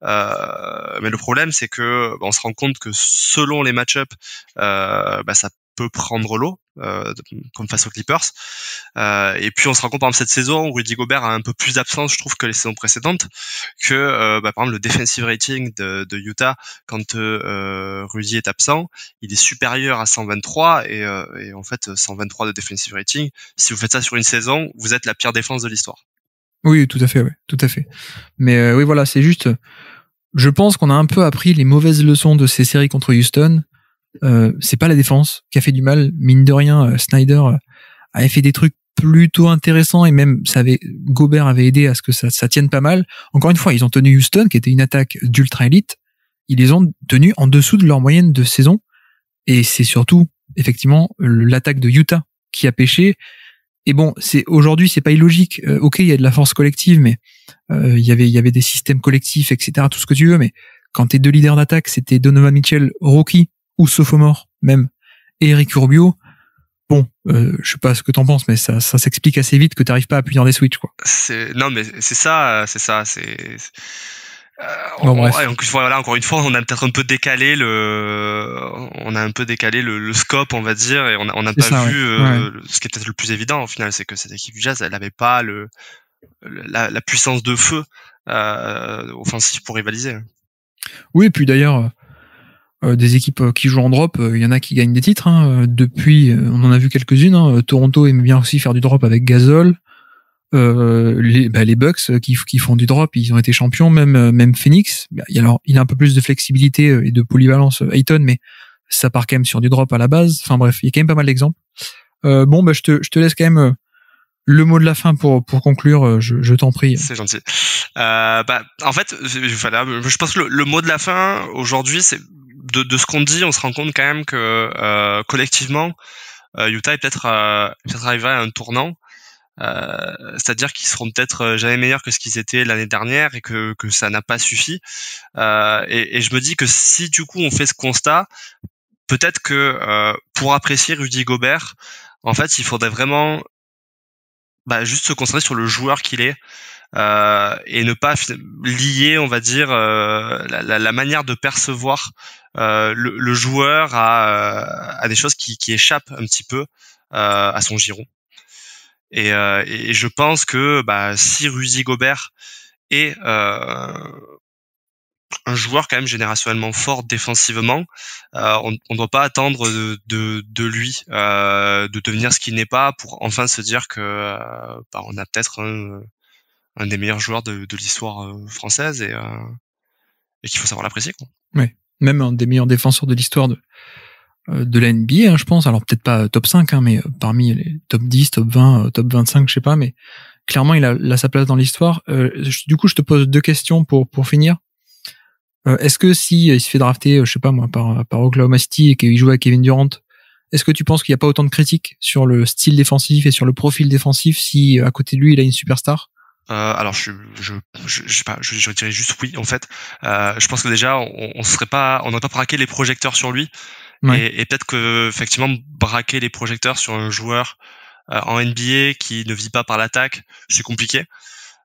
Mais le problème, c'est que on se rend compte que selon les match-ups, ça peut prendre l'eau, comme face aux Clippers. Et puis on se rend compte par exemple cette saison où Rudy Gobert a un peu plus d'absence, je trouve, que les saisons précédentes, que par exemple le defensive rating de Utah quand Rudy est absent, il est supérieur à 123, et en fait 123 de defensive rating, si vous faites ça sur une saison, vous êtes la pire défense de l'histoire. Oui, tout à fait, ouais, tout à fait. Mais oui, voilà, c'est juste, je pense qu'on a un peu appris les mauvaises leçons de ces séries contre Houston. C'est pas la défense qui a fait du mal, mine de rien. Snyder avait fait des trucs plutôt intéressants, et même Gobert avait aidé à ce que ça tienne pas mal. Encore une fois, ils ont tenu Houston, qui était une attaque d'ultra élite. Ils les ont tenus en dessous de leur moyenne de saison, et c'est surtout effectivement l'attaque de Utah qui a pêché. Et bon, aujourd'hui c'est pas illogique. Ok, il y a de la force collective, mais il y avait des systèmes collectifs, etc. Tout ce que tu veux, mais quand tes 2 leaders d'attaque c'était Donovan Mitchell, rookie ou sophomore même, et Eric Rubio, bon, je sais pas ce que t'en penses, mais ça s'explique assez vite que t'arrives pas à appuyer dans des switches, quoi. Non, mais c'est ça. Bon, bref. Voilà, encore une fois, on a peut-être un peu décalé le scope, on va dire, et on n'a pas vu ce qui est peut-être le plus évident au final, c'est que cette équipe du Jazz, elle n'avait pas la puissance de feu offensif pour rivaliser. Oui, et puis d'ailleurs, des équipes qui jouent en drop, il y en a qui gagnent des titres. Depuis, on en a vu quelques-unes. Toronto aime bien aussi faire du drop avec Gasol. Les Bucks qui font du drop, ils ont été champions. Même Phoenix. Alors, il a un peu plus de flexibilité et de polyvalence, Ayton, mais ça part quand même sur du drop à la base. Enfin bref, il y a quand même pas mal d'exemples. Je te laisse quand même le mot de la fin pour conclure. Je t'en prie. C'est gentil. En fait, voilà, je pense que le mot de la fin aujourd'hui, c'est de ce qu'on dit, on se rend compte quand même que collectivement, Utah est peut-être arrivé à un tournant. C'est-à-dire qu'ils seront peut-être jamais meilleurs que ce qu'ils étaient l'année dernière, et que ça n'a pas suffi. Et je me dis que si du coup on fait ce constat, peut-être que pour apprécier Rudy Gobert, en fait, il faudrait vraiment juste se concentrer sur le joueur qu'il est, et ne pas lier, on va dire, la manière de percevoir le joueur à des choses qui échappent un petit peu à son giron. Et je pense que si Rudy Gobert est un joueur quand même générationnellement fort défensivement, on ne doit pas attendre de lui de devenir ce qu'il n'est pas, pour enfin se dire que on a peut-être un des meilleurs joueurs de l'histoire française, et qu'il faut savoir l'apprécier, quoi. Ouais, même un des meilleurs défenseurs de l'histoire de la NBA, je pense. Alors peut-être pas top 5, mais parmi les top 10, top 20, top 25, je sais pas, mais clairement il a sa place dans l'histoire. Du coup, je te pose 2 questions pour finir. Est-ce que si il se fait drafter, je sais pas moi, par Oklahoma City, et qu'il joue avec Kevin Durant, est-ce que tu penses qu'il n'y a pas autant de critiques sur le style défensif et sur le profil défensif si à côté de lui il a une superstar? Alors je sais pas, je dirais juste oui, en fait. Je pense que déjà on n'aurait pas braqué les projecteurs sur lui. Ouais. Et peut-être que effectivement braquer les projecteurs sur un joueur en NBA qui ne vit pas par l'attaque, c'est compliqué.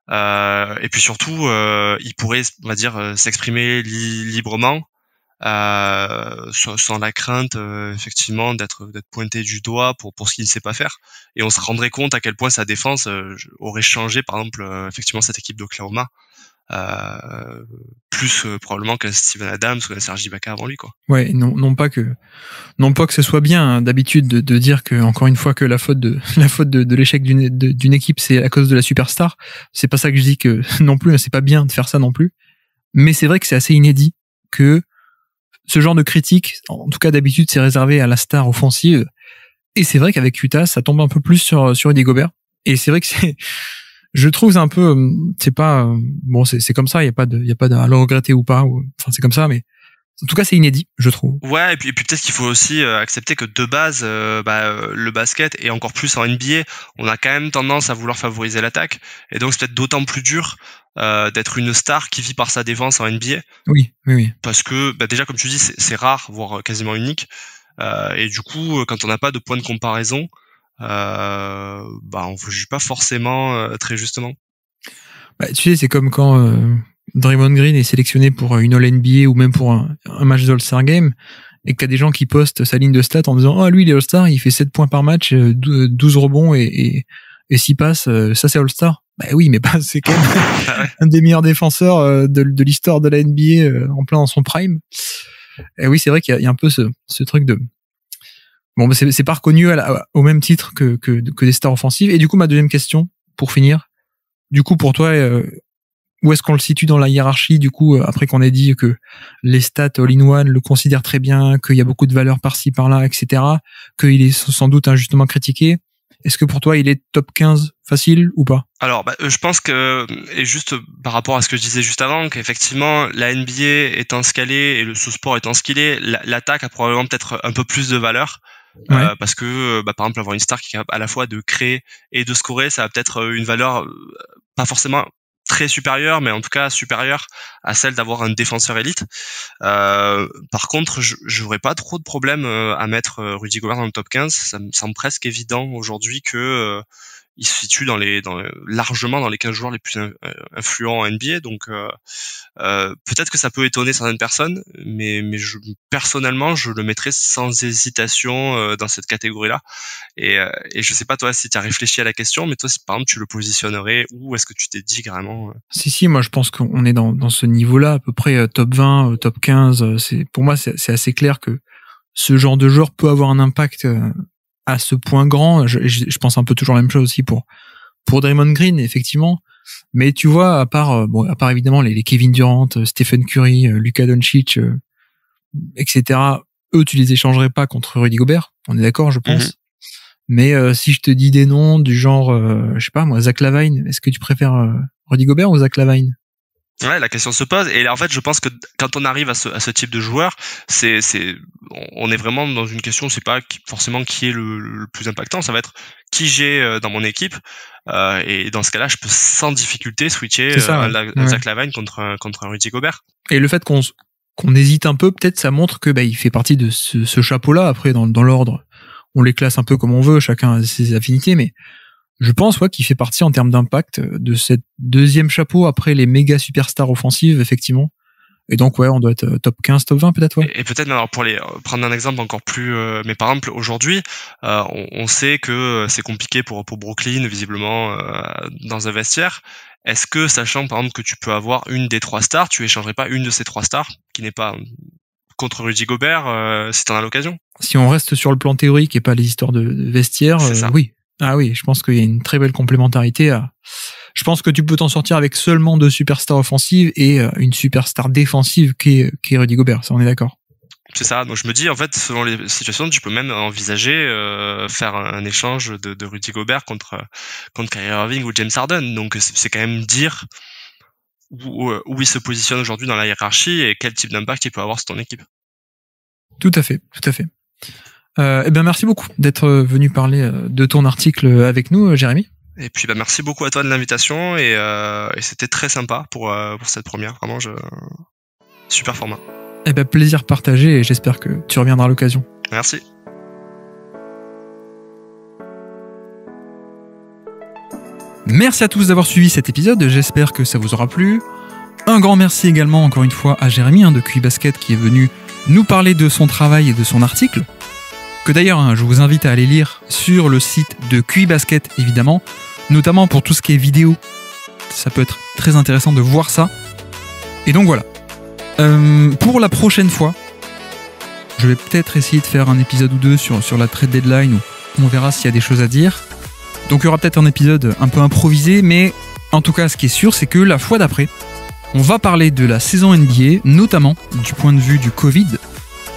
Et puis surtout, il pourrait, on va dire, s'exprimer librement, sans la crainte, effectivement, d'être pointé du doigt pour ce qu'il ne sait pas faire. Et on se rendrait compte à quel point sa défense aurait changé, par exemple, effectivement, cette équipe d'Oklahoma. Plus probablement qu'un Steven Adams ou un Serge Ibaka avant lui, quoi. Ouais, non pas que ce soit bien, hein, d'habitude de dire que, encore une fois, que la faute de l'échec d'une équipe, c'est à cause de la superstar. C'est pas ça que je dis que non plus, c'est pas bien de faire ça non plus. Mais c'est vrai que c'est assez inédit que ce genre de critique, en tout cas d'habitude, c'est réservé à la star offensive. Et c'est vrai qu'avec Utah, ça tombe un peu plus sur Rudy Gobert. Et c'est vrai que je trouve un peu, c'est pas, bon, c'est comme ça, il y a pas de à le regretter ou pas, enfin, c'est comme ça, mais en tout cas, c'est inédit, je trouve. Ouais, et puis peut-être qu'il faut aussi accepter que de base, le basket et encore plus en NBA, on a quand même tendance à vouloir favoriser l'attaque, et donc c'est peut-être d'autant plus dur d'être une star qui vit par sa défense en NBA. Oui. Parce que déjà, comme tu dis, c'est rare, voire quasiment unique, et du coup, quand on n'a pas de point de comparaison, on ne juge pas forcément très justement. Bah, tu sais, c'est comme quand Draymond Green est sélectionné pour une All-NBA ou même pour un match d'All-Star Game, et que t'as des gens qui postent sa ligne de stats en disant « Oh, lui, il est All-Star, il fait 7 points par match, 12 rebonds et 6 passes, ça c'est All-Star ». Bah oui, mais c'est quand même un des meilleurs défenseurs de l'histoire de la NBA en plein dans son prime. Et oui, c'est vrai qu'il y a un peu ce truc de... Bon, bah c'est pas reconnu au même titre que des stars offensives. Et du coup, ma deuxième question, pour finir, du coup, pour toi, où est-ce qu'on le situe dans la hiérarchie, du coup, après qu'on ait dit que les stats all-in-one le considèrent très bien, qu'il y a beaucoup de valeurs par-ci, par-là, etc., qu'il est sans doute injustement critiqué, est-ce que pour toi, il est top 15 facile ou pas? Alors, je pense que, et juste par rapport à ce que je disais juste avant, qu'effectivement, la NBA étant ce qu'elle est et ce sport étant ce qu'il est, l'attaque a probablement peut-être un peu plus de valeur. Ouais. Parce que, par exemple, avoir une star qui est capable à la fois de créer et de scorer, ça a peut-être une valeur pas forcément très supérieure, mais en tout cas supérieure à celle d'avoir un défenseur élite. Par contre, j'aurais pas trop de problème à mettre Rudy Gobert dans le top 15. Ça me semble presque évident aujourd'hui que il se situe largement dans les 15 joueurs les plus influents en NBA. Donc peut-être que ça peut étonner certaines personnes, mais personnellement, je le mettrais sans hésitation dans cette catégorie-là. Et je sais pas toi si tu as réfléchi à la question, mais toi, si par exemple tu le positionnerais, où est-ce que tu t'es dit carrément Si, moi je pense qu'on est dans ce niveau-là, à peu près top 20, top 15. Pour moi, c'est assez clair que ce genre de joueur peut avoir un impact à ce point grand. Je pense un peu toujours la même chose aussi pour Draymond Green, effectivement. Mais tu vois, à part évidemment les Kevin Durant, Stephen Curry, Luka Doncic, etc., eux, tu les échangerais pas contre Rudy Gobert. On est d'accord, je pense. Mm-hmm. Mais si je te dis des noms du genre, je sais pas moi, Zach LaVine, est-ce que tu préfères Rudy Gobert ou Zach LaVine? Ouais, la question se pose. Et en fait, je pense que quand on arrive à ce type de joueur, on est vraiment dans une question, c'est pas forcément qui est le plus impactant, ça va être qui j'ai dans mon équipe. Et dans ce cas-là, je peux sans difficulté switcher Zach LaVine contre un Rudy Gobert. Et le fait qu'on hésite un peu, peut-être ça montre que il fait partie de ce chapeau-là. Après, dans l'ordre, on les classe un peu comme on veut, chacun a ses affinités, mais je pense qu'il fait partie en termes d'impact de cette deuxième chapeau après les méga superstars offensives, effectivement. Et donc on doit être top 15, top 20 peut-être. Ouais. Et peut-être alors pour prendre un exemple encore plus, mais par exemple aujourd'hui, on sait que c'est compliqué pour Brooklyn visiblement dans un vestiaire. Est-ce que, sachant par exemple que tu peux avoir une des 3 stars, tu échangerais pas une de ces 3 stars qui n'est pas contre Rudy Gobert si t'en as l'occasion? Si on reste sur le plan théorique et pas les histoires de vestiaire, oui. Ah oui, je pense qu'il y a une très belle complémentarité. Je pense que tu peux t'en sortir avec seulement 2 superstars offensives et une superstar défensive qui est Rudy Gobert, ça on est d'accord. C'est ça, donc je me dis en fait selon les situations tu peux même envisager faire un échange de Rudy Gobert contre Kyrie Irving ou James Harden, donc c'est quand même dire où il se positionne aujourd'hui dans la hiérarchie et quel type d'impact il peut avoir sur ton équipe. Tout à fait. Eh bien, merci beaucoup d'être venu parler de ton article avec nous, Jérémy. Et puis, merci beaucoup à toi de l'invitation et c'était très sympa pour cette première. Vraiment, super format. Eh bien, plaisir partagé et j'espère que tu reviendras à l'occasion. Merci. Merci à tous d'avoir suivi cet épisode, j'espère que ça vous aura plu. Un grand merci également encore une fois à Jérémy de QI Basket qui est venu nous parler de son travail et de son article. Que d'ailleurs, je vous invite à aller lire sur le site de QI Basket évidemment, notamment pour tout ce qui est vidéo. Ça peut être très intéressant de voir ça. Et donc voilà. Pour la prochaine fois, je vais peut-être essayer de faire un épisode ou deux sur la trade deadline, où on verra s'il y a des choses à dire. Donc il y aura peut-être un épisode un peu improvisé, mais en tout cas ce qui est sûr, c'est que la fois d'après, on va parler de la saison NBA, notamment du point de vue du Covid,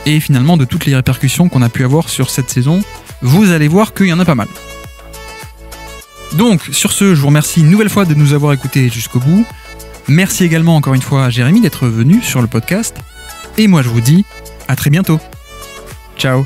et finalement de toutes les répercussions qu'on a pu avoir sur cette saison. Vous allez voir qu'il y en a pas mal. Donc sur ce, je vous remercie une nouvelle fois de nous avoir écoutés jusqu'au bout. Merci également encore une fois à Jérémy d'être venu sur le podcast. Et moi je vous dis à très bientôt. Ciao.